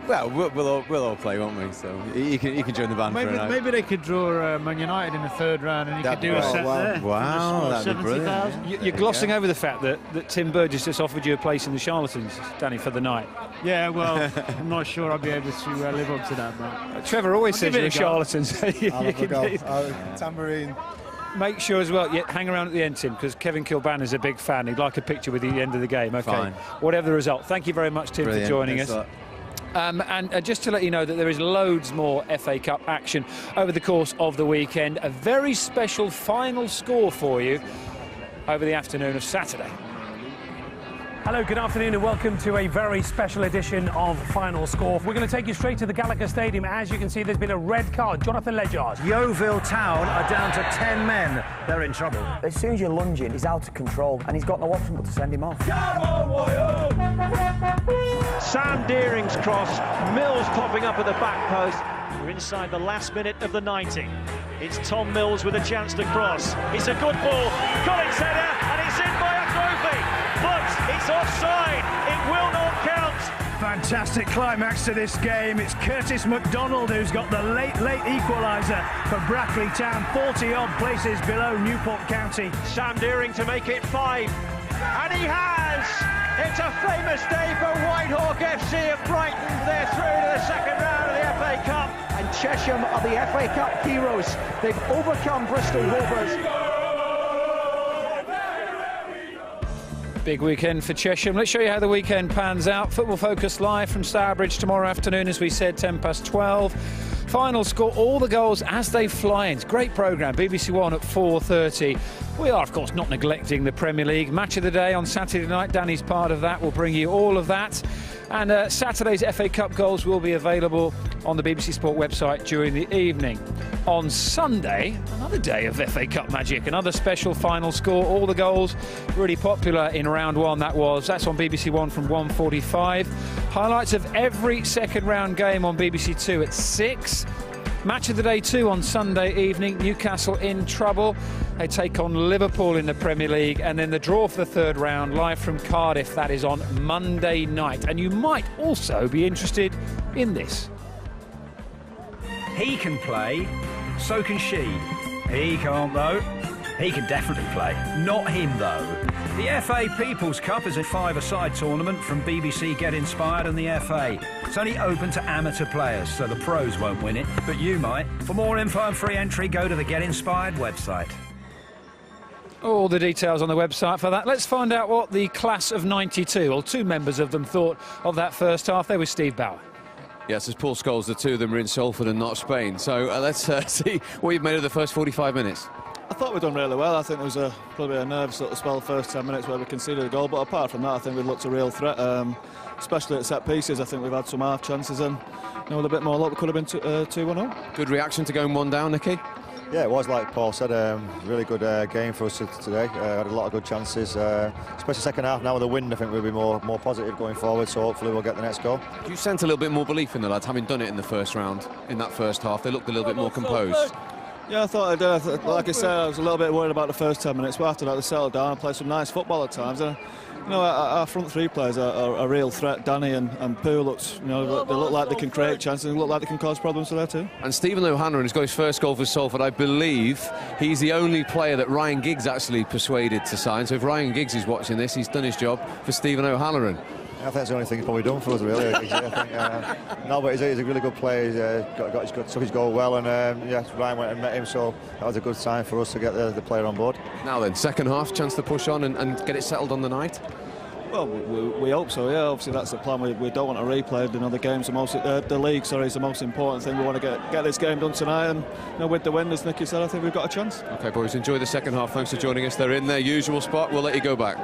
We'll all play, won't we? So you can join the band for a night. Maybe they could draw Man United in the 3rd round, and you could do a set there. Wow, that'd be brilliant. You're glossing over the fact that Tim Burgess just offered you a place in the Charlatans, Danny, for the night. Yeah, well, I'm not sure I'll be able to live up to that, but Trevor always says you're Charlatans. I'll have a go. Tambourine. Make sure as well, hang around at the end, Tim, because Kevin Kilban is a big fan. He'd like a picture with you at the end of the game. Okay. Fine. Whatever the result. Thank you very much, Tim, for joining us. And just to let you know that there is loads more FA Cup action over the course of the weekend. A very special final score for you over the afternoon of Saturday. Hello, good afternoon and welcome to a very special edition of Final Score. We're going to take you straight to the Gallagher Stadium. As you can see, there's been a red card. Jonathan Ledyard. Yeovil Town are down to 10 men. They're in trouble. As soon as you're lunging, he's out of control and he's got no option but to send him off. Sam Deering's cross, Mills popping up at the back post. We're inside the last minute of the 90. It's Tom Mills with a chance to cross. It's a good ball. Collins header and it's in by a trophy. But it's It's offside. It will not count. Fantastic climax to this game. It's Curtis MacDonald who's got the late equaliser for Brackley Town, 40-odd places below Newport County. Sam Deering to make it 5. And he has! It's a famous day for Whitehawk FC of Brighton. They're through to the second round of the FA Cup. And Chesham are the FA Cup heroes. They've overcome Bristol Rovers. Big weekend for Chesham. Let's show you how the weekend pans out. Football Focus live from Stourbridge tomorrow afternoon, as we said, 12:10. Final score, all the goals as they fly in. It's a great programme. BBC One at 4:30. We are, of course, not neglecting the Premier League. Match of the day on Saturday night. Danny's part of that. We'll bring you all of that. And Saturday's FA Cup goals will be available on the BBC Sport website during the evening. On Sunday, another day of FA Cup magic, another special final score. All the goals really popular in round one, that's on BBC One from 1:45. Highlights of every second round game on BBC Two at 6. Match of the day 2 on Sunday evening. Newcastle in trouble. They take on Liverpool in the Premier League. And then the draw for the third round, live from Cardiff. That is on Monday night. And you might also be interested in this. He can play, so can she. He can't, though. He can definitely play. Not him, though. The FA People's Cup is a 5-a-side tournament from BBC Get Inspired and the FA. It's only open to amateur players, so the pros won't win it, but you might. For more info and free entry, go to the Get Inspired website. All the details on the website for that. Let's find out what the class of 92, or 2 members of them, thought of that first half. There was Steve Bauer. Yes, as Paul Scholes, the 2 of them are in Salford and not Spain. So let's see what you've made of the first 45 minutes. I thought we'd done really well. I think there was probably a nervous sort of spell first 10 minutes where we conceded a goal, but apart from that, I think we've looked a real threat, especially at set pieces. I think we've had some half chances, and with a bit more luck, we could have been 2-1-0. Good reaction to going 1 down, Nicky? Yeah, it was, like Paul said, really good game for us today. Had a lot of good chances, especially second half. Now with the wind, I think we'll be more positive going forward, so hopefully we'll get the next goal. Do you sense a little bit more belief in the lads, having done it in the first round, in that first half? They looked a little bit more composed. Yeah, I thought I did. Like I said, I was a little bit worried about the first 10 minutes, but after that they settled down and played some nice football at times. And, our front 3 players are a real threat. Danny and Poole looks, they look like they can create chances and look like they can cause problems for their team. And Stephen O'Hanlon has got his first goal for Salford. I believe he's the only player that Ryan Giggs actually persuaded to sign. So if Ryan Giggs is watching this, he's done his job for Stephen O'Hanlon. I think that's the only thing he's probably done for us, really. No, but he's a really good player. He's took his goal well, and Ryan went and met him, so that was a good sign for us to get the player on board. Now then, second half, chance to push on and get it settled on the night? Well, we hope so, yeah. Obviously, that's the plan. We don't want to replay the games. The league, is the most important thing. We want to get this game done tonight, and with the win, as Nicky said, I think we've got a chance. OK, boys, enjoy the second half. Thanks for joining us. They're in their usual spot. We'll let you go back.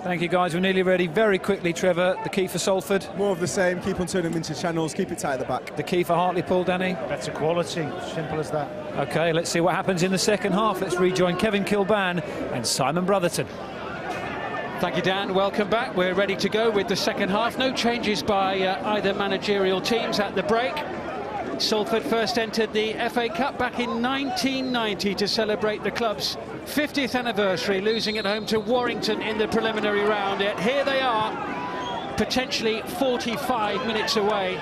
Thank you, guys. We're nearly ready. Very quickly, Trevor, the key for Salford? More of the same. Keep on turning them into channels. Keep it tight at the back. The key for Hartlepool, Danny? Better quality. Simple as that. OK, let's see what happens in the second half. Let's rejoin Kevin Kilban and Simon Brotherton. Thank you, Dan. Welcome back. We're ready to go with the second half. No changes by either managerial teams at the break. Salford first entered the FA Cup back in 1990 to celebrate the club's 50th anniversary, losing at home to Warrington in the preliminary round. Yet here they are, potentially 45 minutes away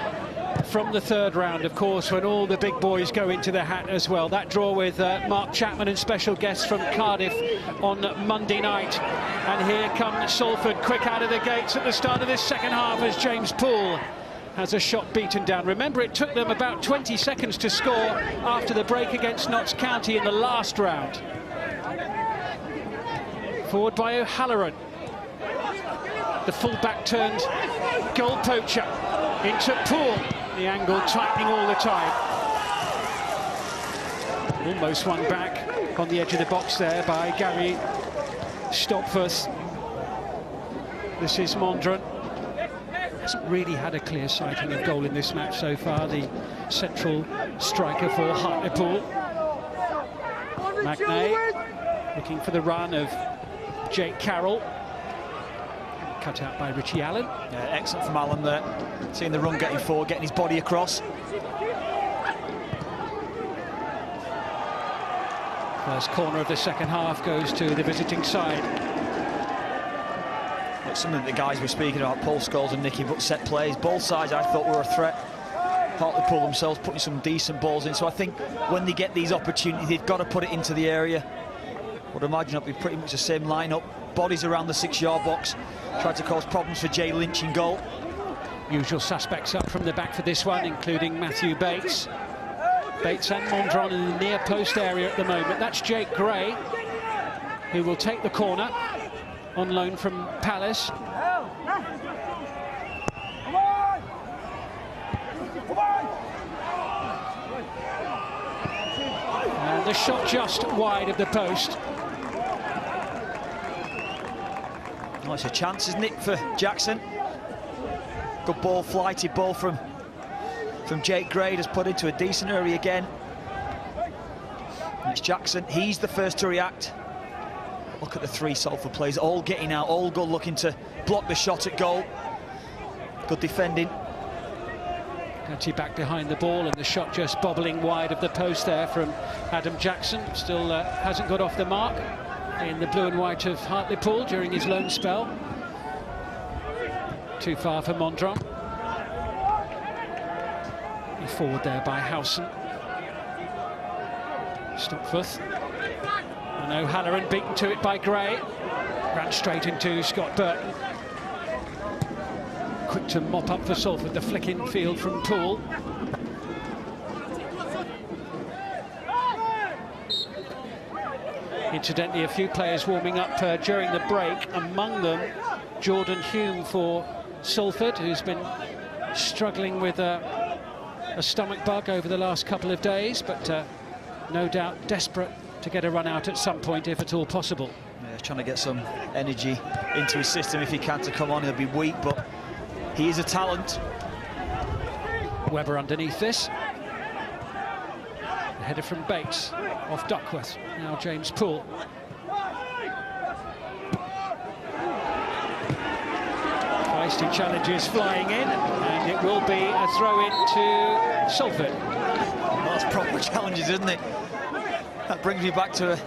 from the third round, of course, when all the big boys go into the hat as well. That draw with Mark Chapman and special guests from Cardiff on Monday night. And here comes Salford quick out of the gates at the start of this second half as James Poole has a shot beaten down. Remember, it took them about 20 seconds to score after the break against Notts County in the last round. Forward by O'Halloran. The full-back turned goal poacher into Poole. The angle tightening all the time. Almost won back on the edge of the box there by Gary Stopforth. This is Mandron. Hasn't really had a clear sighting of goal in this match so far, the central striker for Hartlepool. Magnay looking for the run of Jake Carroll. Cut out by Richie Allen. Yeah, excellent from Allen there. Seeing the run getting forward, getting his body across. First corner of the second half goes to the visiting side. something the guys were speaking about, Paul Scholes and Nicky, but set plays. Both sides I thought were a threat. Hartlepool themselves putting some decent balls in, so I think when they get these opportunities, they've got to put it into the area. I would imagine it'll be pretty much the same lineup. Bodies around the 6-yard box. Tried to cause problems for Jay Lynch in goal. Usual suspects up from the back for this one, including Matthew Bates. Bates and Mandron in the near post area at the moment. That's Jake Gray, who will take the corner on loan from Palace. And the shot just wide of the post. Well, it's a chance, isn't it, for Jackson? Good ball, flighted ball from Jake Gray, has put into a decent area again. And it's Jackson, he's the first to react. Look at the 3 Salford players, all getting out, all good, looking to block the shot at goal. Good defending. Gutty back behind the ball, and the shot just bobbling wide of the post there from Adam Jackson. Still hasn't got off the mark in the blue and white of Hartlepool during his loan spell. Too far for Mandron. Forward there by Howson. Stopforth. And O'Halloran beaten to it by Gray. Ran straight into Scott Burton. Quick to mop up for Salford, the flick in field from Poole. Incidentally, a few players warming up during the break, among them Jordan Hulme for Salford, who's been struggling with a stomach bug over the last couple of days, but no doubt desperate to get a run out at some point, if at all possible. Yeah, he's trying to get some energy into his system if he can to come on. He'll be weak, but he is a talent. Webber underneath this. The header from Bates off Duckworth. Now James Poole. Feisty challenges flying in, and it will be a throw-in to Salford. Well, that's proper challenges, isn't it? That brings me back to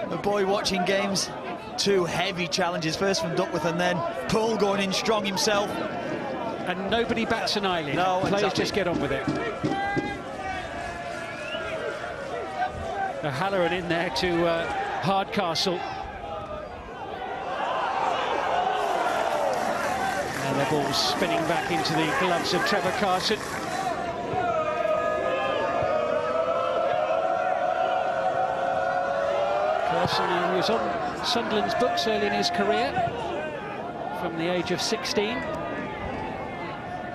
a boy watching games. 2 heavy challenges, first from Duckworth and then Poole going in strong himself. And nobody bats an eyelid. No, players exactly. just get on with it. O'Halloran in there to Hardcastle. And the ball's spinning back into the gloves of Trevor Carson. Carson, who was on Sunderland's books early in his career, from the age of 16.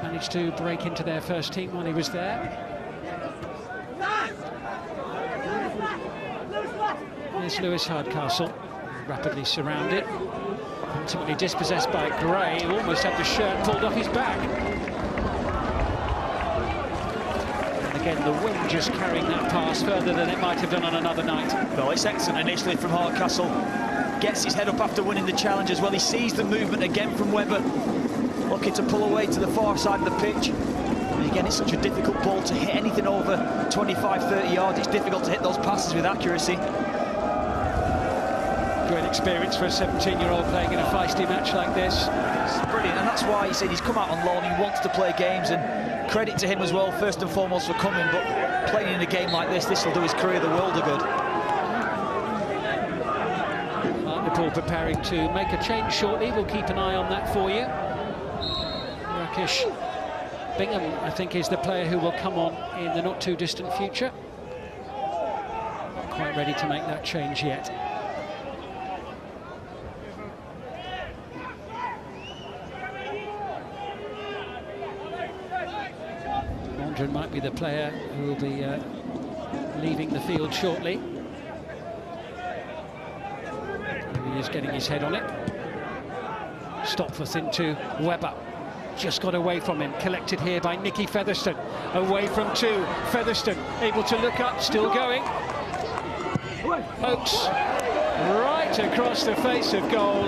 Managed to break into their first team while he was there. Here's Lewis Hardcastle, rapidly surrounded. Ultimately dispossessed by Gray, who almost had the shirt pulled off his back. And again, the wind just carrying that pass further than it might have done on another night. Well, it's excellent initially from Hardcastle. Gets his head up after winning the challenge as well. He sees the movement again from Webber. Looking to pull away to the far side of the pitch. And again, it's such a difficult ball to hit anything over 25-30 yards. It's difficult to hit those passes with accuracy. Great experience for a 17-year-old playing in a feisty match like this. It's brilliant, and that's why he said he's come out on loan. He wants to play games, and credit to him as well, first and foremost, for coming. But playing in a game like this will do his career the world of good. Hartlepool preparing to make a change shortly. We'll keep an eye on that for you. Rakish. Bingham, I think, is the player who will come on in the not-too-distant future. Not quite ready to make that change yet. Mandron might be the player who will be leaving the field shortly. He is getting his head on it. Stopforth into Webber. Just got away from him, collected here by Nicky Featherstone. Away from 2, Featherstone able to look up, still going. Oates right across the face of goal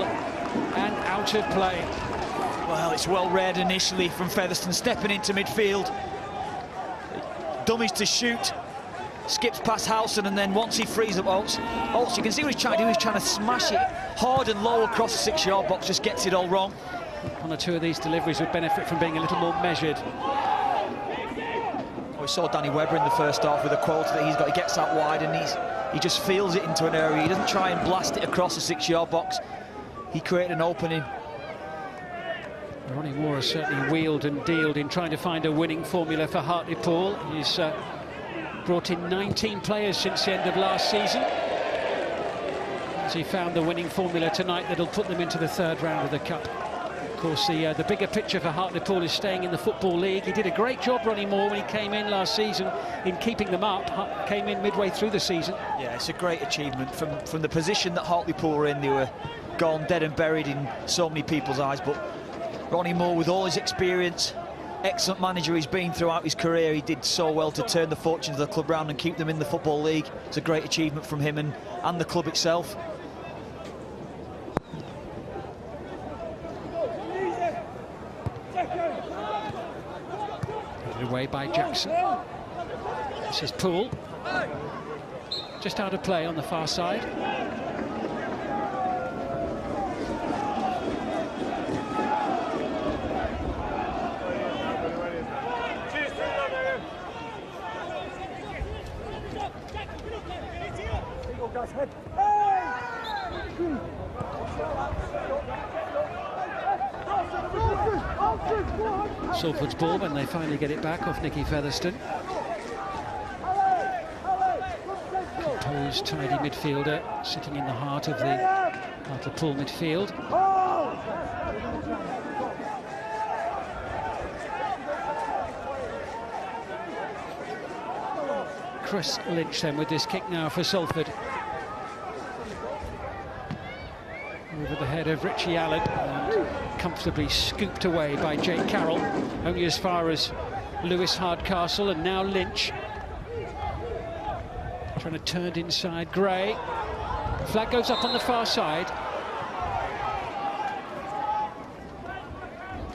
and out of play. Well, it's well read initially from Featherstone, stepping into midfield. Dummies to shoot, skips past Howson, and then once he frees up Oates, you can see what he's trying to do, he's trying to smash it hard and low across the 6-yard box, just gets it all wrong. One or two of these deliveries would benefit from being a little more measured. We saw Danny Webber in the first half with the quality that he's got. He gets out wide and he just feels it into an area. He doesn't try and blast it across the 6-yard box. He created an opening. Ronnie Moore has certainly wheeled and dealed in trying to find a winning formula for Hartlepool. He's brought in 19 players since the end of last season. As he found the winning formula tonight that'll put them into the 3rd round of the Cup. Of course, the bigger picture for Hartlepool is staying in the Football League. He did a great job, Ronnie Moore, when he came in last season in keeping them up. Came in midway through the season. Yeah, it's a great achievement from the position that Hartlepool were in. They were gone dead and buried in so many people's eyes, but Ronnie Moore, with all his experience, excellent manager he's been throughout his career, he did so well to turn the fortunes of the club round and keep them in the Football League. It's a great achievement from him and the club itself. Away by Jackson. This is Poole. Just out of play on the far side. Salford's ball when they finally get it back off Nicky Featherstone. Composed, tidy midfielder sitting in the heart of the Hartlepool midfield. Chris Lynch then with this kick now for Salford. Over the head of Richie Allen and comfortably scooped away by Jake Carroll, only as far as Lewis Hardcastle, and now Lynch trying to turn inside. Gray, flag goes up on the far side.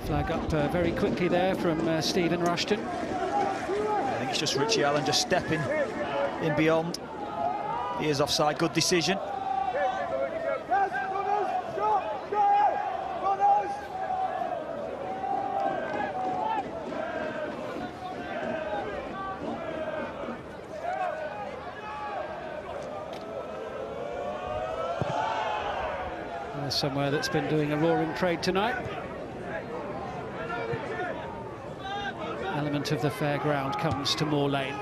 Flag up very quickly there from Stephen Rushton. I think it's just Richie Allen just stepping in beyond. He is offside, good decision. Somewhere that's been doing a roaring trade tonight. Element of the fairground comes to Moor Lane.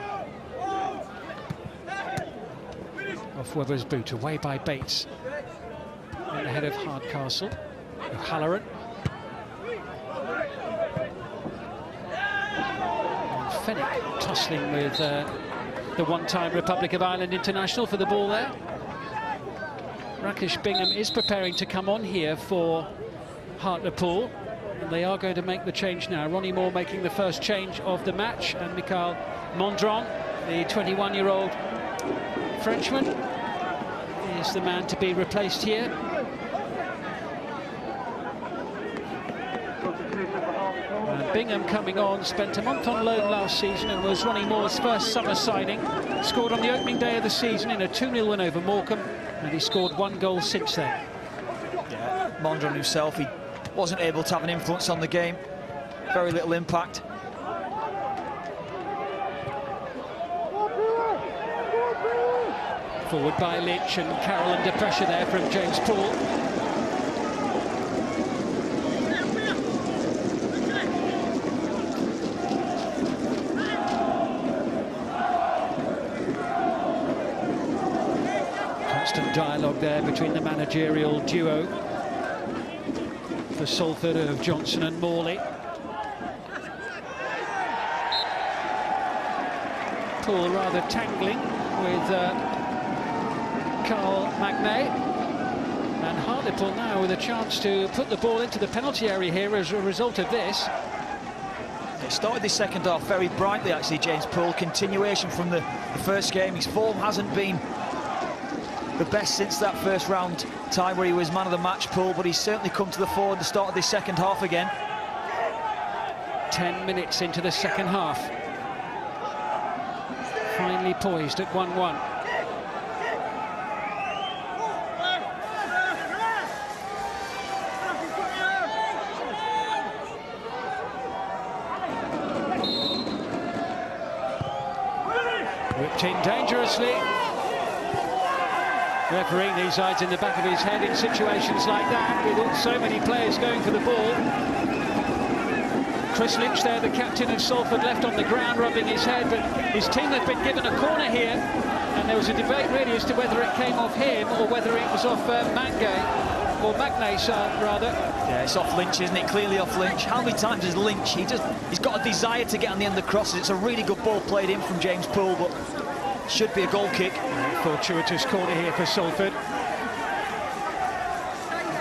Off Webber's boot, away by Bates. In the head of Hardcastle. O'Halloran. And Fenwick tussling with the one-time Republic of Ireland international for the ball there. Rakish Bingham is preparing to come on here for Hartlepool, and they are going to make the change now. Ronnie Moore making the first change of the match, and Mikael Mandron, the 21-year-old Frenchman, is the man to be replaced here. And Bingham coming on, spent a month on loan last season and was Ronnie Moore's first summer signing. Scored on the opening day of the season in a 2-0 win over Morecambe, and he scored 1 goal since then. Yeah, Mandron himself, he wasn't able to have an influence on the game. Very little impact. Forward by Lynch, and Carroll under pressure there from James Poole. Dialogue there between the managerial duo for Salford of Johnson and Morley. Poole rather tangling with Carl Magnay, and Hartlepool now with a chance to put the ball into the penalty area here as a result of this. It started this second half very brightly actually, James Poole. Continuation from the first game. His form hasn't been the best since that first round time where he was man of the match, Poole, but he's certainly come to the fore at the start of this second half again. 10 minutes into the second half. Finally poised at 1-1. Whipped in dangerously. The referee needs eyes in the back of his head in situations like that, with so many players going for the ball. Chris Lynch there, the captain of Salford, left on the ground rubbing his head, but his team had been given a corner here, and there was a debate really as to whether it came off him or whether it was off Magnay, or Magnay, rather. Yeah, it's off Lynch, isn't it? Clearly off Lynch. How many times has Lynch? He's got a desire to get on the end of the crosses. It's a really good ball played in from James Poole, but should be a goal kick. Fortuitous corner here for Salford.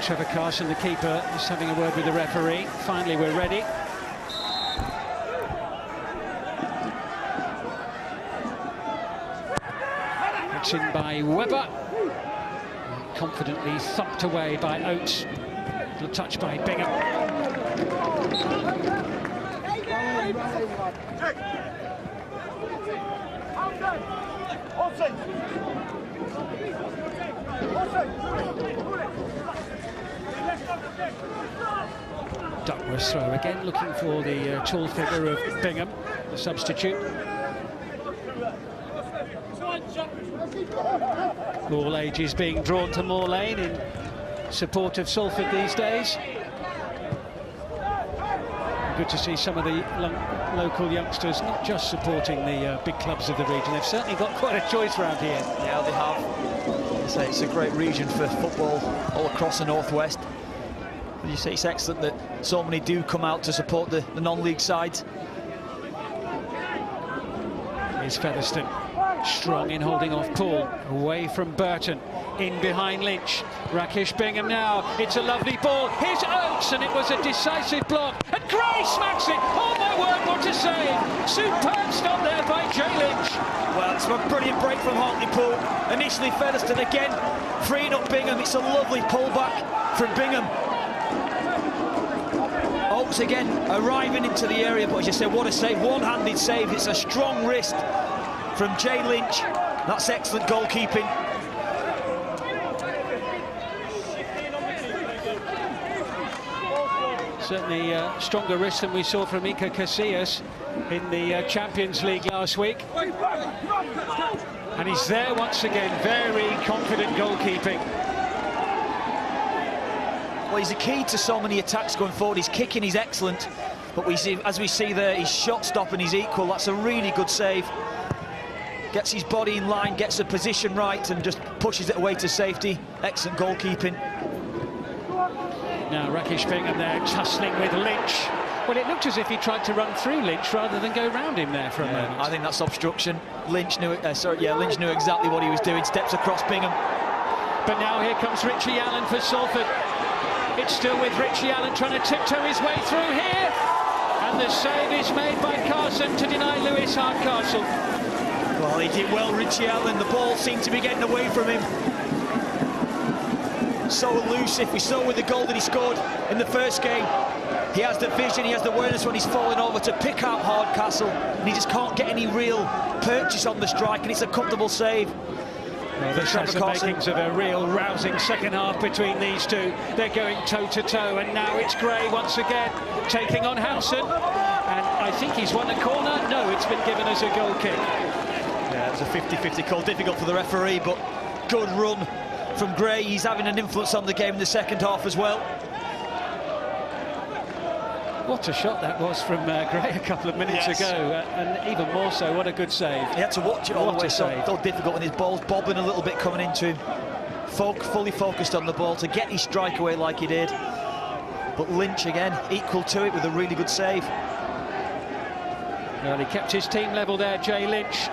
Trevor Carson, the keeper, is having a word with the referee. Finally, we're ready. It's in by Webber. Confidently thumped away by Oates. Little touch by Bingham. Duckworth throw again, looking for the tall figure of Bingham, the substitute. All ages being drawn to Moor Lane in support of Salford these days. Good to see some of the local youngsters not just supporting the big clubs of the region. They've certainly got quite a choice around here. Yeah, they have. It's a great region for football all across the northwest. You say it's excellent that so many do come out to support the non-league sides. Here's Featherstone, strong in holding off Poole, away from Burton, in behind Lynch. Rakish Bingham now, it's a lovely ball. Here's Oates, and it was a decisive block. And Gray smacks it. Oh my word, what a save! Superb stop there by Jay Lynch. Well, it's a brilliant break from Hartlepool. Initially Featherstone again, freeing up Bingham. It's a lovely pullback from Bingham. Oates again arriving into the area, but as you said, what a save, one-handed save. It's a strong wrist from Jay Lynch. That's excellent goalkeeping. Certainly stronger wrist than we saw from Iker Casillas in the Champions League last week. And he's there once again, very confident goalkeeping. Well, he's the key to so many attacks going forward. His kicking is excellent, but as we see there, his shot stopping is equal. That's a really good save. Gets his body in line, gets the position right, and just pushes it away to safety. Excellent goalkeeping. Now Rakish Bingham there, tussling with Lynch. Well, it looked as if he tried to run through Lynch rather than go round him there for a moment. I think that's obstruction. Lynch knew Lynch knew exactly what he was doing. Steps across Bingham. But now here comes Richie Allen for Salford. It's still with Richie Allen trying to tiptoe his way through here. And the save is made by Carson to deny Lewis Hardcastle. Well, he did well, Richie Allen. The ball seemed to be getting away from him. So elusive. We saw with the goal that he scored in the first game. He has the vision, he has the awareness when he's falling over to pick out Hardcastle, and he just can't get any real purchase on the strike, and it's a comfortable save. Well, this has the makings of a real rousing second half between these two. They're going toe-to-toe, and now it's Gray once again taking on Howson. And I think he's won a corner. No, it's been given as a goal kick. Yeah, it was a 50-50 call. Difficult for the referee, but good run from Gray. He's having an influence on the game in the second half as well. What a shot that was from Gray a couple of minutes ago, and even more so, what a good save. He had to watch it all the way, so difficult when his ball's bobbing a little bit coming into him. Fully focused on the ball to get his strike away like he did. But Lynch again, equal to it with a really good save. Well, he kept his team level there, Jay Lynch.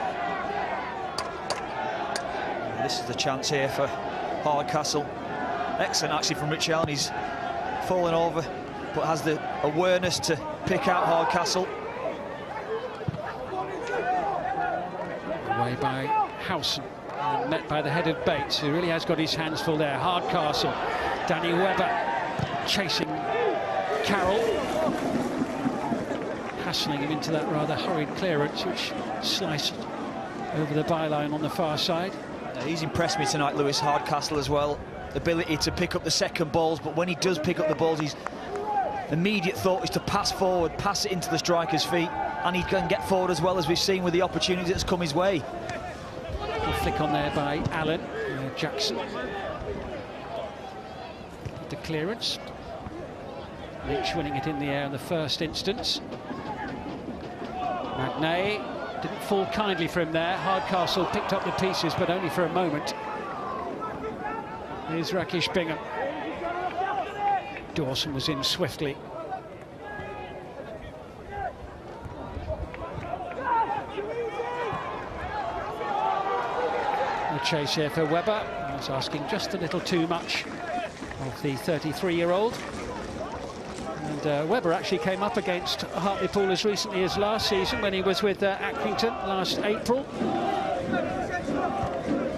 This is the chance here for Hardcastle. Excellent actually from Richie Allen. He's fallen over, but has the awareness to pick out Hardcastle. Away by Howson, met by the head of Bates, who really has got his hands full there. Hardcastle, Danny Webber chasing Carroll, hassling him into that rather hurried clearance, which sliced over the byline on the far side. He's impressed me tonight, Lewis Hardcastle, as well. Ability to pick up the second balls, but when he does pick up the balls, he's immediate thought is to pass forward, pass it into the striker's feet, and he can get forward as well, as we've seen with the opportunity that's come his way. A flick on there by Allen. Jackson. The clearance. Lynch winning it in the air in the first instance. Magnay didn't fall kindly for him there. Hardcastle picked up the pieces, but only for a moment. Here's Rakish Bingham. Dawson was in swiftly. The chase here for Webber. He was asking just a little too much of the 33-year-old. And Webber actually came up against Hartlepool as recently as last season when he was with Accrington last April.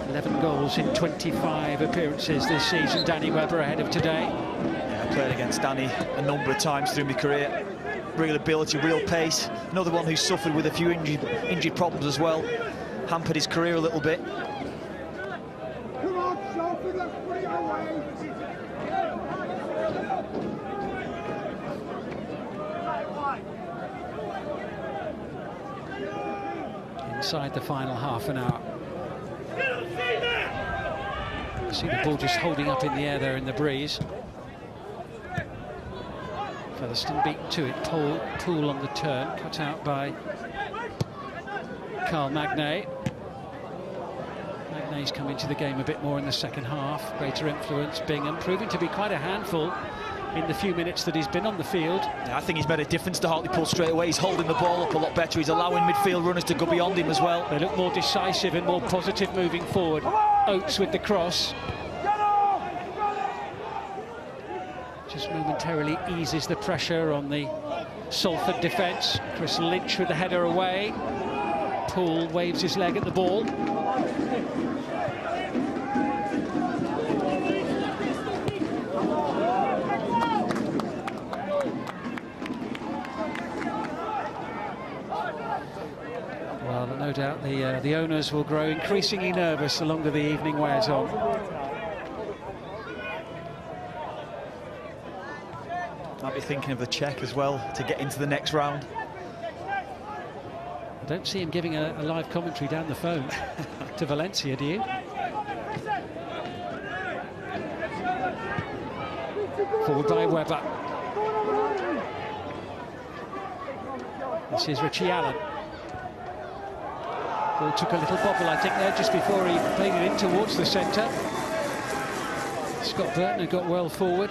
11 goals in 25 appearances this season. Danny Webber ahead of today. Yeah, I played against Danny a number of times through my career. Real ability, real pace. Another one who suffered with a few injury problems as well. Hampered his career a little bit. Inside the final half an hour. See the ball just holding up in the air there in the breeze. Featherstone beaten to it. Poole on the turn, cut out by Magnay. Magnay's come into the game a bit more in the second half. Greater influence. Bingham proving to be quite a handful in the few minutes that he's been on the field. Yeah, I think he's made a difference to Hartlepool straight away. He's holding the ball up a lot better. He's allowing midfield runners to go beyond him as well. They look more decisive and more positive moving forward. Oates with the cross. Just momentarily eases the pressure on the Salford defence. Chris Lynch with the header away. Poole waves his leg at the ball. Well, no doubt the owners will grow increasingly nervous the longer the evening wears on. Might be thinking of the check as well to get into the next round. I don't see him giving a live commentary down the phone to Valencia, do you? Forward by Webber. This is Richie Allen. Ball took a little bobble, I think, there just before he played it in towards the centre. Scott Burton had got well forward.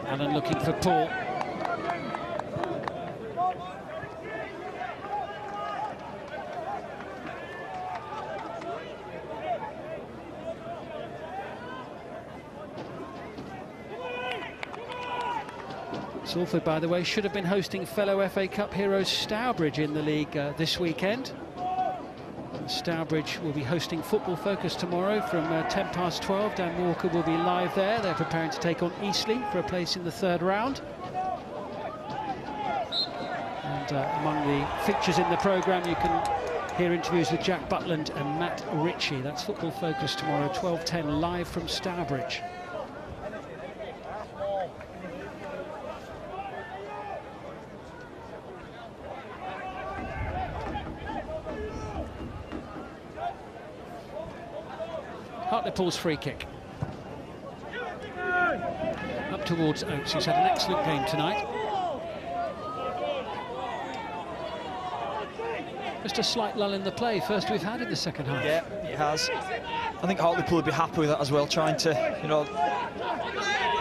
Allen looking for Poole. Salford, by the way, should have been hosting fellow FA Cup heroes Stourbridge in the league this weekend. Stourbridge will be hosting Football Focus tomorrow from 12:10. Dan Walker will be live there. They're preparing to take on Eastleigh for a place in the third round. And among the features in the programme, you can hear interviews with Jack Butland and Matt Richie. That's Football Focus tomorrow, 12:10, live from Stourbridge. Hartlepool's free kick. Up towards Oates, who's had an excellent game tonight. Just a slight lull in the play, first we've had in the second half. Yeah, it has. I think Hartlepool would be happy with that as well, trying to, you know,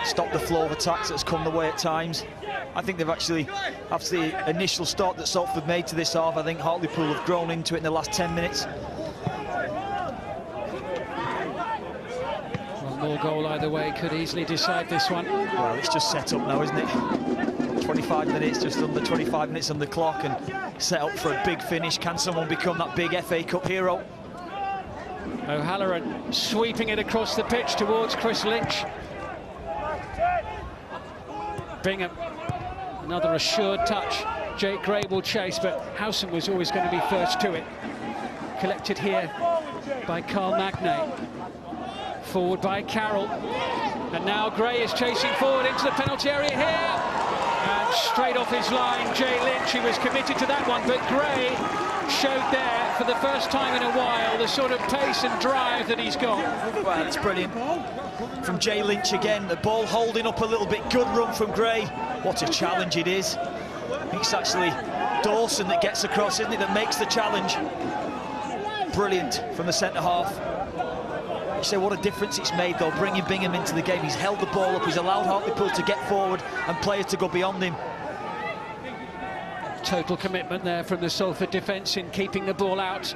stop the flow of attacks that's come the way at times. I think they've actually, after the initial start that Salford made to this half, I think Hartlepool have grown into it in the last 10 minutes. More goal either way could easily decide this one. Well, it's just set up now, isn't it? 25 minutes, just under 25 minutes on the clock, and set up for a big finish. Can someone become that big FA Cup hero? O'Halloran sweeping it across the pitch towards Chris Lynch. Bingham, another assured touch. Jake Gray will chase, but Howson was always going to be first to it. Collected here by Magnay. Forward by Carroll. And now Gray is chasing forward into the penalty area here. And straight off his line, Jay Lynch, he was committed to that one, but Gray showed there for the first time in a while the sort of pace and drive that he's got. Well, it's brilliant. From Jay Lynch again, the ball holding up a little bit. Good run from Gray. What a challenge it is. I think it's actually Dawson that gets across, isn't it, that makes the challenge. Brilliant from the centre-half. You say what a difference it's made, though, bringing Bingham into the game. He's held the ball up, he's allowed Hartlepool to get forward and players to go beyond him. Total commitment there from the Salford defence in keeping the ball out.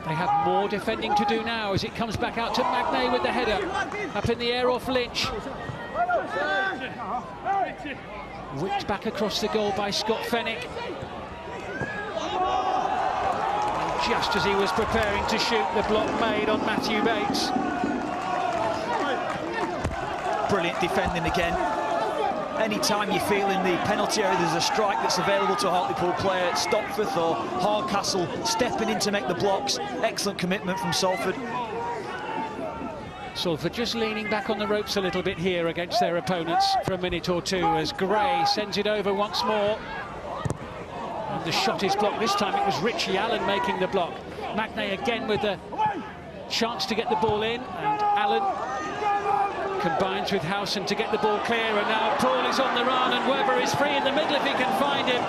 They have more defending to do now as it comes back out to Magnay with the header. Up in the air off Lynch. Whipped back across the goal by Scott Fenwick. Just as he was preparing to shoot, the block made on Matthew Bates. Brilliant defending again. Anytime you feel in the penalty area there's a strike that's available to a Hartlepool player, Stopforth or Hardcastle stepping in to make the blocks. Excellent commitment from Salford. Salford just leaning back on the ropes a little bit here against their opponents for a minute or two as Gray sends it over once more. And the shot is blocked. This time it was Richie Allen making the block. Magnay again with the chance to get the ball in, and Allen combines with Howson to get the ball clear, and now Poole is on the run and Webber is free in the middle if he can find him.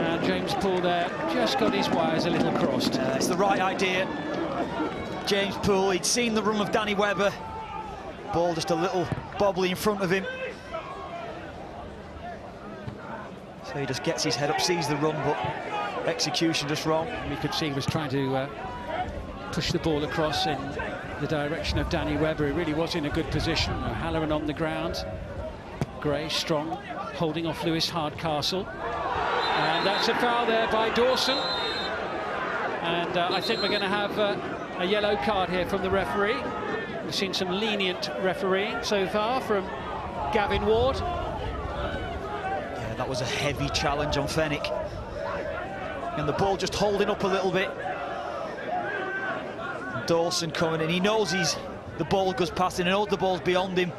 And James Poole there just got his wires a little crossed. It's the right idea. James Poole, he'd seen the run of Danny Webber. Ball just a little bobbly in front of him. So he just gets his head up, sees the run, but execution just wrong. You could see he was trying to push the ball across in the direction of Danny Webber. He really was in a good position. O'Halloran on the ground. Gray strong, holding off Lewis Hardcastle. And that's a foul there by Dawson. And I think we're going to have a yellow card here from the referee. We've seen some lenient refereeing so far from Gavin Ward. Yeah, that was a heavy challenge on Fenwick. And the ball just holding up a little bit. Dawson coming in, he knows the ball goes past him, he knows the ball's beyond him,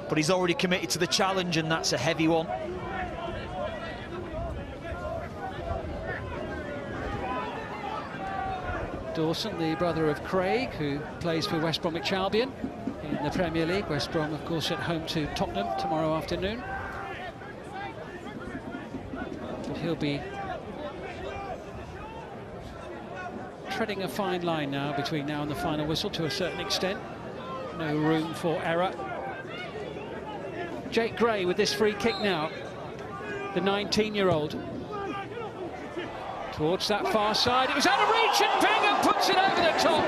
but he's already committed to the challenge, and that's a heavy one. Dawson, the brother of Craig, who plays for West Bromwich Albion in the Premier League. West Brom, of course, at home to Tottenham tomorrow afternoon. But he'll be treading a fine line now between now and the final whistle to a certain extent. No room for error. Jake Gray with this free kick now. The 19-year-old. Towards that far side. It was out of reach and Bingham puts it over the top.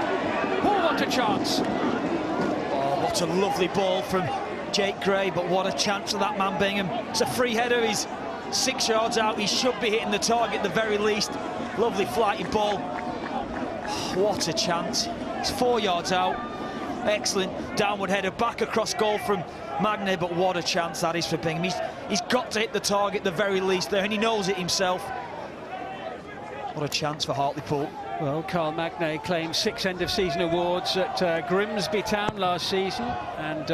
Oh, what a chance. Oh, what a lovely ball from Jake Gray, but what a chance for that man Bingham. It's a free header, he's 6 yards out. He should be hitting the target at the very least. Lovely flighty ball. What a chance. It's 4 yards out. Excellent downward header back across goal from Magnay, but what a chance that is for Bingham. He's got to hit the target at the very least there, and he knows it himself. What a chance for Hartlepool. Well, Carl Magnay claimed 6 end-of-season awards at Grimsby Town last season, and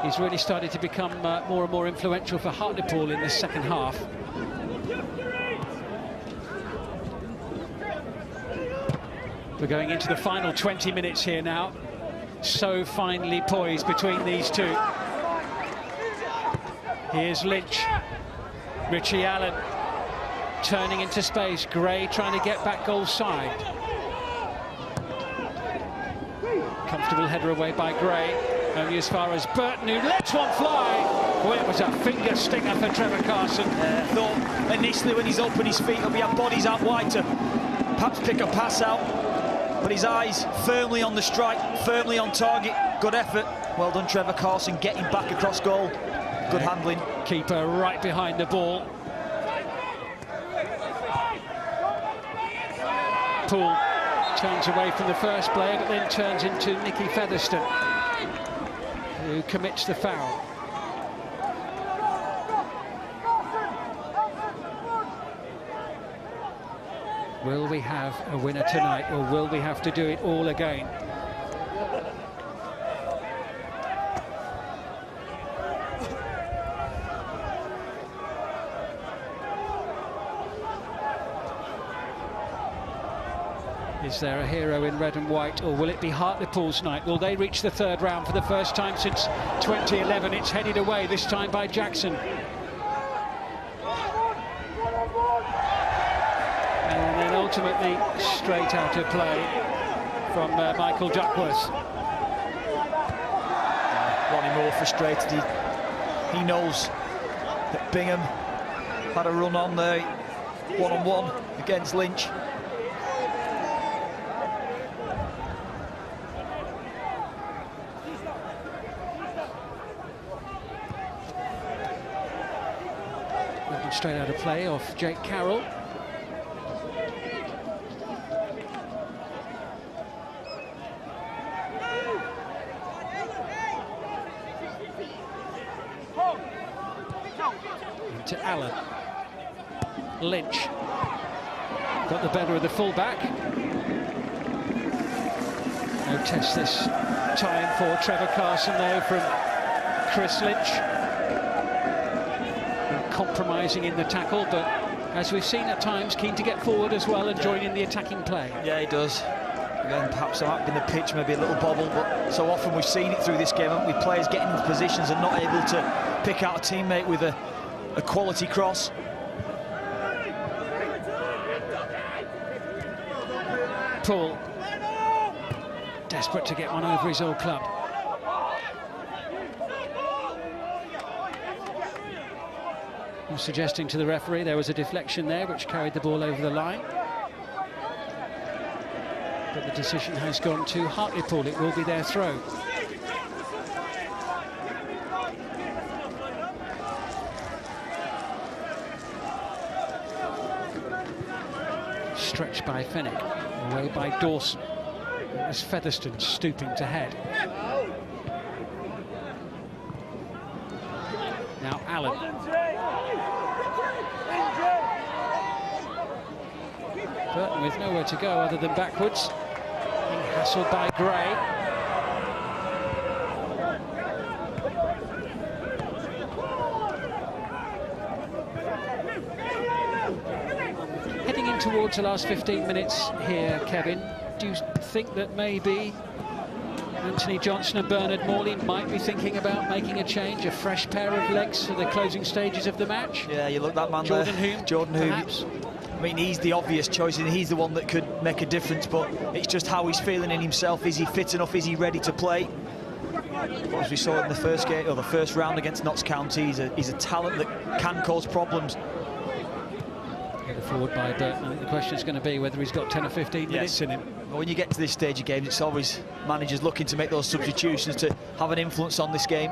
he's really started to become more and more influential for Hartlepool in the second half. We're going into the final 20 minutes here now. So finely poised between these two. Here's Lynch. Richie Allen turning into space. Gray trying to get back goal side. Comfortable header away by Gray. Only as far as Burton, who lets one fly. Well, it was a finger stinger for Trevor Carson. Thought initially when he's opened his feet up, he had bodies out wide to perhaps pick a pass out. But his eyes firmly on the strike, firmly on target. Good effort. Well done, Trevor Carson, getting back across goal. Good handling. Keeper right behind the ball. Poole turns away from the first player, but then turns into Nicky Featherstone, who commits the foul. Will we have a winner tonight, or will we have to do it all again? Is there a hero in red and white, or will it be Hartlepool's night? Will they reach the third round for the first time since 2011? It's headed away, this time by Jackson. And then ultimately straight out of play from Mikael Duckworth. Ronnie more frustrated. He knows that Bingham had a run on there, one-on-one against Lynch. Straight out of play off Jake Carroll. Into Allen. Lynch got the better of the fullback. No test this time for Trevor Carson though from Chris Lynch. Compromising in the tackle, but as we've seen at times, keen to get forward as well and join in the attacking play. Yeah, he does. Again, perhaps there might be in the pitch, maybe a little bobble, but so often we've seen it through this game, haven't we? Players getting into positions and not able to pick out a teammate with a quality cross. Poole, desperate to get one over his old club. Suggesting to the referee there was a deflection there which carried the ball over the line. But the decision has gone to Hartlepool. It will be their throw. Stretched by Fenwick, away by Dawson. It was Featherstone stooping to head. Now Allen. Burton with nowhere to go other than backwards. Being hassled by Gray. Heading in towards the last 15 minutes here, Kevin, do you think that maybe Anthony Johnson and Bernard Morley might be thinking about making a change, a fresh pair of legs for the closing stages of the match? Yeah, you look that man Jordan there. Hulme, Jordan Hulme. perhaps? I mean, he's the obvious choice, and he's the one that could make a difference, but it's just how he's feeling in himself. Is he fit enough? Is he ready to play? As we saw in the first game, or the first round against Notts County, he's a talent that can cause problems. Headed forward by Burton. I think the question is going to be whether he's got 10 or 15 minutes in him. Well, when you get to this stage of games, it's always managers looking to make those substitutions to have an influence on this game.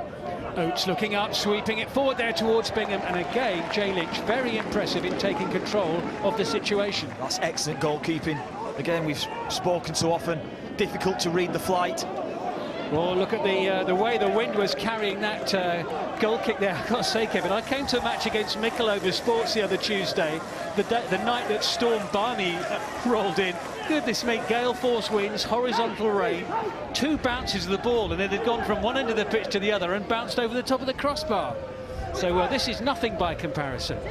Oates looking up, sweeping it forward there towards Bingham, and again Jay Lynch very impressive in taking control of the situation. That's excellent goalkeeping. Again, we've spoken so often, difficult to read the flight. Well, look at the way the wind was carrying that goal kick there. I've got to say, Kevin, I came to a match against Mikael over Sports the other Tuesday, the night that Storm Barney rolled in. Goodness me, gale force winds, horizontal rain, 2 bounces of the ball, and it had gone from one end of the pitch to the other and bounced over the top of the crossbar. So this is nothing by comparison. Into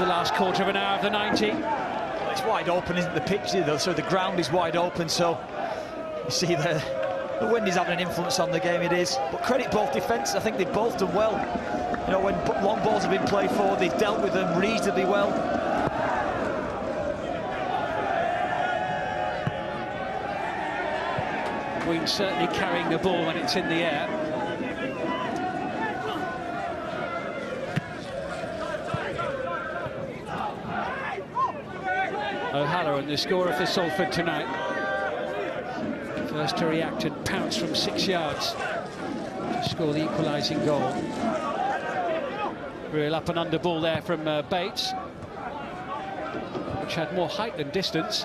the last quarter of an hour of the 90. Well, it's wide open, isn't the pitch, though? So the ground is wide open, so you see the wind is having an influence on the game, it is. But credit both defence, I think they've both done well. You know, when long balls have been played forward, they've dealt with them reasonably well. Wind certainly carrying the ball when it's in the air. O'Halloran, the scorer for Salford tonight. First to react and pounce from 6 yards to score the equalising goal. Real up and under ball there from Bates, which had more height than distance.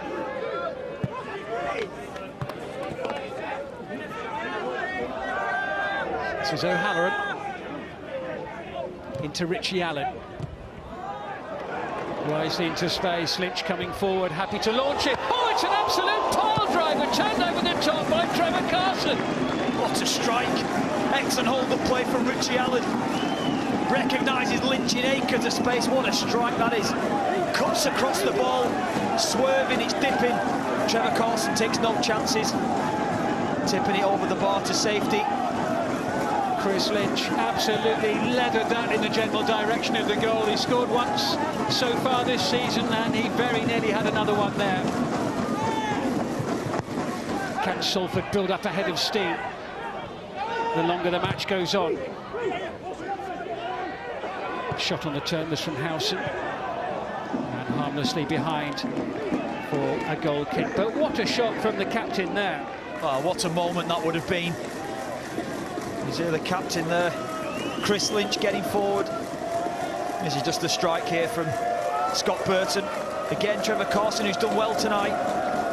This is O'Halloran into Richie Allen. Wisely into space, Lynch coming forward, happy to launch it. Oh, it's an absolute pile driver, turned over the top by Trevor Carson. What a strike. Excellent hold-up play from Richie Allen. Recognises Lynch in acres of space. What a strike that is. Cuts across the ball, swerving, it's dipping. Trevor Carson takes no chances. Tipping it over the bar to safety. Chris Lynch absolutely leathered that in the general direction of the goal. He scored once so far this season, and he very nearly had another one there. Can Salford build up ahead of steam the longer the match goes on? Shot on the turn was from Howson, and harmlessly behind for a goal kick. But what a shot from the captain there. Oh, what a moment that would have been. You see the captain there, Chris Lynch, getting forward. This is just a strike here from Scott Burton. Again, Trevor Carson, who's done well tonight.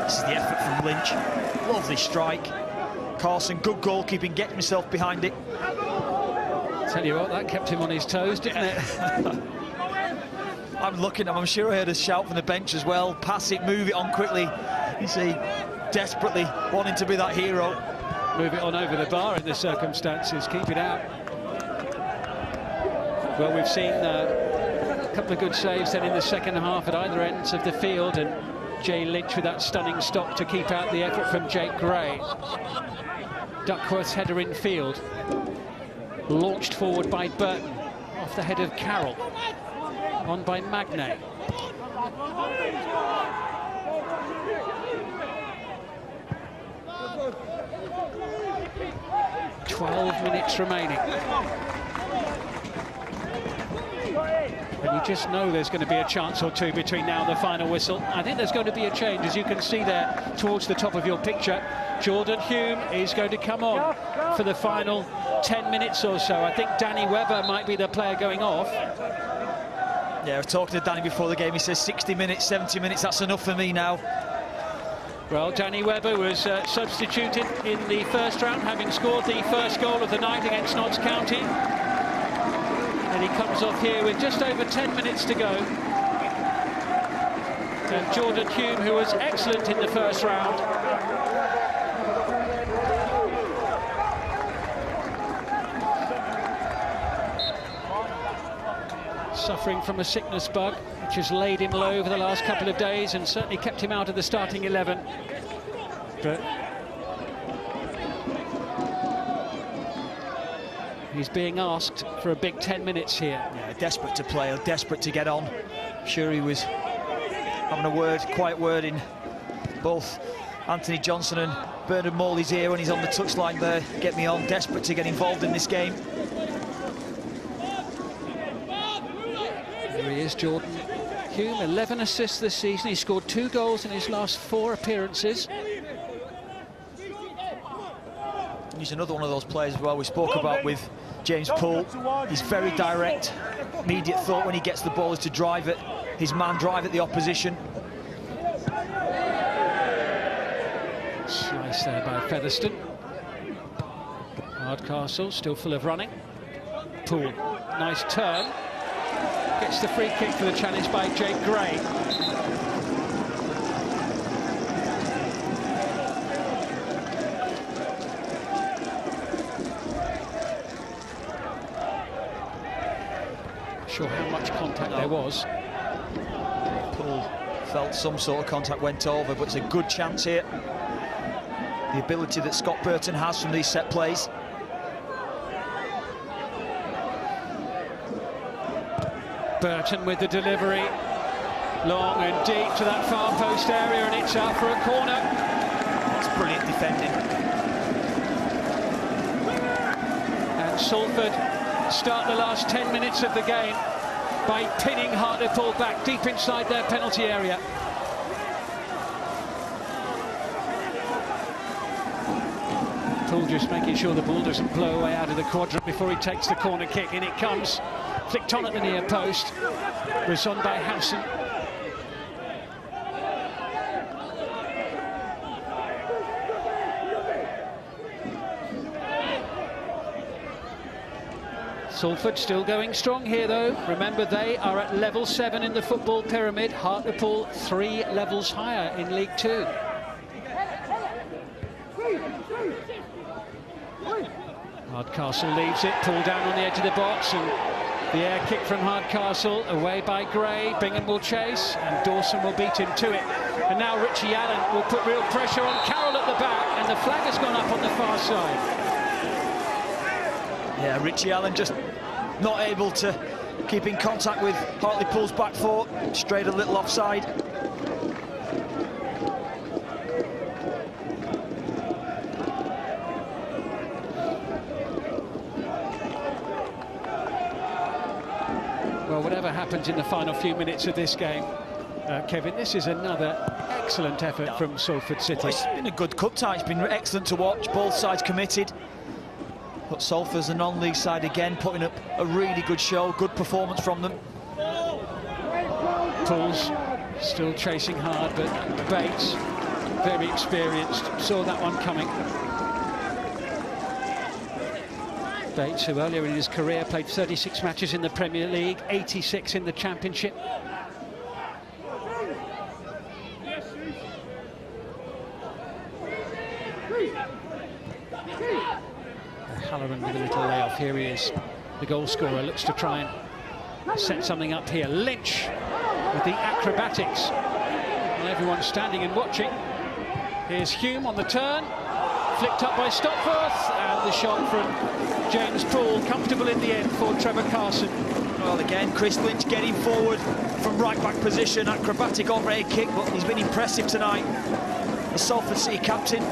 This is the effort from Lynch. Lovely strike. Carson, good goalkeeping, getting himself behind it. Tell you what, that kept him on his toes, didn't it? I'm looking at him, I'm sure I heard a shout from the bench as well. Pass it, move it on quickly. You see, desperately wanting to be that hero. Move it on over the bar in the circumstances, keep it out. Well, we've seen a couple of good saves then in the second half at either ends of the field, and Jay Lynch with that stunning stop to keep out the effort from Jake Gray. Duckworth's header in field, launched forward by Burton, off the head of Carroll, on by Magnay. 12 minutes remaining. And you just know there's going to be a chance or two between now and the final whistle. I think there's going to be a change, as you can see there towards the top of your picture. Jordan Hulme is going to come on for the final 10 minutes or so. I think Danny Webber might be the player going off. Yeah, I was talking to Danny before the game. He says 60 minutes, 70 minutes, that's enough for me now. Well, Danny Webber was substituted in the first round, having scored the first goal of the night against Notts County. And he comes off here with just over 10 minutes to go. And Jordan Hulme, who was excellent in the first round, suffering from a sickness bug, which has laid him low over the last couple of days and certainly kept him out of the starting 11. But he's being asked for a big 10 minutes here. Yeah, desperate to play, or desperate to get on. I'm sure he was having a quiet word in both Anthony Johnson and Bernard Morley's ear when he's on the touchline there. Get me on, desperate to get involved in this game. There he is, Jordan Hulme, 11 assists this season. He scored 2 goals in his last 4 appearances. He's another one of those players as well we spoke about with James Poole. He's very direct. Immediate thought when he gets the ball is to drive it. His man drive at the opposition. Slice there by Featherstone. Hardcastle still full of running. Poole, nice turn. Gets the free kick for the challenge by Jake Gray. Sure how much contact there was. Poole felt some sort of contact went over, but it's a good chance here. The ability that Scott Burton has from these set plays. Burton with the delivery, long and deep to that far post area, and it's out for a corner. That's brilliant defending. And Salford start the last 10 minutes of the game by pinning Hartlepool back deep inside their penalty area. Poole just making sure the ball doesn't blow away out of the quadrant before he takes the corner kick. In it comes, flicked on at the near post, was on by Howson. Salford still going strong here, though. Remember, they are at level 7 in the football pyramid. Hartlepool 3 levels higher in League 2. Hardcastle leaves it, Poole down on the edge of the box, and the air kick from Hardcastle, away by Gray. Bingham will chase, and Dawson will beat him to it. And now Richie Allen will put real pressure on Carroll at the back, and the flag has gone up on the far side. Yeah, Richie Allen just not able to keep in contact with Hartlepool's back four, strayed a little offside. Well, whatever happens in the final few minutes of this game, Kevin, this is another excellent effort from Salford City. Well, it's been a good cup tie. It's been excellent to watch. Both sides committed. But Salford's the non-league side again, putting up a really good show, good performance from them. Poole's still chasing hard, but Bates, very experienced, saw that one coming. Bates, who earlier in his career played 36 matches in the Premier League, 86 in the Championship. Halloran with a little layoff. Here he is, the goal scorer, looks to try and set something up here. Lynch with the acrobatics. Well, everyone's standing and watching. Here's Hulme on the turn, flicked up by Stopforth, and the shot from James Poole, comfortable in the end for Trevor Carson. Well, again, Chris Lynch getting forward from right-back position, acrobatic overhead kick, but he's been impressive tonight. The Salford City captain.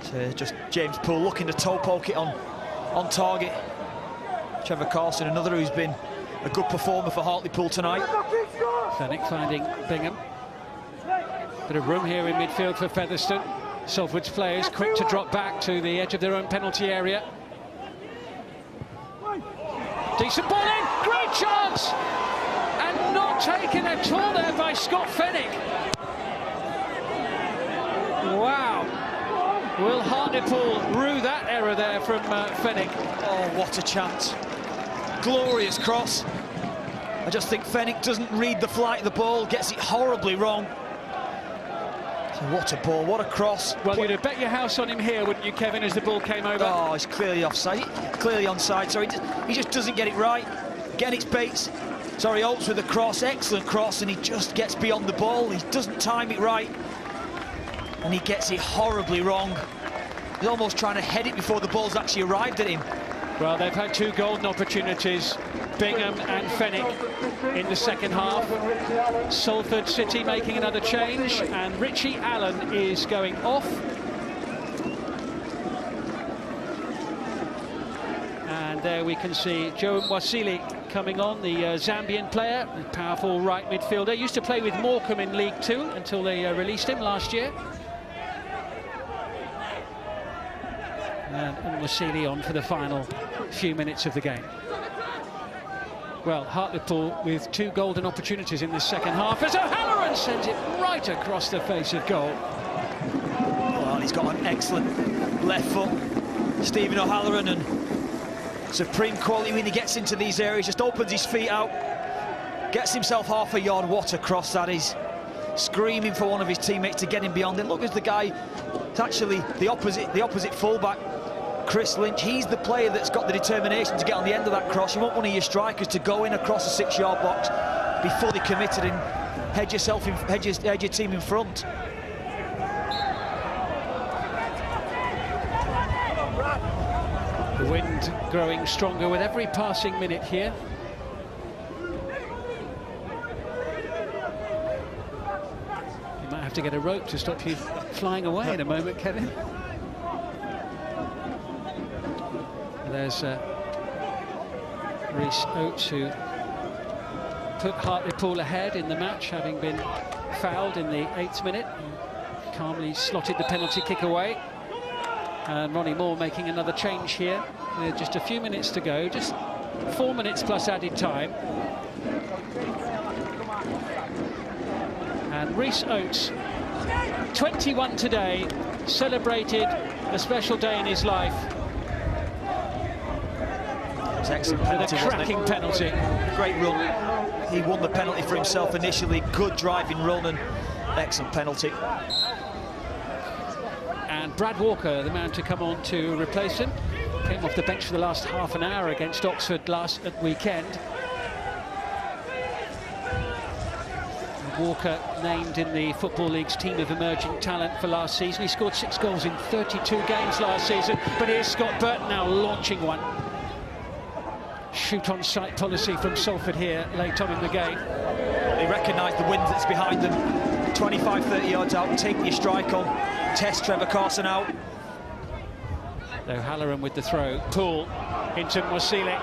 So just James Poole looking to toe poke it on target. Trevor Carson, another who's been a good performer for Hartlepool tonight. Fenwick finding Bingham. Bit of room here in midfield for Featherstone. Salford's players quick to drop back to the edge of their own penalty area. Decent ball in, great chance! And not taken at all there by Scott Fenwick. Wow. Will Hartlepool rue that error there from Fenwick? Oh, what a chance. Glorious cross. I just think Fenwick doesn't read the flight of the ball, gets it horribly wrong. So what a ball, what a cross. Well, you'd have bet your house on him here, wouldn't you, Kevin, as the ball came over? Oh, he's clearly offside, clearly onside, so he just doesn't get it right. Again, it's Bates. Sorry, Oates with a cross, excellent cross, and he just gets beyond the ball. He doesn't time it right, and he gets it horribly wrong. He's almost trying to head it before the ball's actually arrived at him. Well, they've had two golden opportunities, Bingham and Fenwick, in the second half. Salford City making another change, and Richie Allen is going off. And there we can see Joe Mwasile coming on, the Zambian player, a powerful right midfielder. Used to play with Morecambe in League 2 until they released him last year. And Mwasile on for the final few minutes of the game. Well, Hartlepool with two golden opportunities in this second half as O'Halloran sends it right across the face of goal. Well, he's got an excellent left foot, Stephen O'Halloran, and supreme quality when he gets into these areas, just opens his feet out, gets himself half a yard. What a cross that is. Screaming for one of his teammates to get him beyond it. Look, as the guy, it's actually the opposite fullback, Chris Lynch. He's the player that's got the determination to get on the end of that cross. You want one of your strikers to go in across the 6-yard box, be fully committed and head your team in front. The wind growing stronger with every passing minute here. You might have to get a rope to stop you flying away in a moment, Kevin. There's Rhys Oates, who put Hartlepool ahead in the match, having been fouled in the 8th minute. Calmly slotted the penalty kick away. And Ronnie making another change here with just a few minutes to go, just 4 minutes plus added time. And Rhys Oates, 21 today, celebrated a special day in his life. was excellent penalty, with a cracking penalty. Great run. He won the penalty for himself initially. Good driving run and excellent penalty. And Brad Walker, the man to come on to replace him, came off the bench for the last half an hour against Oxford last weekend. Walker named in the Football League's team of emerging talent for last season. He scored 6 goals in 32 games last season, but here's Scott Burton now launching one. Shoot on sight policy from Salford here late on in the game. They recognise the wind that's behind them. 25-30 yards out, take your strike on, test Trevor Carson out. O'Halloran with the throw. Poole into Mwasile.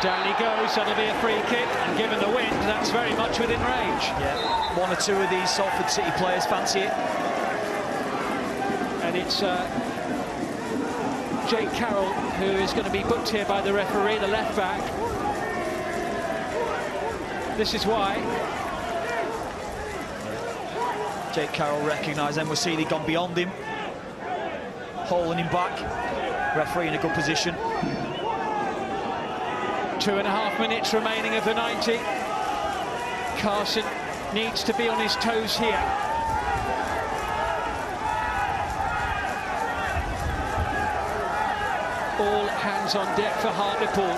Down he goes, that'll be a free kick, and given the wind, that's very much within range. Yeah, 1 or 2 of these Salford City players fancy it. And it's Jake Carroll who is going to be booked here by the referee, the left back. This is why. Jake Carroll recognised Mwasile gone beyond him. Holding him back. Referee in a good position. 2.5 minutes remaining of the 90. Carson needs to be on his toes here. All hands on deck for Hartlepool.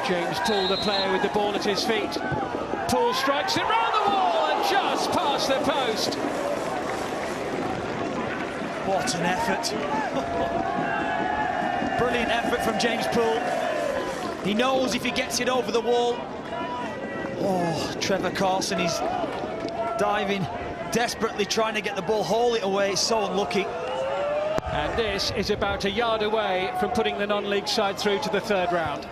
James Poole, the player with the ball at his feet. Poole strikes it round the wall and just past the post. What an effort. Brilliant effort from James Poole. He knows if he gets it over the wall. Oh, Trevor Carson is diving, desperately trying to get the ball, haul it away. It's so unlucky. And this is about a yard away from putting the non-league side through to the 3rd round.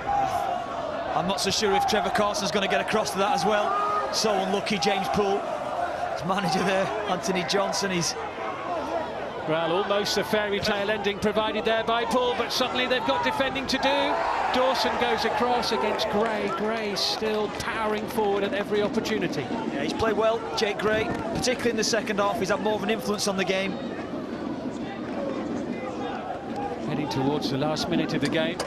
I'm not so sure if Trevor Carson's going to get across to that as well. So unlucky, James Poole. His manager there, Anthony Johnson, is... Well, almost a fairy tale ending provided there by Poole, but suddenly they've got defending to do. Dawson goes across against Gray. Gray still powering forward at every opportunity. Yeah, he's played well, Jake Gray, particularly in the second half. He's had more of an influence on the game. Heading towards the last minute of the game.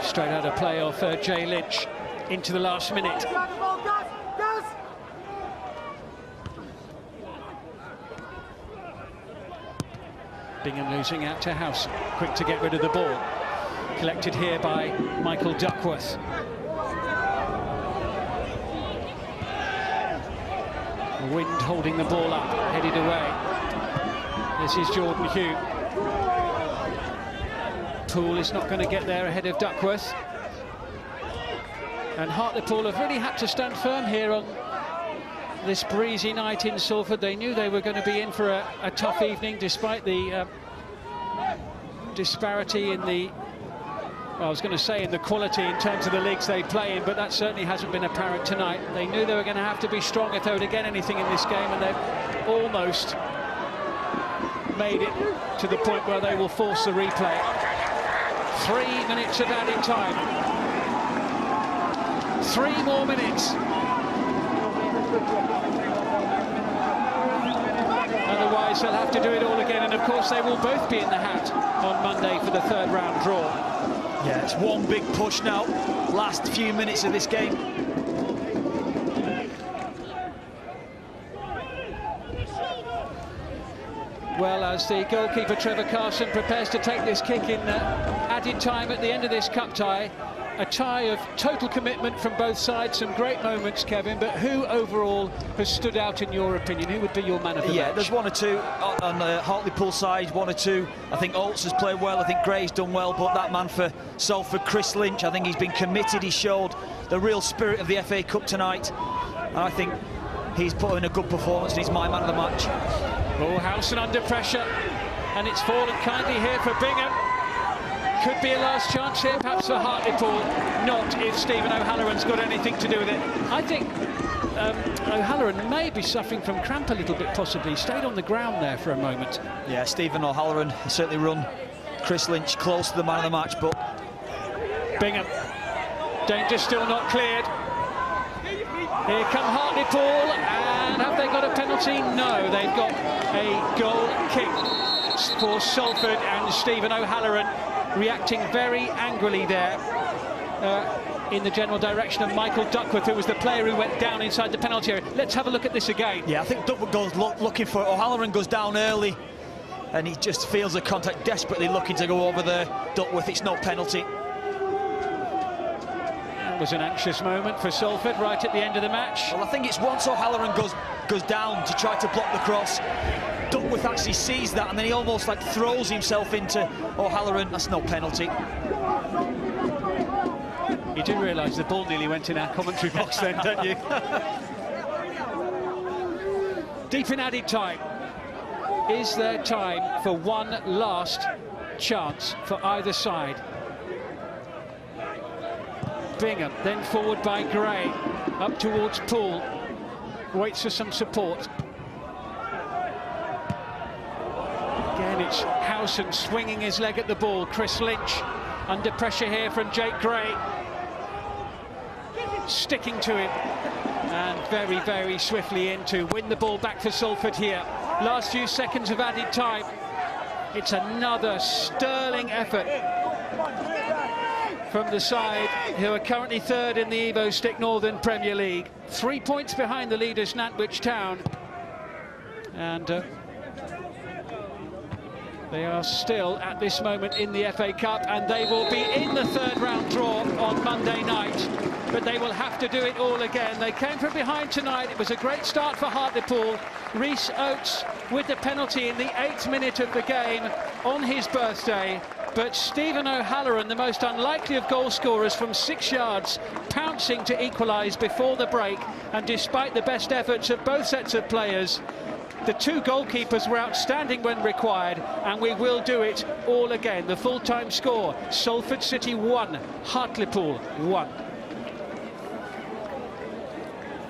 Straight out of play off Jay Lynch into the last minute. Bingham losing out to Howson, quick to get rid of the ball. Collected here by Mikael Duckworth. The wind holding the ball up, headed away. This is Jordan Hugh. Poole is not going to get there ahead of Duckworth. And Hartlepool have really had to stand firm here on this breezy night in Salford. They knew they were going to be in for a tough evening, despite the disparity in the, well, I was going to say in the quality in terms of the leagues they play in, but that certainly hasn't been apparent tonight. They knew they were going to have to be strong if they were to get anything in this game, and they've almost made it to the point where they will force the replay. 3 minutes of added time. 3 more minutes. Otherwise, they'll have to do it all again. And of course, they will both be in the hat on Monday for the 3rd round draw. Yeah, it's one big push now. Last few minutes of this game. Well, as the goalkeeper Trevor Carson prepares to take this kick in added time at the end of this cup tie. A tie of total commitment from both sides, some great moments, Kevin, but who overall has stood out in your opinion? Who would be your man of the match? Yeah, there's 1 or 2 on the Hartlepool side, 1 or 2. I think Oates has played well, I think Gray's done well, but that man for Salford, Rhys Lynch, I think he's been committed, he showed the real spirit of the FA Cup tonight. And I think he's put in a good performance and he's my man of the match. Oh, Howson under pressure, and it's fallen kindly here for Bingham. Could be a last chance here, perhaps for Hartlepool. Not if Stephen O'Halloran's got anything to do with it. I think O'Halloran may be suffering from cramp a little bit, possibly. Stayed on the ground there for a moment. Yeah, Stephen O'Halloran certainly run Chris Lynch close to the man of the match, but Bingham. Danger still not cleared. Here come Hartlepool, and have they got a penalty? No, they've got a goal kick for Salford, and Stephen O'Halloran reacting very angrily there in the general direction of Michael Duckworth, who was the player who went down inside the penalty area. Let's have a look at this again. Yeah, I think Duckworth goes looking for it. O'Halloran goes down early, and he just feels the contact, desperately looking to go over there. Duckworth, it's no penalty. It was an anxious moment for Salford right at the end of the match. Well, I think it's once O'Halloran goes down to try to block the cross, Duckworth actually sees that, and then he almost like throws himself into O'Halloran. That's no penalty. You do realise the ball nearly went in our commentary box then, don't you? Deep in added time. Is there time for one last chance for either side? Bingham, then forward by Gray, up towards Poole, waits for some support. Again, it's Howson swinging his leg at the ball. Chris Lynch under pressure here from Jake Gray, sticking to him, and very, very swiftly in to win the ball back for Salford here. Last few seconds of added time. It's another sterling effort from the side who are currently third in the Evo Stick Northern Premier League. 3 points behind the leaders Nantwich Town, and they are still at this moment in the FA Cup, and they will be in the third round draw on Monday night, but they will have to do it all again. They came from behind tonight. It was a great start for Hartlepool. Rhys Oates with the penalty in the 8th minute of the game on his birthday. But Stephen O'Halloran, the most unlikely of goal scorers from 6 yards, pouncing to equalise before the break. And despite the best efforts of both sets of players, the two goalkeepers were outstanding when required, and we will do it all again. The full-time score, Salford City 1, Hartlepool 1.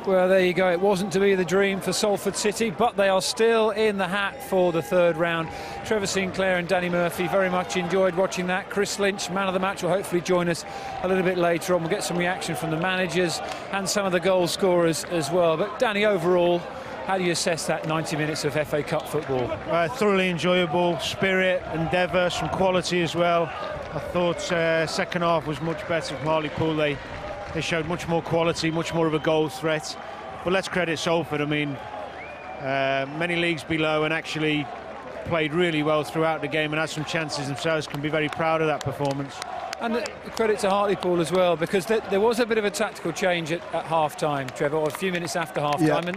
Well, there you go. It wasn't to be the dream for Salford City, but they are still in the hat for the third round. Trevor Sinclair and Danny Murphy very much enjoyed watching that. Chris Lynch, man of the match, will hopefully join us a little bit later on. We'll get some reaction from the managers and some of the goal scorers as well. But Danny, overall, how do you assess that 90 minutes of FA Cup football? Thoroughly enjoyable, spirit, endeavour, some quality as well. I thought second half was much better from Hartlepool. They showed much more quality, much more of a goal threat. But let's credit Salford. I mean, many leagues below, and actually played really well throughout the game and had some chances themselves. Can be very proud of that performance. And credit to Hartlepool as well, because there was a bit of a tactical change at half-time, Trevor, or a few minutes after half-time,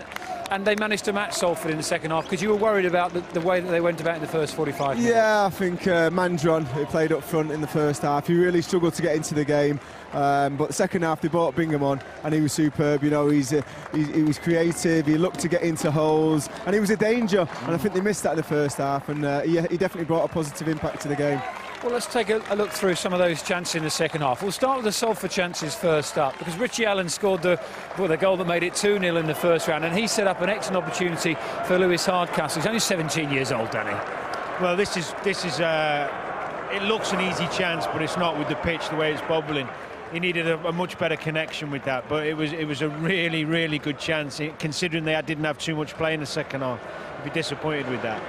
and they managed to match Salford in the second half, because you were worried about the way that they went about in the first 45 minutes. Yeah, I think Mandron, who played up front in the first half, he really struggled to get into the game. But the second half they brought Bingham on, and he was superb. You know, he was creative. He looked to get into holes, and he was a danger. And I think they missed that in the first half. And he definitely brought a positive impact to the game. Well, let's take a look through some of those chances in the second half. We'll start with the Salford chances first up, because Richie Allen scored the goal that made it 2-0 in the first round, and he set up an excellent opportunity for Lewis Hardcastle. He's only 17 years old, Danny. Well, this is it looks an easy chance, but it's not with the pitch the way it's bobbling. He needed a much better connection with that, but it was a really, really good chance, considering they didn't have too much play in the second half. I'd be disappointed with that.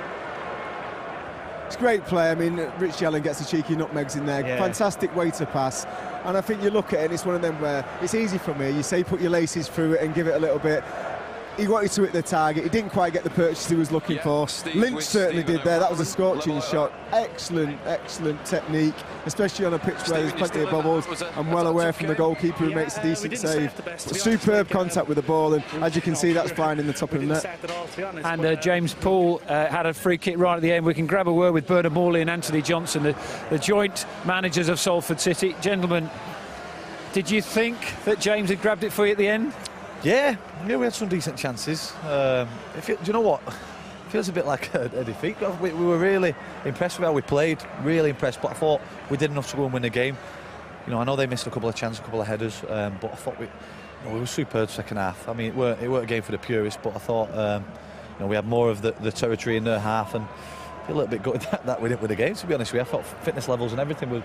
It's great play. I mean, Richie Allen gets the cheeky nutmegs in there. Yeah. Fantastic way to pass. And I think you look at it, and it's one of them where it's easy from here. You say put your laces through it and give it a little bit. He wanted to hit the target. He didn't quite get the purchase he was looking for. Lynch certainly did there. That was a scorching shot. Excellent, excellent technique, especially on a pitch where there's plenty of bubbles, and well aware from the goalkeeper who makes a decent save. Superb contact with the ball, and as you can see, that's flying in the top of the net. And James Poole had a free kick right at the end. We can grab a word with Burton, Morley and Anthony Johnson, the joint managers of Salford City. Gentlemen, did you think that James had grabbed it for you at the end? Yeah, we had some decent chances. Do you know what? It feels a bit like a defeat. We were really impressed with how we played, really impressed, but I thought we did enough to go and win the game. You know, I know they missed a couple of chances, a couple of headers, but I thought We were superb second half. I mean, it weren't a game for the purists, but I thought we had more of the territory in their half, and a little bit gutted that we didn't win the game, to be honest with you. I thought fitness levels and everything were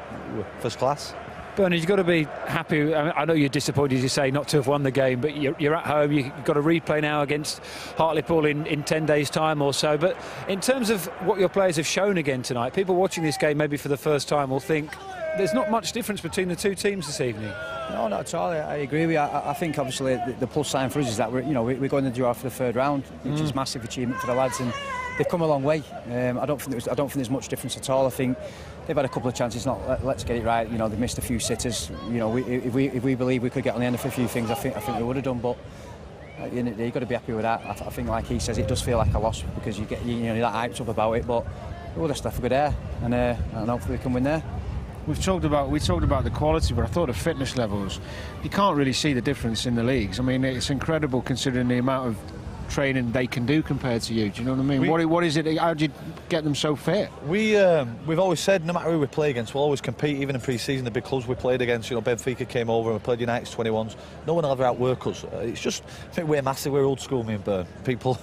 first class. Bernard, you've got to be happy. I know you're disappointed, as you say, not to have won the game, but you're at home. You've got a replay now against Hartlepool in 10 days' time or so. But in terms of what your players have shown again tonight, people watching this game maybe for the first time will think there's not much difference between the two teams this evening. No, not at all. I agree with you. I think obviously the plus sign for us is that we're going to draw for the third round, which is a massive achievement for the lads, and they've come a long way. I don't think there's much difference at all. I think they've had a couple of chances. Let's get it right. They've missed a few sitters. If we believe we could get on the end of a few things, I think we would have done. But you've got to be happy with that. I think, like he says, it does feel like a loss because you get you're that hyped up about it. But we'll just have to go there, and hopefully we can win there. We talked about the quality, but I thought the fitness levels, you can't really see the difference in the leagues. I mean, it's incredible considering the amount of training they can do compared to you. Do you know what I mean? What is it? How do you get them so fit? We've always said no matter who we play against, we'll always compete. Even in pre-season, the big clubs we played against, Benfica came over and we played United's 21s. No one will ever outwork us. It's just, I think we're massive. We're old school, me and Burn. People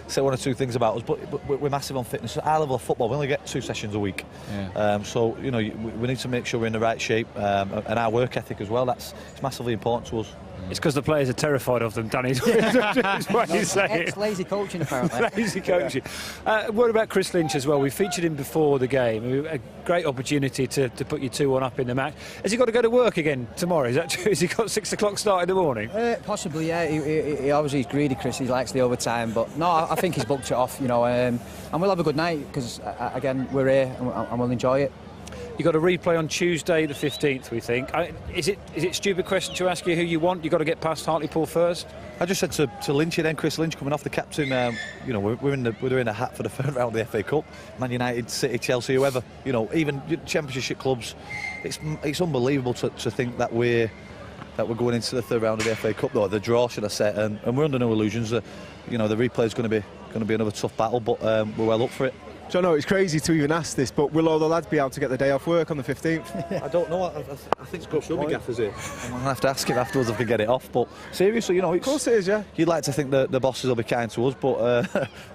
say one or two things about us, but we're massive on fitness. At our level of football, we only get 2 sessions a week. Yeah. So we need to make sure we're in the right shape, and our work ethic as well. It's massively important to us. It's because the players are terrified of them, Danny. That's what you say. It's lazy coaching, apparently. Lazy coaching. What about Chris Lynch as well? We featured him before the game. A great opportunity to put you 2-1 up in the match. Has he got to go to work again tomorrow? Is that true? Has he got 6 o'clock start in the morning? Possibly, yeah. He obviously is greedy, Chris. He likes the overtime. But no, I think he's booked it off, and we'll have a good night because, again, we're here and we'll enjoy it. You've got a replay on Tuesday the 15th, we think. Is it a stupid question to ask you who you want? You've got to get past Hartlepool first? I just said to Lynch then, Chris Lynch coming off the captain, we're in a hat for the third round of the FA Cup. Man United, City, Chelsea, whoever, even Championship clubs. It's unbelievable to think that we're going into the third round of the FA Cup, though, the draw, should I say, and we're under no illusions. The replay is going to be another tough battle, but we're well up for it. John, it's crazy to even ask this, but will all the lads be able to get the day off work on the 15th? I don't know. I think Scott should be gaffers here. I'm going to have to ask him afterwards if we can get it off. But seriously, of course it is, yeah. You'd like to think the bosses will be kind to us, but we'll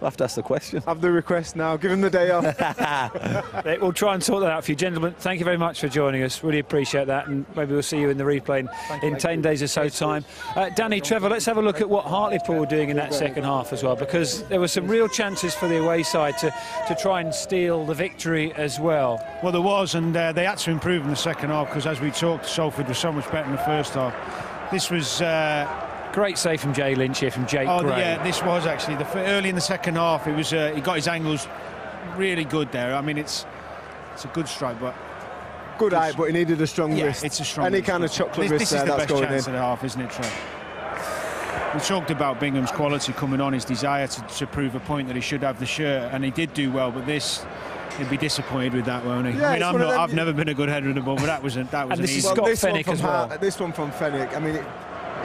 have to ask the question. Have the request now. Give him the day off. We'll try and sort that out for you, gentlemen. Thank you very much for joining us. Really appreciate that, and maybe we'll see you in the replay in 10 days or so time. Danny, Trevor, let's have a look at what Hartlepool were doing in that second half as well, because there were some real chances for the away side to try and steal the victory as well. Well, there was, and they had to improve in the second half because, as we talked, Salford was so much better in the first half. This was great save from Jay Lynch here from Jake Gray. Yeah, this was actually early in the second half. It was he got his angles really good there. I mean, it's a good strike, but good eye, but he needed a strong wrist. It's a strong any wrist. Kind of chocolate wrist. This is the that's best going chance in. of the half, isn't it, Trevor? We talked about Bingham's quality coming on, his desire to prove a point that he should have the shirt, and he did do well. But he'd be disappointed with that, won't he? Yeah, I mean, I've never been a good header in the ball, but that was an easy. Fenwick as well. This one from Fenwick. I mean,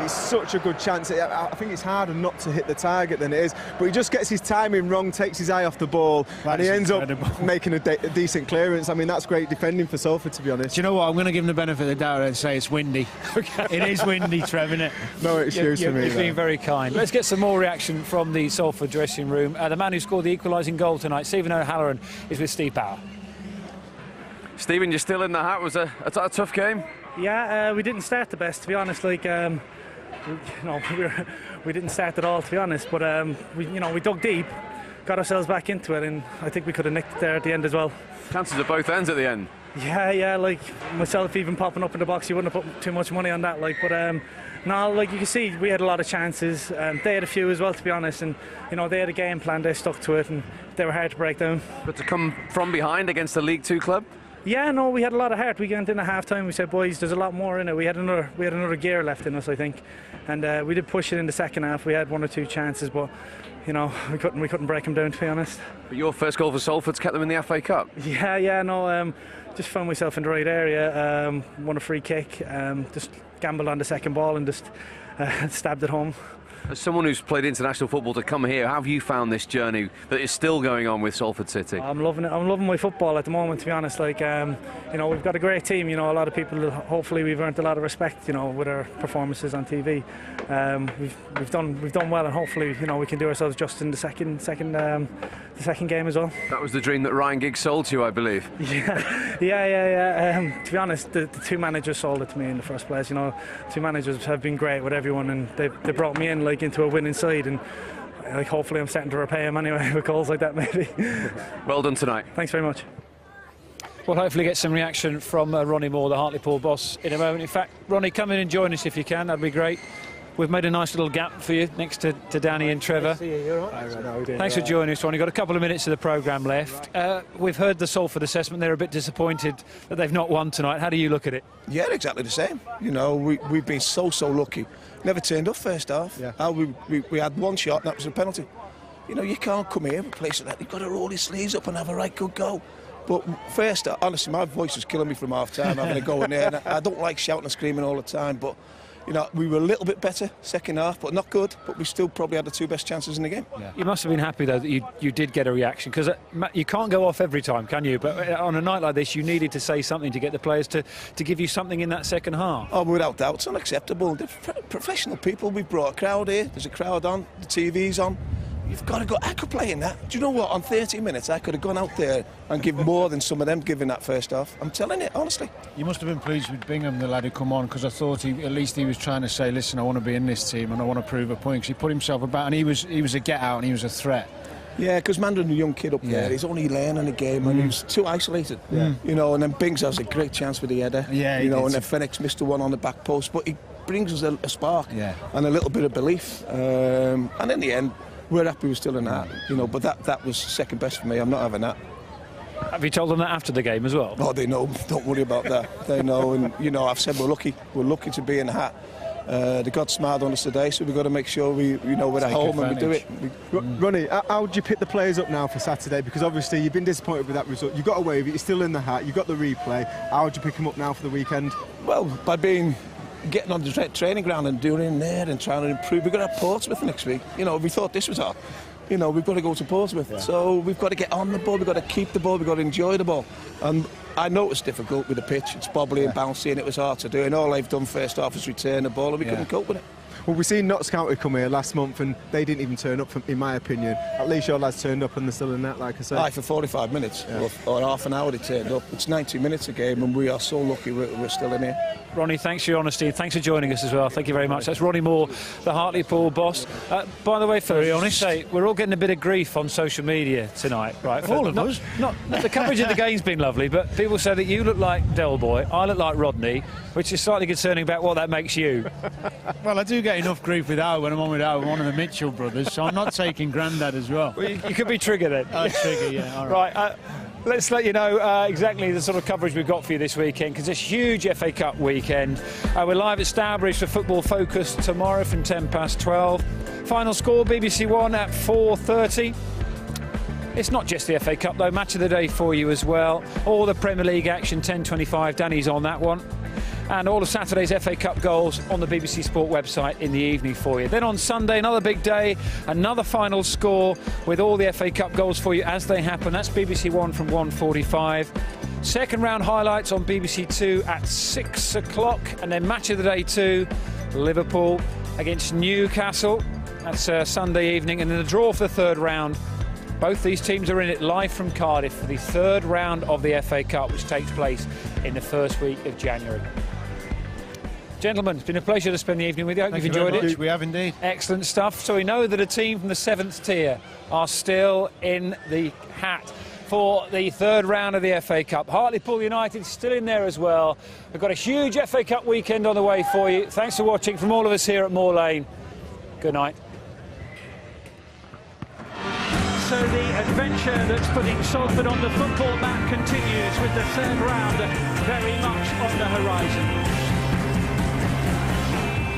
it's such a good chance. I think it's harder not to hit the target than it is, but he just gets his timing wrong, takes his eye off the ball, and he ends up making a decent clearance. I mean, that's great defending for Salford, to be honest. Do you know what? I'm going to give him the benefit of the doubt and say it's windy. It is windy, Trev, isn't it? No excuse for me. You're being very kind. Let's get some more reaction from the Salford dressing room. The man who scored the equalising goal tonight, Stephen O'Halloran, is with Steve Power. Stephen, you're still in the hat. Was a tough game? Yeah, we didn't start the best, to be honest. We didn't start at all, to be honest. But we dug deep, got ourselves back into it, and I think we could have nicked it there at the end as well. Chances at both ends at the end. Yeah, like myself even popping up in the box, you wouldn't have put too much money on that. No, like you can see, we had a lot of chances. They had a few as well, to be honest, and they had a game plan. They stuck to it, and they were hard to break down. But to come from behind against a League Two club. Yeah, no, we had a lot of heart. We went in at half time, we said, boys, there's a lot more in it. We had another gear left in us, I think, and we did push it in the second half. We had 1 or 2 chances, but we couldn't break them down, to be honest. But your first goal for Salford's kept them in the FA Cup. Yeah, no, just found myself in the right area, won a free kick, just gambled on the second ball and just stabbed it home. As someone who's played international football to come here, how have you found this journey that is still going on with Salford City? I'm loving it. I'm loving my football at the moment, to be honest. Like, you know, we've got a great team. You know, a lot of people. Hopefully, we've earned a lot of respect. You know, with our performances on TV. We've done well, and hopefully, you know, we can do ourselves just in the second game as well. That was the dream that Ryan Giggs sold to you, I believe. Yeah. To be honest, the two managers sold it to me in the first place. You know, two managers have been great with everyone, and they brought me in like into a winning side, and like hopefully I'm starting to repay him anyway with calls like that maybe. Well done tonight. Thanks very much. We'll hopefully get some reaction from Ronnie Moore, the Hartlepool boss, in a moment. In fact, Ronnie, come in and join us if you can. That'd be great. We've made a nice little gap for you next to Danny and Trevor. Thanks for joining us, Ronnie. Got a couple of minutes of the programme left. We've heard the Salford assessment. They're a bit disappointed that they've not won tonight. How do you look at it? Yeah, exactly the same. You know, we've been so lucky. Never turned up first half. Yeah. We had one shot and that was a penalty. You know, you can't come here and place like that. You've got to roll your sleeves up and have a right good go. But first, honestly, my voice was killing me from half time having a go in there. And I don't like shouting and screaming all the time, but you know, we were a little bit better second half, but not good. But we still probably had the two best chances in the game. Yeah. You must have been happy though that you did get a reaction, because you can't go off every time, can you? But on a night like this, you needed to say something to get the players to give you something in that second half. Oh, without doubt, it's unacceptable. They're professional people. We've brought a crowd here. There's a crowd on. The TV's on. You've got to go. I could play in that. Do you know what? On 30 minutes, I could have gone out there and give more than some of them giving that first half. I'm telling you, honestly. You must have been pleased with Bingham, the lad who come on, because I thought at least he was trying to say, listen, I want to be in this team and I want to prove a point. Because he put himself about, and he was a get out and he was a threat. Yeah, because Mandron, a young kid up there, he's only learning the game and he was too isolated. Yeah. You know, and then Bings has a great chance with the header. Yeah, you know, and then Fenwick missed the one on the back post, but he brings us a spark and a little bit of belief. And in the end, we're happy we're still in that, you know, but that was second best for me. I'm not having that. Have you told them that after the game as well? Oh, they know. Don't worry about that. They know, and you know, I've said we're lucky. We're lucky to be in the hat. They got smart on us today, so we've got to make sure we're at home and we do it. Ronnie, how would you pick the players up now for Saturday? Because obviously you've been disappointed with that result. You got away with it. You're still in the hat. You got the replay. How would you pick them up now for the weekend? Well, by getting on the training ground and doing it in there and trying to improve. We've got to have Portsmouth next week. You know, we thought this was hard. You know, we've got to go to Portsmouth. Yeah. So we've got to get on the ball, we've got to keep the ball, we've got to enjoy the ball. And I know it's difficult with the pitch. It's bobbly and bouncy and it was hard to do. And all they've done first half is return the ball and we couldn't cope with it. Well, we've seen Notts County come here last month and they didn't even turn up, in my opinion. At least your lads turned up and they're still in that, like I said. Aye, for 45 minutes or half an hour they turned up. It's 90 minutes a game and we are so lucky we're still in here. Ronnie, thanks for your honesty. Thanks for joining us as well. Thank you very much. That's Ronnie Moore, the Hartlepool boss. By the way, very honest, we're all getting a bit of grief on social media tonight, right? All of us. Not the coverage of the game's been lovely, but people say that you look like Del Boy, I look like Rodney, which is slightly concerning about what that makes you. Well, I do get enough grief with Al when I'm on with Al, one of the Mitchell brothers, so I'm not taking Grandad as well. You could be Trigger then. Trigger, yeah. All right. Right. Let's let you know exactly the sort of coverage we've got for you this weekend, because it's a huge FA Cup weekend. We're live at Stourbridge for Football Focus tomorrow from 12:10. Final score, BBC One at 4:30. It's not just the FA Cup though, match of the day for you as well. All the Premier League action, 10:25, Danny's on that one. And all of Saturday's FA Cup goals on the BBC Sport website in the evening for you. Then on Sunday, another big day, another final score with all the FA Cup goals for you as they happen. That's BBC One from 1:45. Second round highlights on BBC Two at 6 o'clock. And then match of the day 2, Liverpool against Newcastle. That's Sunday evening. And then the draw for the third round. Both these teams are in it live from Cardiff for the third round of the FA Cup, which takes place in the first week of January. Gentlemen, it's been a pleasure to spend the evening with you. I hope you've enjoyed it. We have indeed. Excellent stuff. So we know that a team from the 7th tier are still in the hat for the third round of the FA Cup. Hartlepool United still in there as well. We've got a huge FA Cup weekend on the way for you. Thanks for watching from all of us here at Moor Lane. Good night. So the adventure that's putting Salford on the football map continues with the third round very much on the horizon.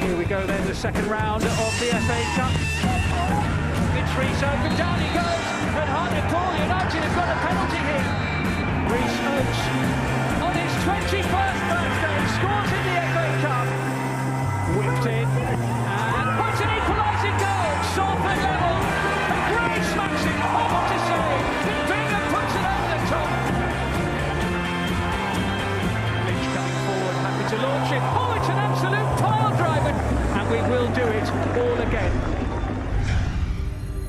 Here we go then, the second round of the FA Cup. It's Rhys Oates, and down he goes, and Hartlepool United have got a penalty here. Rhys Oates, on his 21st birthday, scores in the FA Cup. it all again.